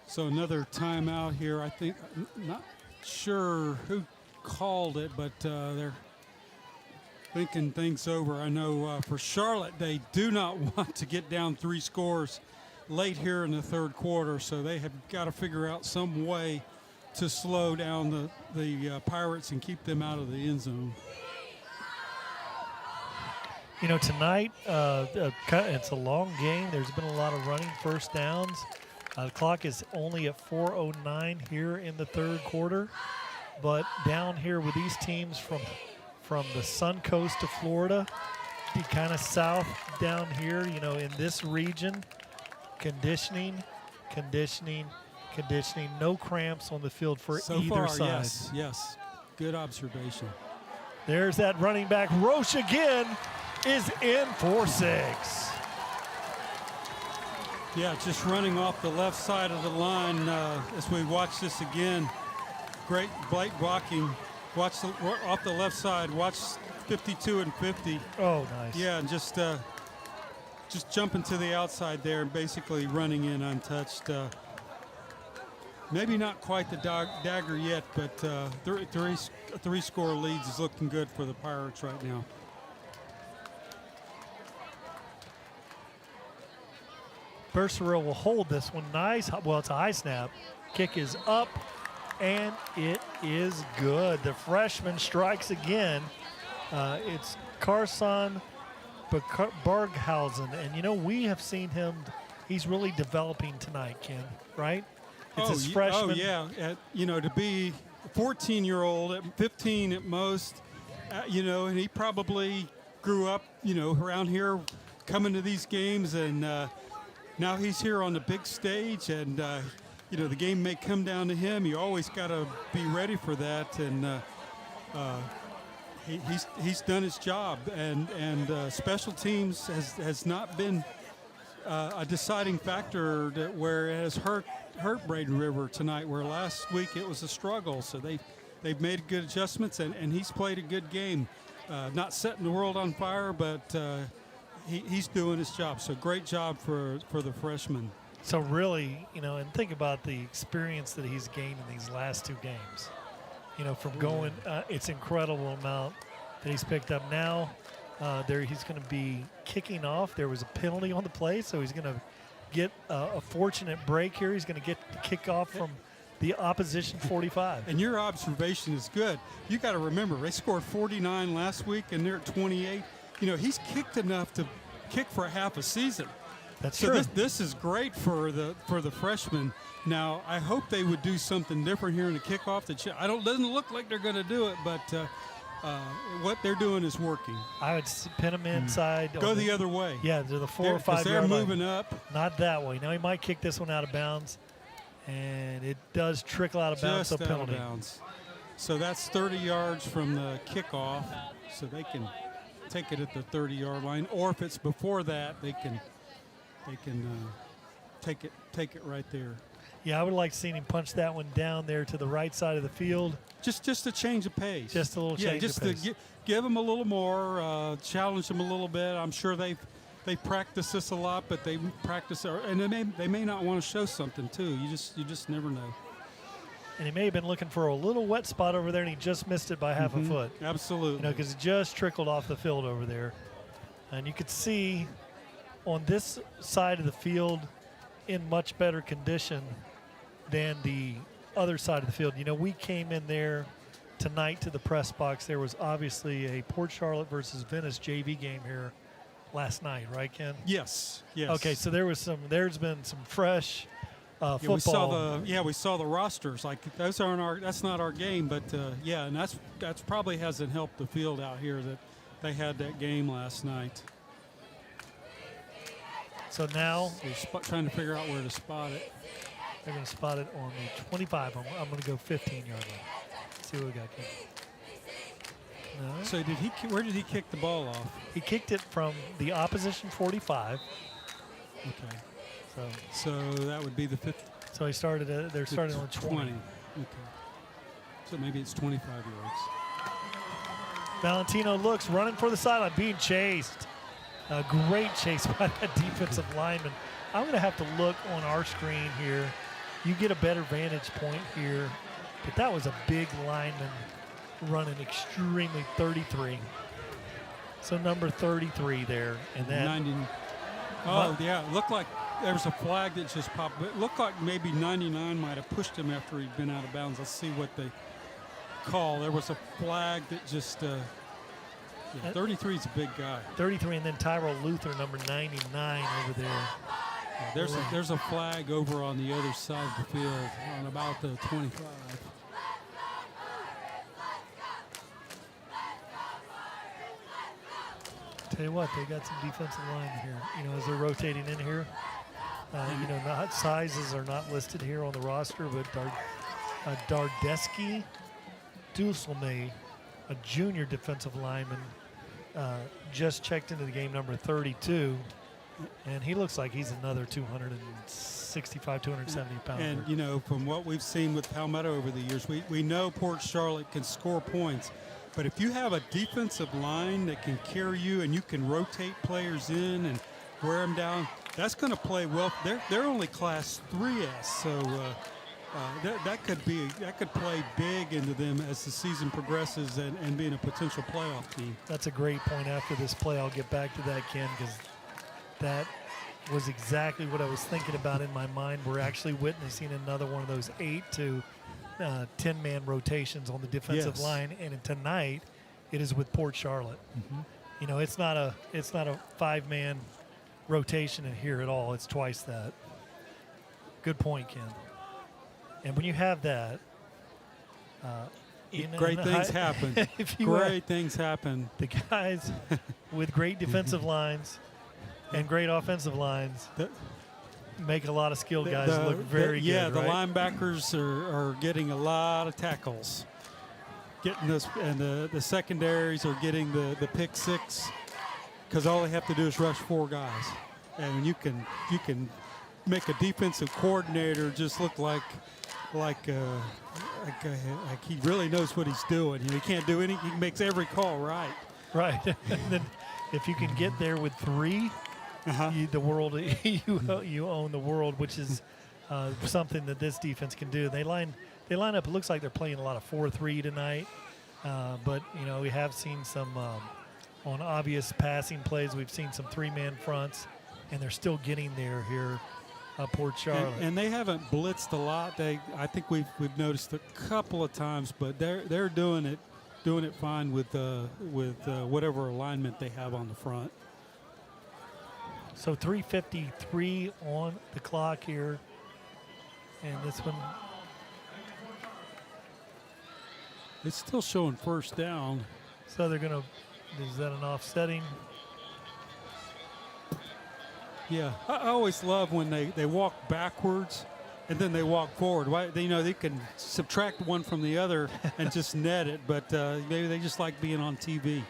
So another timeout here. I think, not sure who called it, but they're thinking things over. I know for Charlotte, they do not want to get down 3 scores late here in the third quarter, so they have got to figure out some way to slow down the Pirates and keep them out of the end zone. Tonight, it's a long game. There's been a lot of running first downs. The clock is only at 4:09 here in the third quarter. But down here with these teams from the Suncoast of Florida, kind of south down here, in this region, conditioning. No cramps on the field for so either far, side. Yes. Good observation. There's that running back, Roche again. is in for 6. Yeah, just running off the left side of the line as we watch this again. Great blocking. Watch off the left side. Watch 52 and 50. Oh, nice. Yeah, and just jumping to the outside there and basically running in untouched. Maybe not quite the dagger yet, but three-score leads is looking good for the Pirates right now. Berceril will hold this one. Nice. Well, it's a high snap. Kick is up, and it is good. The freshman strikes again. It's Carson Berghausen. And, you know, we have seen him. He's really developing tonight, Ken, right? It's his freshman. Oh, yeah. To be a 14-year-old, at 15 at most, and he probably grew up, around here coming to these games, and now he's here on the big stage, and, the game may come down to him. You always got to be ready for that, and he's done his job, and special teams has not been a deciding factor where it has hurt Braden River tonight, where last week it was a struggle. So they've made good adjustments, and he's played a good game. Not setting the world on fire, but he's doing his job. So great job for the freshman. So really, and think about the experience that he's gained in these last 2 games. From going, it's incredible amount that he's picked up now. He's going to be kicking off. There was a penalty on the play, so he's going to get a fortunate break here. He's going to get the kickoff from the opposition 45. And your observation is good. You got to remember, they scored 49 last week, and they're at 28. He's kicked enough to kick for half a season. That's so true. This is great for the freshmen. Now, I hope they would do something different here in the kickoff. Doesn't look like they're going to do it, but what they're doing is working. I would pin him inside. Go the other way. Yeah, to the 4 or 5 they're yard moving line. up. Not that way. Now he might kick this one out of bounds, and it does trickle out of bounds. Just so penalty. Out of bounds. So that's 30 yards from the kickoff, so they can take it at the 30-yard line. Or if it's before that, they can take it right there. Yeah, I would like seeing him punch that one down there to the right side of the field. Just a change of pace. Just a little change of pace. To give them a little more, challenge them a little bit. I'm sure they practice this a lot, but they practice, and they may not want to show something too. You just never know. And he may have been looking for a little wet spot over there, and he just missed it by half a foot. Absolutely. Because it just trickled off the field over there. And you could see on this side of the field in much better condition than the other side of the field. We came in there tonight to the press box. There was obviously a Port Charlotte versus Venice JV game here last night, right, Ken? Yes. Okay, so there's been some fresh football. We saw the rosters. Like those aren't that's not our game, but and that's probably hasn't helped the field out here that they had that game last night. So now we're trying to figure out where to spot it. They're going to spot it on the 25. I'm going to go 15-yard line. See what we got, Ken. No. So where did he kick the ball off? He kicked it from the opposition 45. Okay. So that would be the 50. So they're starting on 20. Okay. So maybe it's 25 yards. Valentino looks, running for the sideline, being chased. A great chase by that defensive lineman. I'm going to have to look on our screen here. You get a better vantage point here. But that was a big lineman running extremely 33. So number 33 there. And then 90. Oh, yeah. It looked like there was a flag that just popped. It looked like maybe 99 might have pushed him after he'd been out of bounds. Let's see what they call. There was a flag that just 33 is a big guy. 33, and then Tyrell Luther, number 99 over there. Yeah, there's a flag over on the other side of the field on about the 25. Tell you what, they got some defensive line here. As they're rotating in here. Not sizes are not listed here on the roster, but Dardeski Duselme, a junior defensive lineman, just checked into the game, number 32, and he looks like he's another 265, 270 pounder. And, you know, from what we've seen with Palmetto over the years, we know Port Charlotte can score points. But if you have a defensive line that can carry you and you can rotate players in and wear them down, that's going to play well. They're only Class 3S, so that could play big into them as the season progresses and being a potential playoff team. That's a great point. After this play, I'll get back to that, Ken, because that was exactly what I was thinking about in my mind. We're actually witnessing another one of those 8 to 10-man rotations on the defensive line, and tonight it is with Port Charlotte. Mm-hmm. You know, it's not a 5-man rotation in here at all. It's twice that. Good point, Ken. And when you have that, great things happen. Great things happen. The guys with great defensive lines and great offensive lines make a lot of skilled guys look very good. Yeah, the right? linebackers are getting a lot of tackles. Getting this, and the secondaries are getting the pick six, because all they have to do is rush 4 guys, and you can make a defensive coordinator just look like he really knows what he's doing. You know, he can't do any. He makes every call right. Right. And then if you can get there with 3. The world, you own the world, which is something that this defense can do. They line up. It looks like they're playing a lot of 4-3 tonight, but you know, we have seen some on obvious passing plays. We've seen some 3-man fronts, and they're still getting there here. Port Charlotte, and they haven't blitzed a lot. I think we've noticed a couple of times, but they're doing it fine with whatever alignment they have on the front. So 3:53 on the clock here. And this one, it's still showing first down. So they're going to, is that an offsetting? Yeah, I always love when they walk backwards and then they walk forward. Why, they can subtract one from the other and just net it, but maybe they just like being on TV.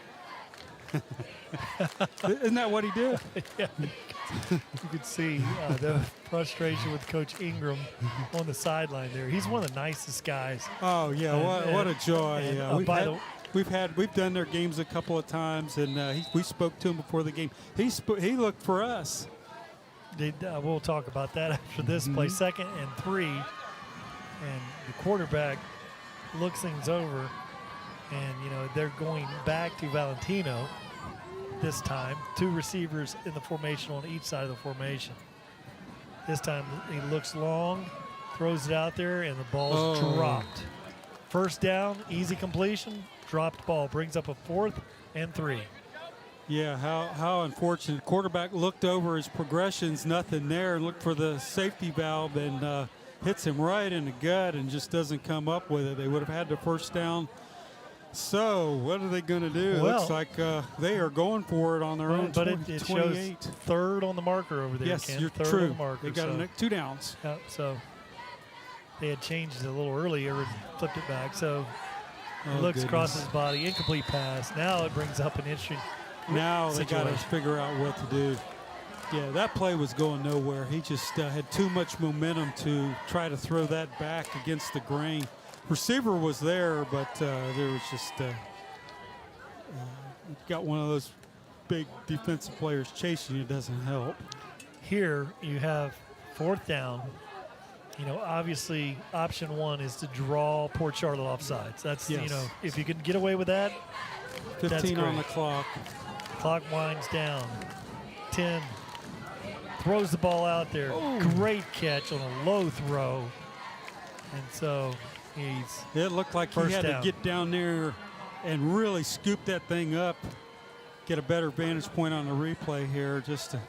Isn't that what he did? Yeah. You could see the frustration with Coach Ingram on the sideline there. He's one of the nicest guys. Oh yeah, what a joy! And, we've done their games a couple of times, and we spoke to him before the game. He looked for us. We'll talk about that after this play. 2nd and 3, and the quarterback looks things over, and they're going back to Valentino. This time, 2 receivers in the formation on each side of the formation. This time he looks long, throws it out there, and the ball's dropped. First down, easy completion, dropped ball, brings up a 4th and 3. Yeah, how unfortunate. Quarterback looked over his progressions, nothing there, and looked for the safety valve, and hits him right in the gut and just doesn't come up with it. They would have had the first down. So what are they going to do? Well, looks like they are going for it on their own. But it shows 3rd on the marker over there. Yes, Ken. you're 3rd true. on the marker, they got 2 downs. Yep, so they had changed it a little earlier and flipped it back. So looks across his body, incomplete pass. Now it brings up an interesting Now they got to situation. figure out what to do. Yeah, that play was going nowhere. He just had too much momentum to try to throw that back against the grain. Receiver was there, but there was just got one of those big defensive players chasing you. Doesn't help. Here you have 4th down. Obviously option 1 is to draw Port Charlotte offsides. That's if you can get away with that. 15 on the clock. Clock winds down. 10 throws the ball out there. Great catch on a low throw, and so. It looked like he had to get down there and really scoop that thing up, get a better vantage point on the replay here. Just to,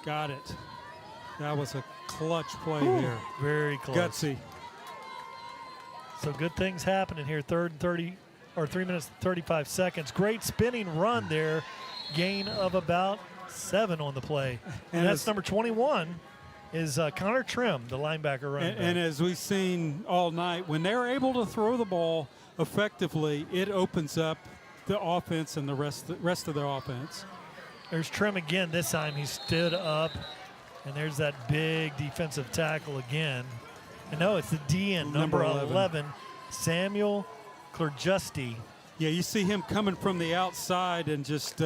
got it. That was a clutch play there. Very close. Gutsy. So good things happening here. 3rd and 30, or 3 minutes and 35 seconds. Great spinning run there. Gain of about 7 on the play, and that's number 21. Is Connor Trim, the linebacker running back. And as we've seen all night, when they're able to throw the ball, effectively, it opens up the offense and the rest of their offense. There's Trim again. This time he stood up, and there's that big defensive tackle again. And no, it's the DN, number 11, Samuel Clerjusti. Yeah, you see him coming from the outside and just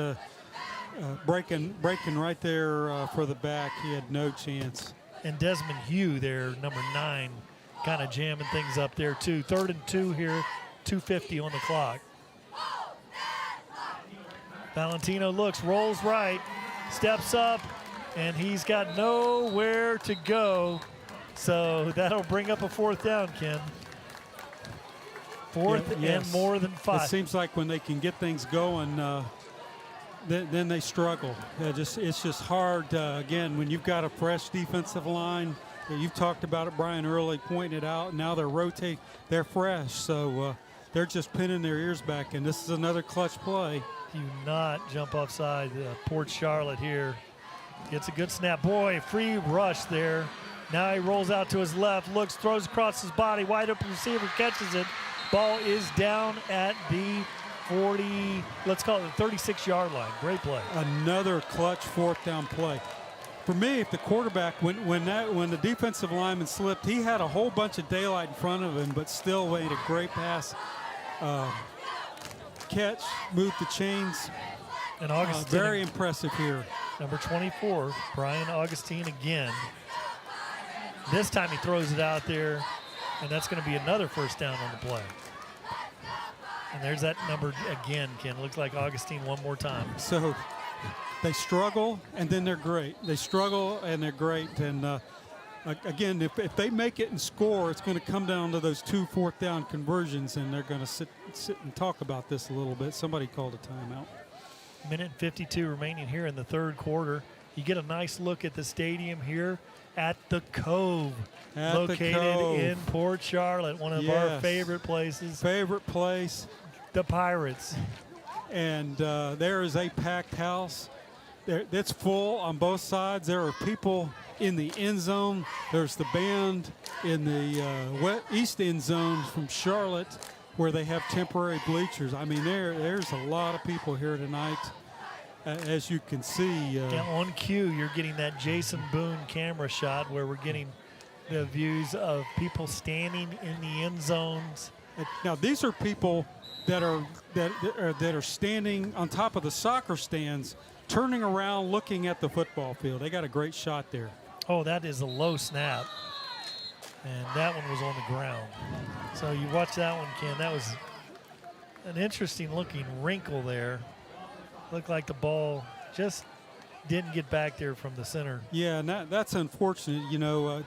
breaking right there for the back. He had no chance. And Desmond Hugh there, number 9, kind of jamming things up there too. 3rd and 2 here, 2:50 on the clock. Valentino looks, rolls right, steps up, and he's got nowhere to go. So that'll bring up a 4th down, Ken. 4th and more than 5. It seems like when they can get things going, then they struggle. It's just hard, again, when you've got a fresh defensive line. You've talked about it, Brian, early pointing it out. Now they're rotating. They're fresh, so they're just pinning their ears back, and this is another clutch play. Do not jump offside. Port Charlotte here gets a good snap. Boy, free rush there. Now he rolls out to his left, looks, throws across his body. Wide open receiver catches it. Ball is down at the 40, let's call it the 36-yard line. Great play. Another clutch 4th down play. For me, if the quarterback, when the defensive lineman slipped, he had a whole bunch of daylight in front of him, but still made a great pass. Catch, moved the chains. And Augustine, very impressive here. Number 24, Brian Augustine again. This time he throws it out there, and that's going to be another 1st down on the play. And there's that number again, Ken. Looks like Augustine one more time. So they struggle, and then they're great. They struggle, and they're great. And again, if they make it and score, it's going to come down to those 2 4th down conversions, and they're going to sit and talk about this a little bit. Somebody called a timeout. Minute 52 remaining here in the 3rd quarter. You get a nice look at the stadium here at the Cove, located in Port Charlotte, one of our favorite places. Favorite place. The Pirates. And there is a packed house. It's full on both sides. There are people in the end zone. There's the band in the east end zone from Charlotte where they have temporary bleachers. I mean, there's a lot of people here tonight, as you can see. On cue, you're getting that Jason Boone camera shot where we're getting the views of people standing in the end zones. Now, these are people that are standing on top of the soccer stands, turning around, looking at the football field. They got a great shot there. Oh, that is a low snap, and that one was on the ground. So you watch that one, Ken. That was an interesting-looking wrinkle there. Looked like the ball just didn't get back there from the center. Yeah, and that's unfortunate. You know,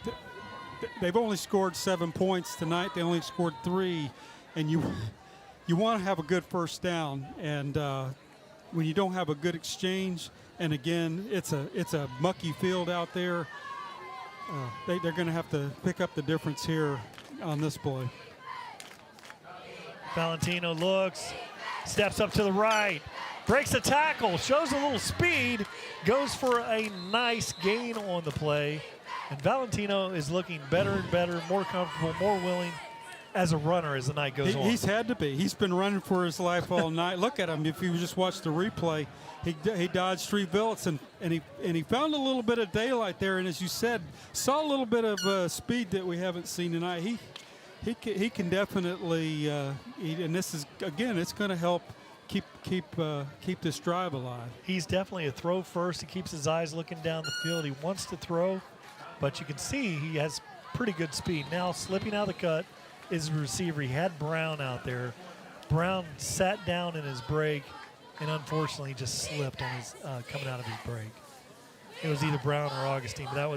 they've only scored 7 points tonight. They only scored 3, and you want to have a good 1st down, and when you don't have a good exchange, and again, it's a mucky field out there, they're going to have to pick up the difference here on this play. Valentino looks, steps up to the right, breaks a tackle, shows a little speed, goes for a nice gain on the play, and Valentino is looking better and better, more comfortable, more willing as a runner as the night goes on. He's had to be. He's been running for his life all night. Look at him. If you just watch the replay, he dodged 3 bullets, and he found a little bit of daylight there, and as you said, saw a little bit of speed that we haven't seen tonight. He can definitely, and this is, again, it's going to help keep this drive alive. He's definitely a throw first. He keeps his eyes looking down the field. He wants to throw, but you can see he has pretty good speed. Now slipping out of the cut is the receiver. He had Brown out there. Brown sat down in his break and unfortunately just slipped on his coming out of his break. It was either Brown or Augustine, but that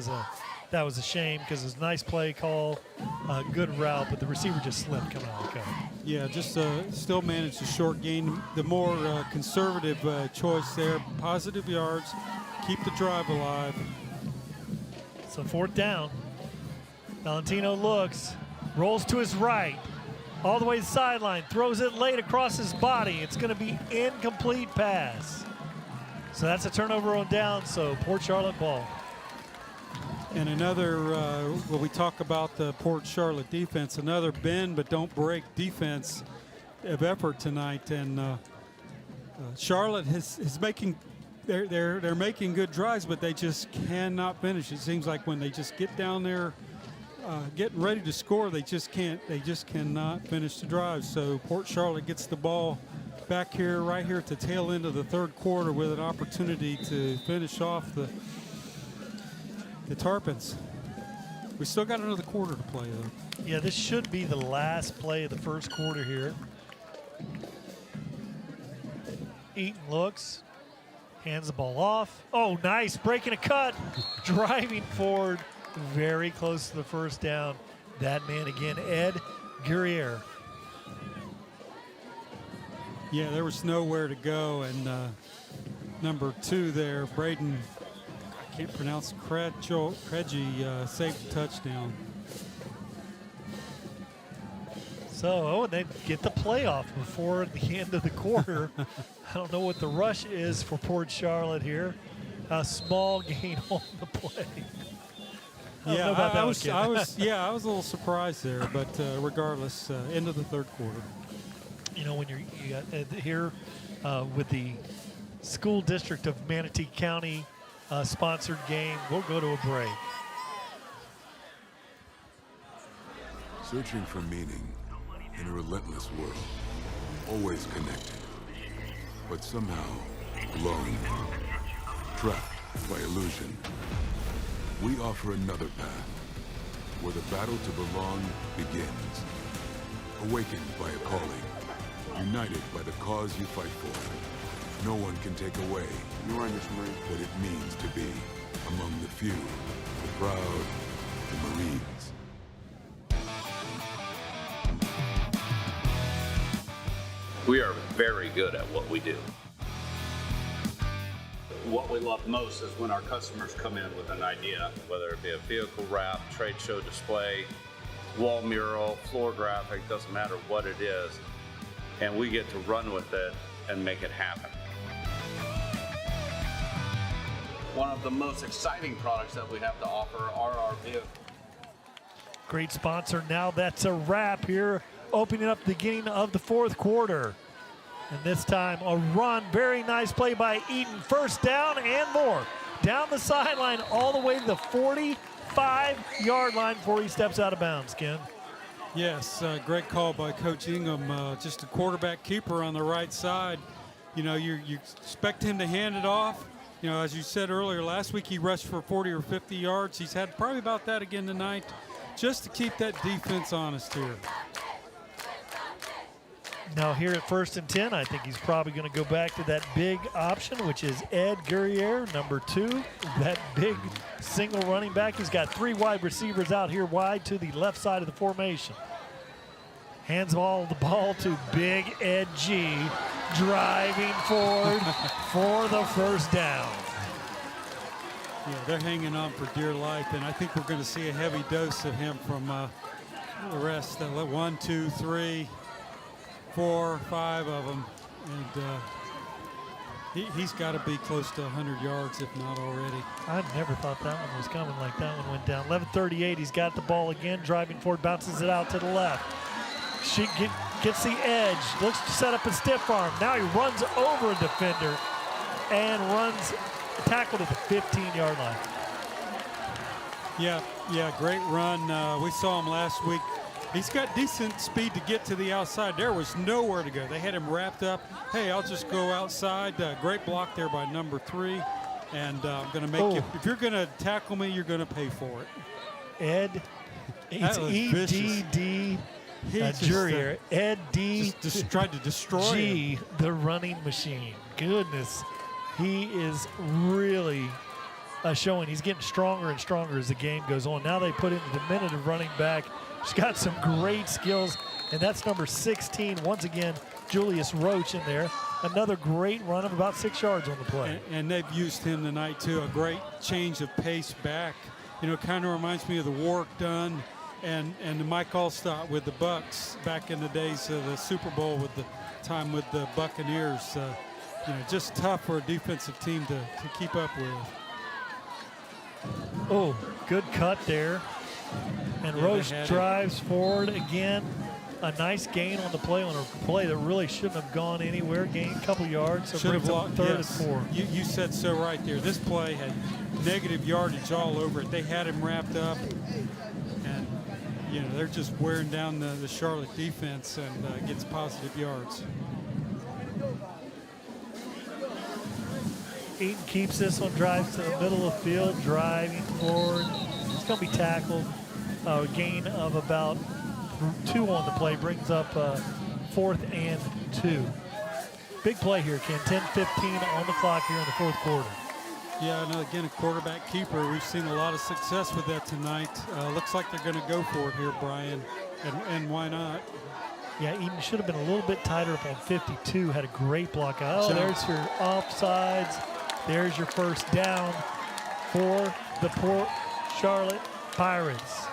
was a shame because it was a nice play call, good route, but the receiver just slipped coming out of the cut. Yeah, just still managed a short gain. The more conservative choice there, positive yards, keep the drive alive. So 4th down. Valentino looks, rolls to his right, all the way to the sideline, throws it late across his body. It's going to be incomplete pass. So that's a turnover on down, so Port Charlotte ball. And another, when we talk about the Port Charlotte defense, another bend but don't break defense. of effort tonight, and Charlotte is making they're making good drives, but they just cannot finish. It seems like when they just get down there, getting ready to score, they just cannot finish the drive. So Port Charlotte gets the ball back here, right here at the tail end of the third quarter, with an opportunity to finish off the Tarpons. We still got another quarter to play, though. Yeah, this should be the last play of the first quarter here. Eaton looks, hands the ball off. Oh, nice, breaking a cut, driving forward, very close to the first down. That man again, Ed Guerriere. Yeah, there was nowhere to go, and number 2 there, Braden, I can't pronounce, Craigie, saved the touchdown. So, and they get the playoff before the end of the quarter. I don't know what the rush is for Port Charlotte here. A small gain on the play. I was a little surprised there, but regardless, end of the third quarter. You know, when you got here with the School District of Manatee County sponsored game, we'll go to a break. Searching for meaning in a relentless world, always connected, but somehow alone, trapped by illusion. We offer another path, where the battle to belong begins. Awakened by a calling, united by the cause you fight for. No one can take away what it means to be among the few, the proud, the Marines. We are very good at what we do. What we love most is when our customers come in with an idea, whether it be a vehicle wrap, trade show display, wall mural, floor graphic, doesn't matter what it is, and we get to run with it and make it happen. One of the most exciting products that we have to offer are our vehicles. Great sponsor. Now that's a wrap here, opening up the beginning of the fourth quarter. And this time a run, very nice play by Eaton. First down and more. Down the sideline all the way to the 45-yard line before he steps out of bounds, Ken. Yes, great call by Coach Ingham. Just a quarterback keeper on the right side. You know, you expect him to hand it off. You know, as you said earlier, last week he rushed for 40 or 50 yards. He's had probably about that again tonight, just to keep that defense honest here. Now here at 1st and 10, I think he's probably going to go back to that big option, which is Ed Guerriere, number 2, that big single running back. He's got 3 wide receivers out here wide to the left side of the formation. Hands all the ball to Big Ed G, driving forward for the first down. Yeah, they're hanging on for dear life, and I think we're going to see a heavy dose of him from the rest. 1, 2, 3, 4, 5 of them, and he's got to be close to 100 yards, if not already. I never thought that one was coming like that one went down. 11:38, he's got the ball again, driving forward, bounces it out to the left. She gets the edge, looks to set up a stiff arm. Now he runs over a defender and runs tackled at the 15-yard line. Yeah, great run. We saw him last week. He's got decent speed to get to the outside. There was nowhere to go. They had him wrapped up. Hey, I'll just go outside. Great block there by number 3. And I'm going to make you, if you're going to tackle me, you're going to pay for it. Ed, it's E-D-D. Guerriere, Ed D. Just tried to destroy G, him. The running machine. Goodness, he is really showing. He's getting stronger and stronger as the game goes on. Now they put in the diminutive running back. He's got some great skills, and that's number 16. Once again, Julius Roach in there. Another great run of about 6 yards on the play. And they've used him tonight, too. A great change of pace back. You know, kind of reminds me of the Warwick Dunn and Mike Allstott with the Bucks back in the days of the Super Bowl with the time with the Buccaneers. You know, just tough for a defensive team to keep up with. Oh, good cut there. And Roach drives forward again. a nice gain on the play, on a play that really shouldn't have gone anywhere. Gained a couple yards. So Should have lost. Third and 4. You said so right there. This play had negative yardage all over it. They had him wrapped up, and you know they're just wearing down the Charlotte defense, and gets positive yards. Eaton keeps this one, drives to the middle of the field, driving forward. It's going to be tackled. A gain of about 2 on the play, brings up 4th and 2. Big play here, Ken. 10-15 on the clock here in the 4th quarter. Yeah, and again, a quarterback keeper. We've seen a lot of success with that tonight. Looks like they're going to go for it here, Brian, and why not? Yeah, Eaton should have been a little bit tighter up on 52. Had a great block out. Oh, there's your offsides. There's your first down for the Port Charlotte Pirates.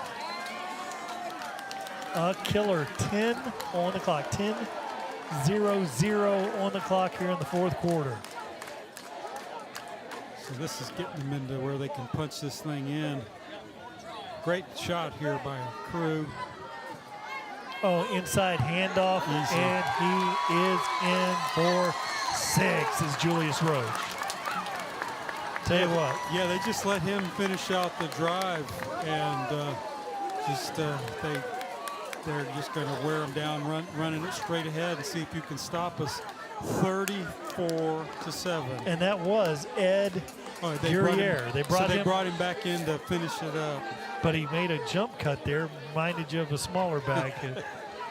A killer. 10 on the clock. 10-0-0 on the clock here in the 4th quarter. So this is getting them into where they can punch this thing in. Great shot here by Crew. Oh, inside handoff, Easy. and he is in for 6 is Julius Roach. Tell you what. Yeah, they just let him finish out the drive, and they're just going to wear him down, running it straight ahead and see if you can stop us. 34-7. And that was Ed Guerriere. They brought him back in to finish it up. But he made a jump cut there, reminded you of a smaller back.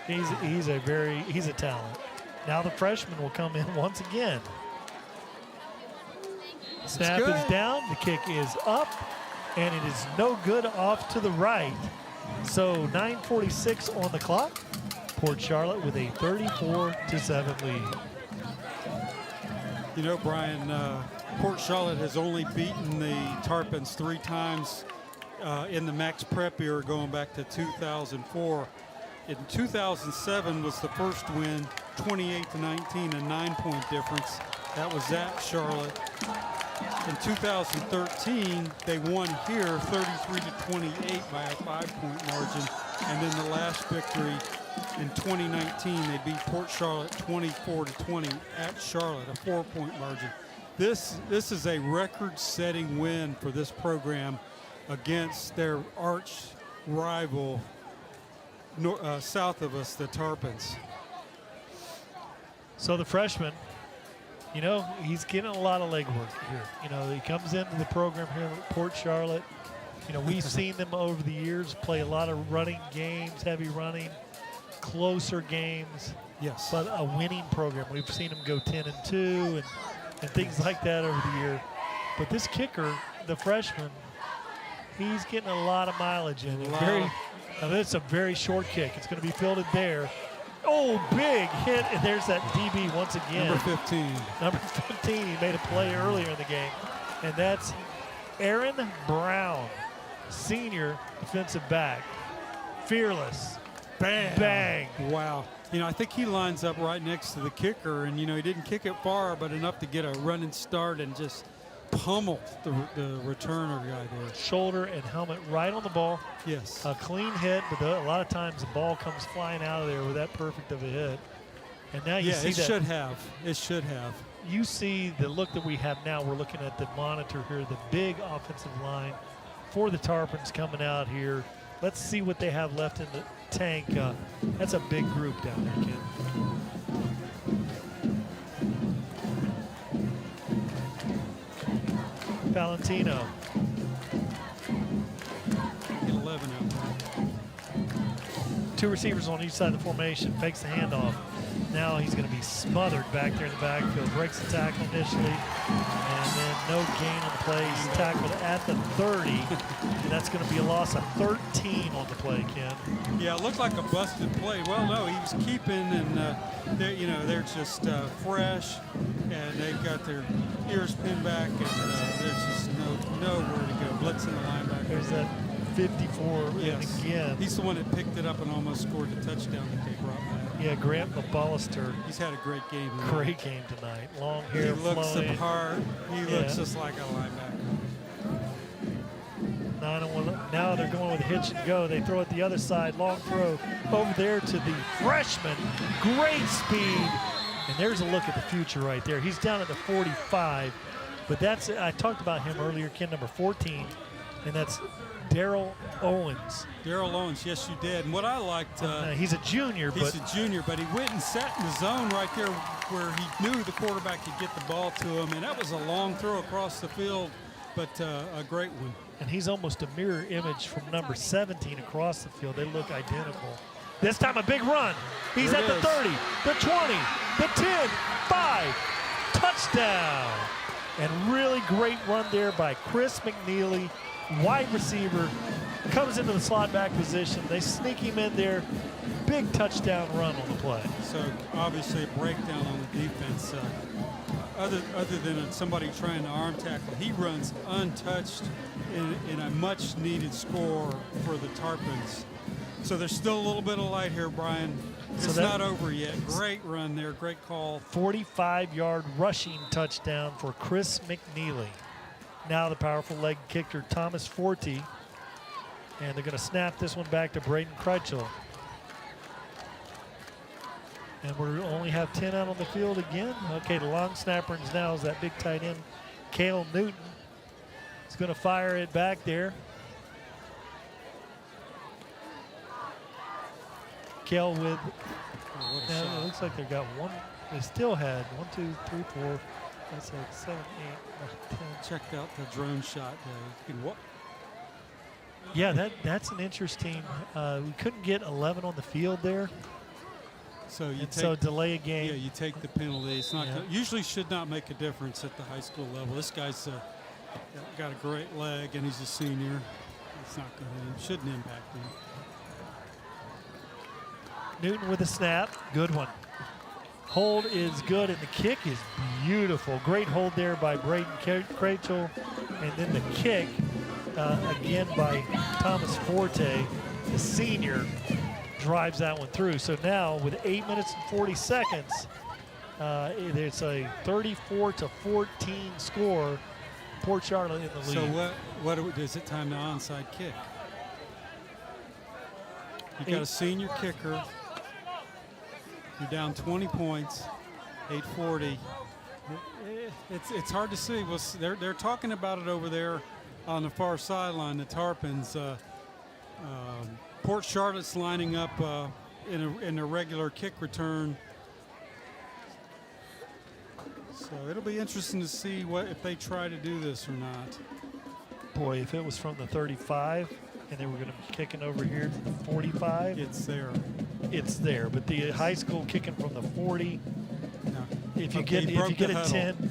he's a talent. Now the freshman will come in once again. Snap is down, the kick is up, and it is no good off to the right. So 9:46 on the clock. Port Charlotte with a 34-7 lead. You know, Brian, Port Charlotte has only beaten the Tarpons 3 times in the Max Prep era going back to 2004. In 2007 was the first win, 28-19, a 9-point difference. That was at Charlotte. In 2013, they won here 33-28 by a 5-point margin. And then the last victory in 2019, they beat Port Charlotte 24-20 at Charlotte, a 4-point margin. This is a record-setting win for this program against their arch rival south of us, the Tarpons. So the freshman, you know, he's getting a lot of legwork here. You know, he comes into the program here at Port Charlotte. You know, we've seen them over the years play a lot of running games, heavy running, closer games. Yes. But a winning program. We've seen them go 10-2 and things like that over the year. But this kicker, the freshman, he's getting a lot of mileage in. It's a very short kick. It's going to be fielded there. Oh, big hit, and there's that DB once again. Number 15. Number 15, he made a play earlier in the game, and that's Aaron Brown, senior defensive back. Fearless. Bang. Bang. Wow. You know, I think he lines up right next to the kicker, and, you know, he didn't kick it far, but enough to get a running start and just pummeled the returner guy there. Shoulder and helmet right on the ball. Yes. A clean hit, but a lot of times the ball comes flying out of there with that perfect of a hit. And now you see that. It should have. You see the look that we have now. We're looking at the monitor here, the big offensive line for the Tarpons coming out here. Let's see what they have left in the tank. That's a big group down there, Ken. Valentino. 11 out there. 2 receivers on each side of the formation. Fakes the handoff. Now he's going to be smothered back there in the backfield. Breaks the tackle initially, and then no gain on the play. He's tackled at the 30, and that's going to be a loss of 13 on the play, Ken. Yeah, it looked like a busted play. Well, no, he was keeping, and they're just fresh, and they've got their ears pinned back, and there's just nowhere to go. Blitzing the linebacker. There's that 54 yes. again. He's the one that picked it up and almost scored the touchdown that they brought back. Yeah, Grant McBallister. He's had a great game tonight. Great game tonight. Long hair He looks the flowing. part. He looks just like a linebacker. Now they're going with a hitch and go. They throw it the other side, long throw over there to the freshman. Great speed. And there's a look at the future right there. He's down at the 45, but that's, I talked about him earlier, kid number 14, and that's Daryl Owens. Daryl Owens, yes, you did. And what I liked, he's a junior, but he went and sat in the zone right there where he knew the quarterback could get the ball to him, and that was a long throw across the field, but a great one. And he's almost a mirror image from number 17 across the field. They look identical. This time a big run. He's at the 30, the 20, the 10, 5, touchdown. And really great run there by Chris McNeely, wide receiver, comes into the slot back position. They sneak him in there. Big touchdown run on the play. So obviously a breakdown on the defense. Other than somebody trying to arm tackle, he runs untouched in a much needed score for the Tarpons. So there's still a little bit of light here, Brian. It's not over yet. Great run there, great call. 45-yard rushing touchdown for Chris McNeely. Now the powerful leg kicker, Thomas Forte. And they're going to snap this one back to Braden Kreitchel. And we only have 10 out on the field again. Okay, the long snapper now is that big tight end, Cale Newton. He's going to fire it back there. Cale with, it looks like they've got one. They still had 1, 2, 3, 4, that's like 7, 8, 9, 10. Checked out the drone shot. Yeah, that's an interesting. We couldn't get 11 on the field there. So delay a game. Yeah, you take the penalty. It's not usually should not make a difference at the high school level. This guy's got a great leg, and he's a senior. It's not going to shouldn't impact him. Newton with a snap, good one. Hold is good, and the kick is beautiful. Great hold there by Braden Kreitchel, and then the kick again by Thomas Forte, the senior, drives that one through. So now with 8 minutes and 40 seconds, it's a 34-14 score. Port Charlotte in the lead. So what is it? Time to onside kick. You got a senior kicker. You're down 20 points, 8:40. It's hard to see. Well, they're talking about it over there on the far sideline. The Tarpons. Port Charlotte's lining up in a regular kick return. So it'll be interesting to see if they try to do this or not. Boy, if it was from the 35 and they were going to be kicking over here to the 45. It's there. It's there. But the high school kicking from the 40, no. if you get a 10.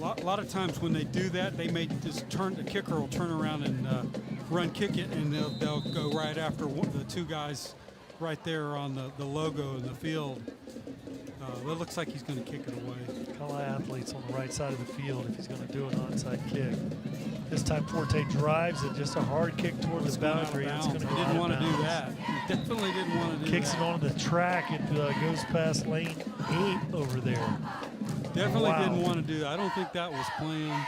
A lot of times when they do that, they may just the kicker will turn around and run kick it, and they'll go right after the two guys right there on the logo in the field. It looks like he's going to kick it away. Call athletes on the right side of the field if he's going to do an onside kick. This time Forte drives it, just a hard kick towards the boundary. It's going to go didn't want to do that. He definitely didn't want to do Kicks that. it onto the track. It goes past lane 8 over there. Definitely didn't want to do that. I don't think that was planned.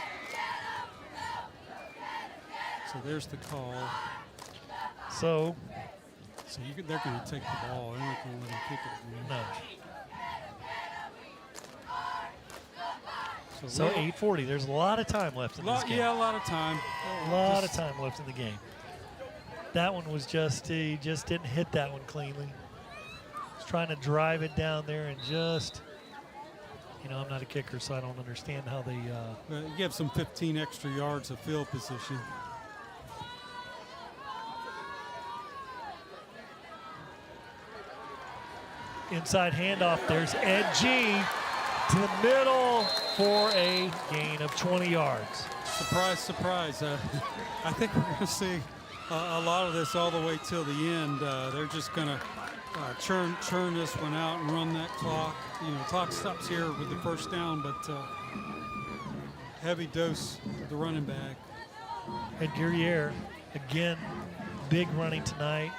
So there's the call. So they're going to take the ball. They're not going to let him kick it again. No. So 8:40. There's a lot of time left in this game. Yeah, a lot of time. A lot of time left in the game. That one was he just didn't hit that one cleanly. He's trying to drive it down there and just, I'm not a kicker, so I don't understand how they. You give some 15 extra yards of field position. Inside handoff. There's Ed G to the middle for a gain of 20 yards. Surprise, surprise. I think we're going to see a lot of this all the way till the end. They're just going to churn this one out and run that clock. Clock stops here with the first down, but heavy dose of the running back. And Guerriere, again, big running tonight.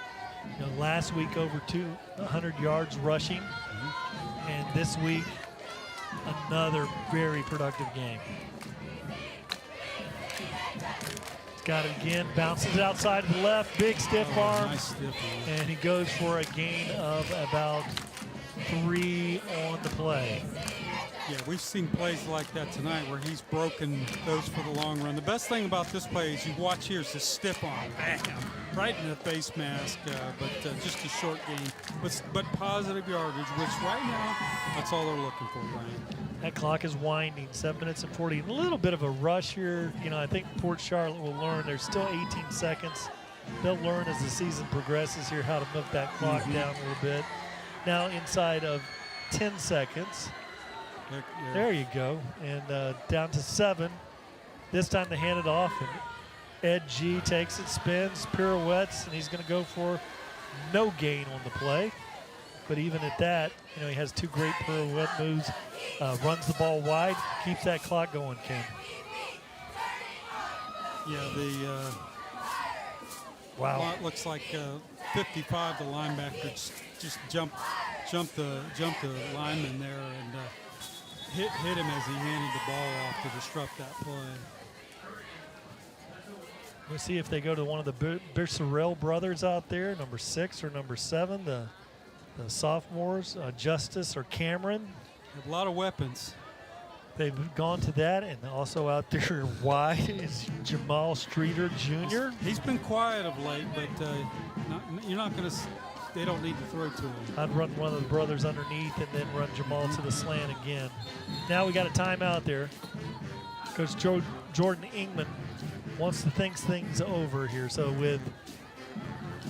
Last week over 200 yards rushing, and this week another very productive game. He's Got it again, bounces it outside to the left, big stiff arm. Nice stiff arm. And he goes for a gain of about 3 on the play. Yeah, we've seen plays like that tonight where he's broken those for the long run. The best thing about this play is you watch here is the stiff arm, bam, right in the face mask, but just a short gain, but positive yardage, which right now, that's all they're looking for, Brian. That clock is winding, 7 minutes and 40. A little bit of a rush here. You know, I think Port Charlotte will learn. There's still 18 seconds. They'll learn as the season progresses here how to milk that clock down a little bit. Now inside of 10 seconds. There you go. And down to 7. This time they hand it off, and Ed G takes it, spins, pirouettes, and he's going to go for no gain on the play. But even at that, you know, he has 2 great pirouette moves, runs the ball wide, keeps that clock going, Ken. Yeah, wow. Clock looks like 55, the linebacker just jumped the lineman there and hit him as he handed the ball off to disrupt that play. We'll see if they go to one of the Bisserell brothers out there, number 6 or number 7, the sophomores, Justice or Cameron. Have a lot of weapons. They've gone to that, and also out there wide is Jamal Streeter Jr. He's been quiet of late, but you're not going to. They don't need to throw to him. I'd run one of the brothers underneath and then run Jamal to the slant again. Now we got a timeout there. Coach Jordan Ingman wants to think things over here. So with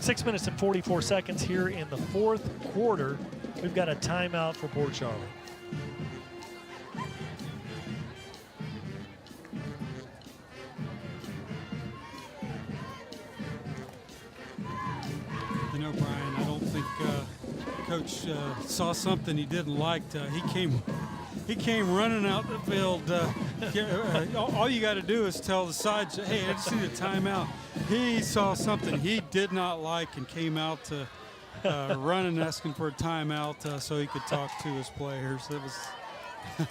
6 minutes and 44 seconds here in the 4th quarter, we've got a timeout for Port Charlotte. You know, Brian, I don't think Coach saw something he didn't like. He came running out the field. All you got to do is tell the sides, hey, I just see the timeout. He saw something he did not like and came out to running, asking for a timeout so he could talk to his players. It was.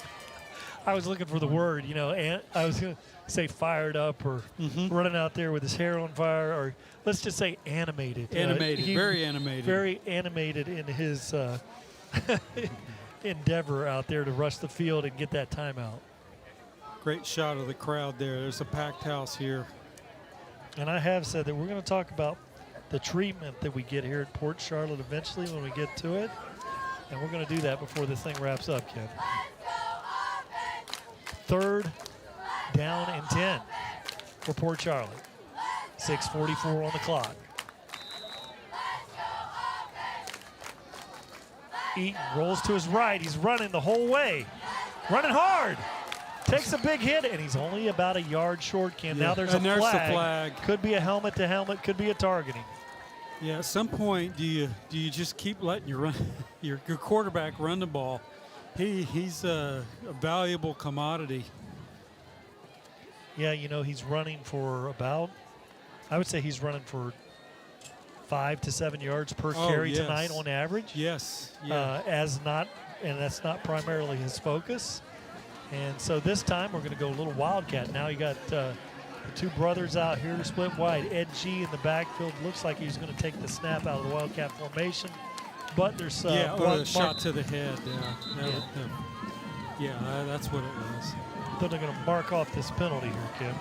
I was looking for the word, you know, and I was going to say fired up or running out there with his hair on fire, or let's just say animated. Animated, very animated. Very animated in his endeavor out there to rush the field and get that timeout. Great shot of the crowd there. There's a packed house here. And I have said that we're going to talk about the treatment that we get here at Port Charlotte eventually when we get to it. And we're going to do that before this thing wraps up, Ken. 3rd down and 10 for Port Charlotte. 6:44 on the clock. Eaton rolls to his right. He's running the whole way. Running hard. Takes a big hit, and he's only about a yard short, Ken. Yeah. Now there's a the flag. flag. Could be a helmet to helmet. Could be a targeting. Yeah, at some point, do you just keep letting your quarterback run the ball? He's a valuable commodity. Yeah, you know, he's running for about, I would say he's running for 5 to 7 yards per carry tonight on average. Yes. Yeah. And that's not primarily his focus. And so this time we're going to go a little wildcat. Now you got the 2 brothers out here to split wide. Ed G in the backfield looks like he's going to take the snap out of the wildcat formation. But there's a shot to the head. That's what it was. Then they're going to mark off this penalty here, Kim.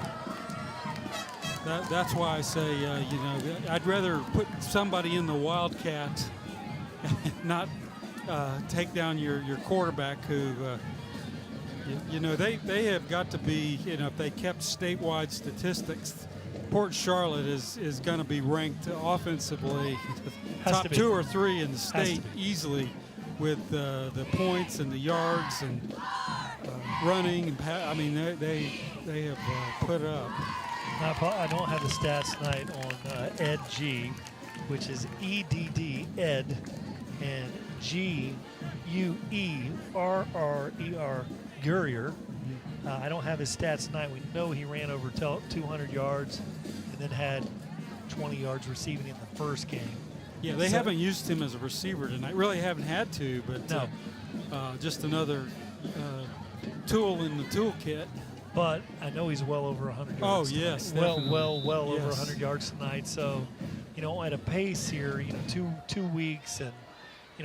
That's why I say, I'd rather put somebody in the wildcat and not take down your quarterback who, they have got to be, if they kept statewide statistics, Port Charlotte is going to be ranked offensively top 2 or 3 in the state easily with the points and the yards and running. They have put up. I don't have the stats tonight on Ed G, which is EDD, Ed, and Guerrier, Gurrier. I don't have his stats tonight. We know he ran over 200 yards and then had 20 yards receiving in the first game. Yeah, they haven't used him as a receiver tonight. Really haven't had to, but no. Just another tool in the toolkit. but I know he's well over 100 Oh, yards. yes, tonight. definitely. Well over Yes. 100 yards tonight. So, at a pace here, two weeks and,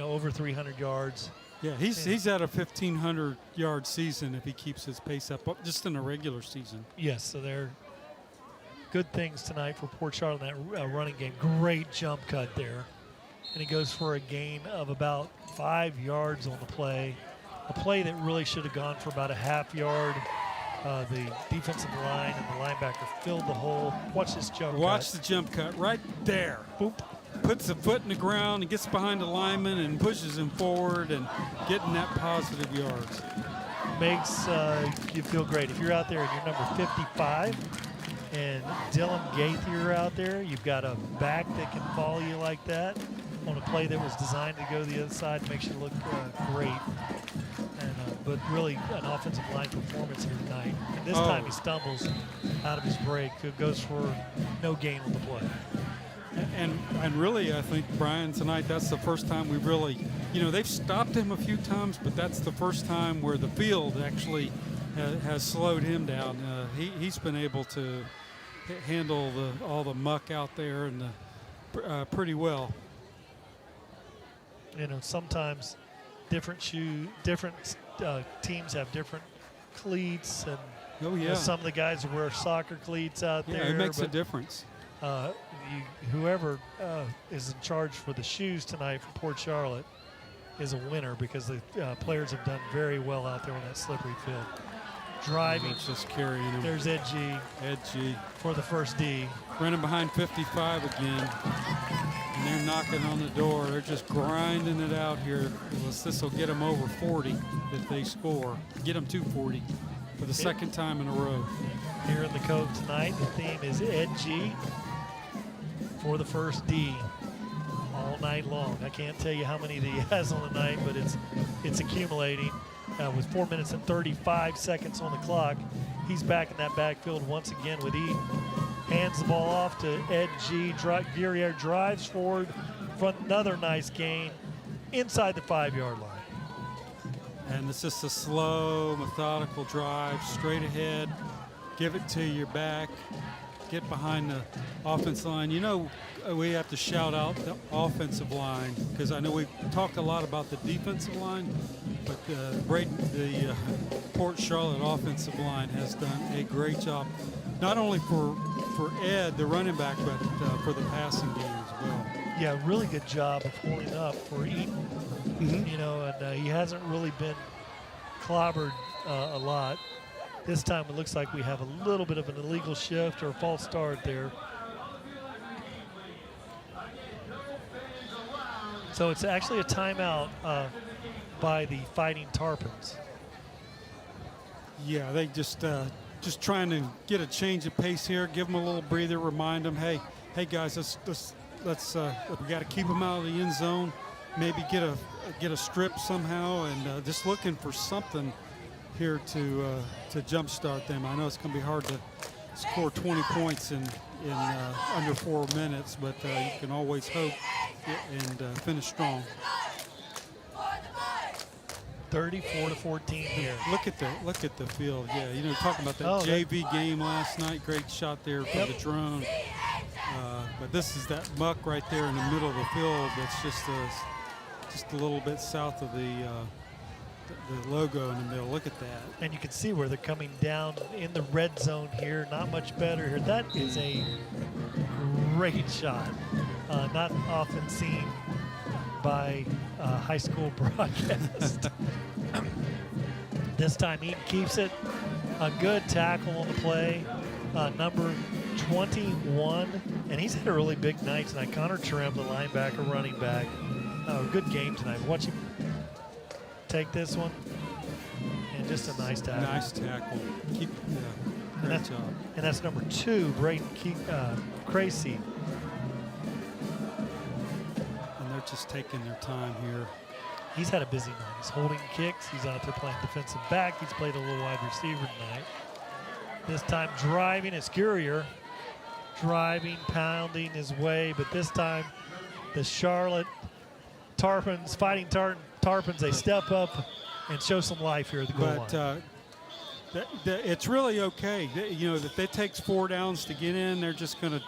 over 300 yards. Yeah, he's at a 1,500-yard season if he keeps his pace up, just in a regular season. Yes, so they're good things tonight for Port Charlotte in that running game. Great jump cut there. And he goes for a gain of about 5 yards on the play. A play that really should have gone for about a half yard. The defensive line and the linebacker filled the hole. Watch this jump cut. Watch the jump cut right there. Boop. Puts the foot in the ground and gets behind the lineman and pushes him forward and getting that positive yards. Makes you feel great. If you're out there and you're number 55 and Dylan Gaither out there, you've got a back that can follow you like that on a play that was designed to go to the other side, makes you look great. And but really an offensive line performance here tonight. And this time he stumbles out of his break. It goes for no gain on the play. And really, I think, Brian, tonight that's the first time we really, they've stopped him a few times, but that's the first time where the field actually has slowed him down. He's been able to handle all the muck out there and pretty well. Sometimes different teams have different cleats, and some of the guys wear soccer cleats out there. Yeah, it makes a difference. Whoever is in charge for the shoes tonight for Port Charlotte is a winner, because the players have done very well out there on that slippery field. Driving, just carrying him. There's Ed G for the first D. Running behind 55 again. And they're knocking on the door. They're just grinding it out here. This will get them over 40 if they score. Get them to 40 for the second time in a row. Here in the Cove tonight, the theme is Ed G for the first D all night long. I can't tell you how many that he has on the night, but it's accumulating. With 4 minutes and 35 seconds on the clock, he's back in that backfield once again with Eden. Hands the ball off to Ed G. Guerriere drives forward for another nice gain inside the 5-yard line. And it's just a slow, methodical drive, straight ahead. Give it to your back. Get behind the offensive line. We have to shout out the offensive line, because I know we've talked a lot about the defensive line, but the Port Charlotte offensive line has done a great job, not only for Ed, the running back, but for the passing game as well. Yeah, really good job of holding up for Eaton. And he hasn't really been clobbered a lot. This time it looks like we have a little bit of an illegal shift or a false start there. So it's actually a timeout by the Fighting Tarpons. Yeah, they just trying to get a change of pace here, give them a little breather, remind them, hey guys, let's we got to keep them out of the end zone, maybe get a strip somehow, and just looking for something here to jumpstart them. I know it's going to be hard to score 20 points in under 4 minutes, but you can always hope and finish strong. 34-14 here. Look at the field. Yeah, talking about that JV game last night. Great shot there for the drone. But this is that muck right there in the middle of the field. That's just a little bit south of the logo in the middle. Look at that. And you can see where they're coming down in the red zone here. Not much better here. That is a great shot. Not often seen by high school broadcast. This time Eaton keeps it. A good tackle on the play. Number 21. And he's had a really big night tonight. Connor Trim, the linebacker, running back. Good game tonight. Watch him take this one. And just a nice tackle. Nice tackle. Great job. And that's number 2, Brayden Cracy. And they're just taking their time here. He's had a busy night. He's holding kicks. He's out there playing defensive back. He's played a little wide receiver tonight. This time driving is Guerriere. Driving, pounding his way. But this time the Charlotte Tarpons, Fighting Tarpons, they step up and show some life here at the goal line. It's really okay. You know, if it takes 4 downs to get in, they're just going to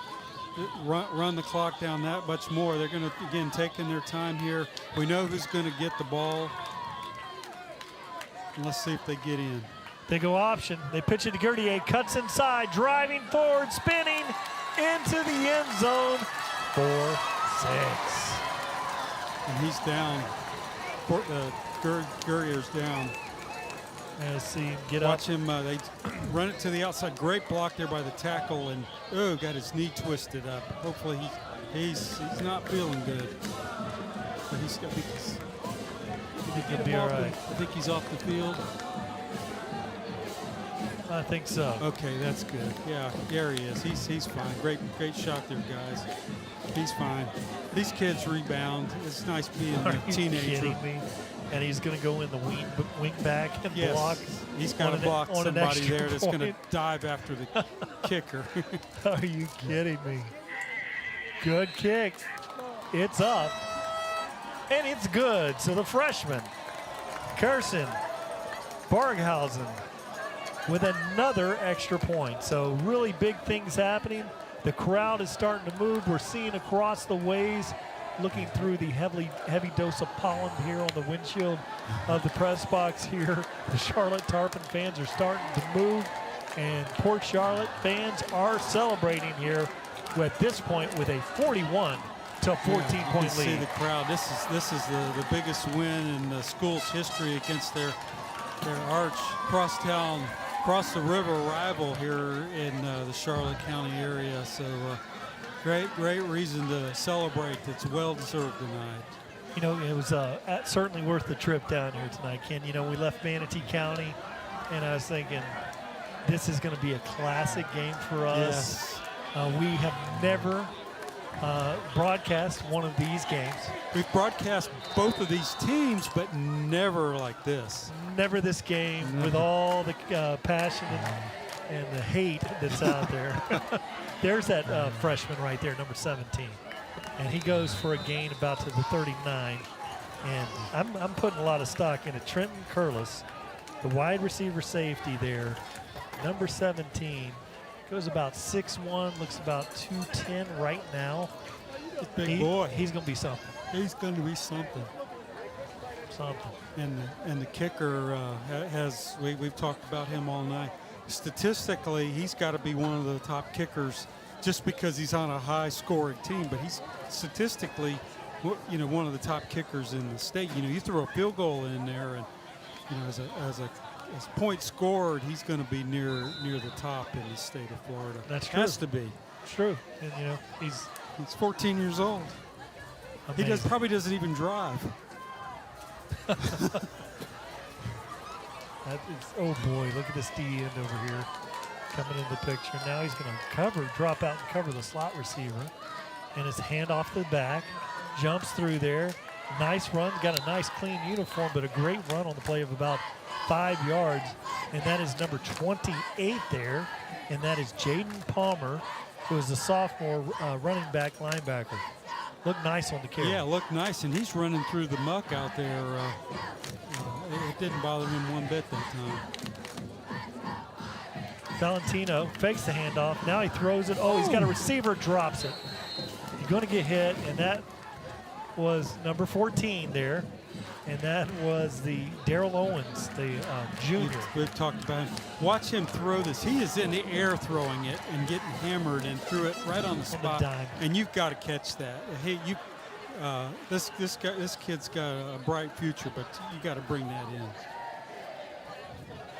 run the clock down that much more. They're going to, again, taking their time here. We know who's going to get the ball. Let's see if they get in. They go option. They pitch it to Gertier. Cuts inside, driving forward, spinning into the end zone for 6. And he's down. Gertier's down. And see him get Watch up. him. They run it to the outside. Great block there by the tackle, and got his knee twisted up. Hopefully he's not feeling good. But I think he'll be all right. I think he's off the field. I think so. Okay, that's good. Yeah, there he is. He's fine. Great shot there, guys. He's fine. These kids rebound. It's nice being a teenager. Kidding me? And he's going to go in the wing back and block. He's got to block somebody there that's going to dive after the kicker. Are you kidding me? Good kick. It's up. And it's good. So the freshman, Carson Barghausen, with another extra point. So really big things happening. The crowd is starting to move. We're seeing across the ways, looking through the heavy dose of pollen here on the windshield of the press box here. The Charlotte Tarpon fans are starting to move, and Port Charlotte fans are celebrating here at this point with a 41 to 14-point lead. See the crowd. This is the biggest win in the school's history against their arch cross the river rival here in the Charlotte County area. So great reason to celebrate. It's well deserved tonight. You know, it was certainly worth the trip down here tonight, Ken. You know, we left Manatee County, and I was thinking this is going to be a classic game for us. Yes. We have never broadcast one of these games. We've broadcast both of these teams, but never like this. Never this game with all the passion and the hate that's out there. There's that freshman right there, number 17. And he goes for a gain about to the 39. And I'm putting a lot of stock into Trenton Curlis, the wide receiver safety there, number 17. Goes about 6'1", looks about 210 right now. Big boy. He's going to be something. He's going to be something. And the kicker we've talked about him all night. Statistically, he's got to be one of the top kickers just because he's on a high-scoring team. But he's statistically, one of the top kickers in the state. You know, you throw a field goal in there, and as points scored, he's going to be near the top in the state of Florida. That's true. Has to be. It's true. And he's 14 years old. Amazing. He probably doesn't even drive. Oh boy, look at this D end over here coming in the picture. Now he's going to drop out and cover the slot receiver, and his hand off the back, jumps through there. Nice run, got a nice clean uniform, but a great run on the play of about 5 yards, and that is number 28 there, and that is Jaden Palmer, who is the sophomore running back linebacker. Looked nice on the carry. Yeah, looked nice, and he's running through the muck out there. It didn't bother him one bit that time. Valentino fakes the handoff. Now he throws it. Oh, he's got a receiver, drops it. He's going to get hit, and that was number 14 there. And that was the Daryl Owens, the junior. We've talked about him. Watch him throw this. He is in the air throwing it and getting hammered and threw it right on the spot. And you've got to catch that. Hey, this kid's got a bright future, but you got to bring that in.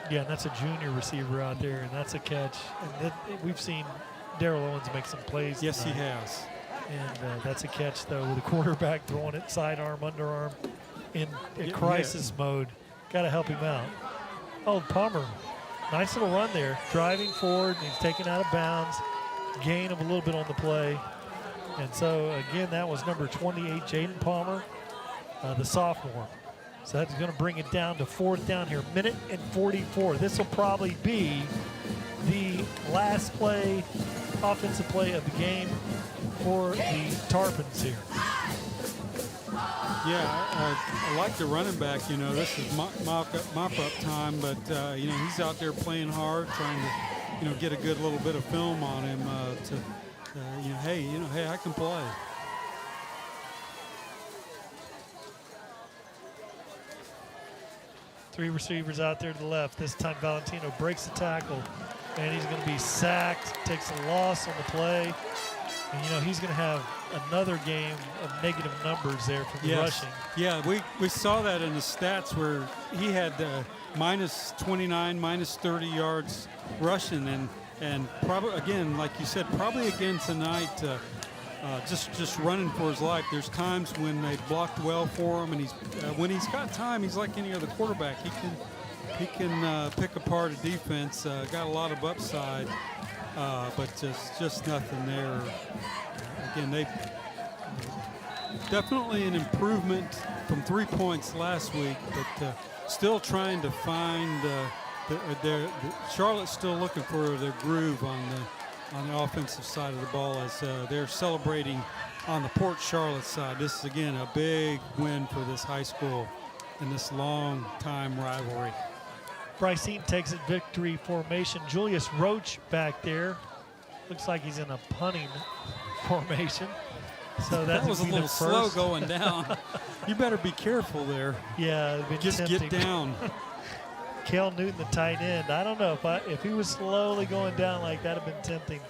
Yeah, and that's a junior receiver out there, and that's a catch. And we've seen Daryl Owens make some plays. Yes, tonight. he has. And that's a catch, though, with the quarterback throwing it sidearm, underarm. In crisis mode. Got to help him out. Oh, Palmer, nice little run there. Driving forward, and he's taken out of bounds. Gain of a little bit on the play. And so, again, that was number 28, Jaden Palmer, the sophomore. So that's going to bring it down to 4th down here. Minute and 44. This will probably be the last play, offensive play of the game for the Tarpons here. Yeah, I like the running back. This is mop-up time, but, he's out there playing hard, trying to, get a good little bit of film on him hey, I can play. Three receivers out there to the left. This time Valentino breaks the tackle, and he's going to be sacked, takes a loss on the play. And, he's going to have another game of negative numbers there for the rushing. Yeah, we saw that in the stats where he had minus 29, minus 30 yards rushing. And probably, again, like you said, probably again tonight, just running for his life. There's times when they blocked well for him, and when he's got time, he's like any other quarterback. He can pick apart a defense. Got a lot of upside, but just nothing there. Again, they definitely an improvement from 3 points last week, but still trying to find. Charlotte's still looking for their groove on the offensive side of the ball as they're celebrating on the Port Charlotte side. This is, again, a big win for this high school in this long-time rivalry. Bryce Eaton takes it victory formation. Julius Roach back there. Looks like he's in a punting formation. So that was a little slow going down. You better be careful there. Yeah, just tempting. Get down. Kel Newton, the tight end. I don't know if he was slowly going down like that, would have been tempting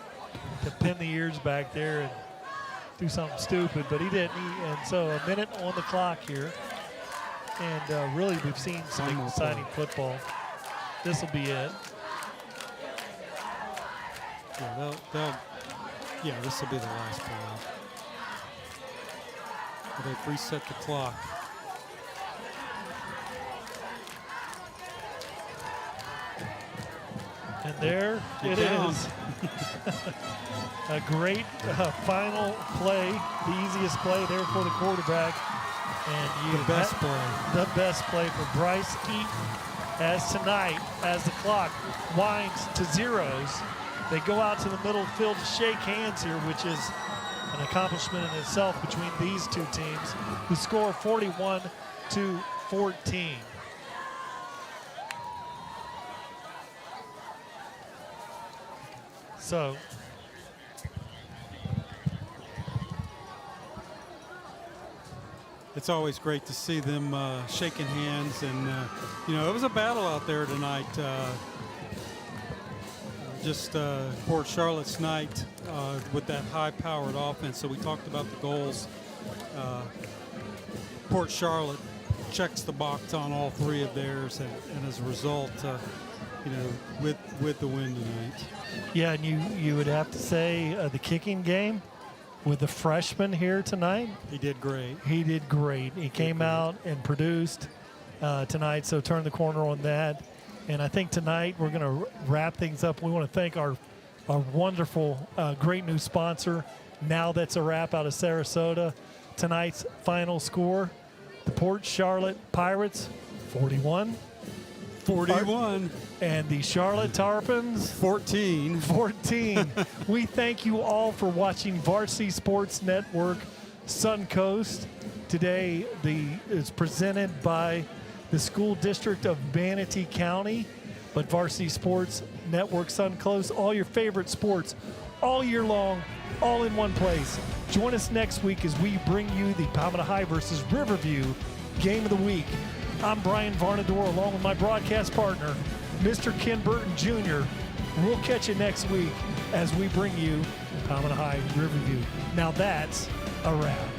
to pin the ears back there and do something stupid, but he didn't. And so a minute on the clock here, and really we've seen some exciting football. This will be it. Yeah, this will be the last play. They've reset the clock. And there it is. A great final play, the easiest play there for the quarterback. And the best play. The best play for Bryce Eaton. As tonight, as the clock winds to zeros, they go out to the middle of the field to shake hands here, which is an accomplishment in itself between these two teams, who score 41-14. So it's always great to see them shaking hands, and it was a battle out there tonight. Port Charlotte's night with that high-powered offense. So we talked about the goals. Port Charlotte checks the box on all three of theirs, and as a result, with the win tonight. Yeah, and you would have to say the kicking game with the freshman here tonight. He did great. He came out and produced tonight, so turn the corner on that. And I think tonight we're going to wrap things up. We want to thank our wonderful, great new sponsor, Now That's a Wrap, out of Sarasota. Tonight's final score, the Port Charlotte Pirates, 41. And the Charlotte Tarpons, 14. We thank you all for watching Varsity Sports Network Suncoast. Today is presented by the School District of Manatee County, but Varsity Sports Network Suncoast, all your favorite sports all year long, all in one place. Join us next week as we bring you the Palmetto High versus Riverview Game of the Week. I'm Brian Varnador, along with my broadcast partner, Mr. Ken Burton Jr. We'll catch you next week as we bring you Palmetto High Riverview. Now that's a wrap.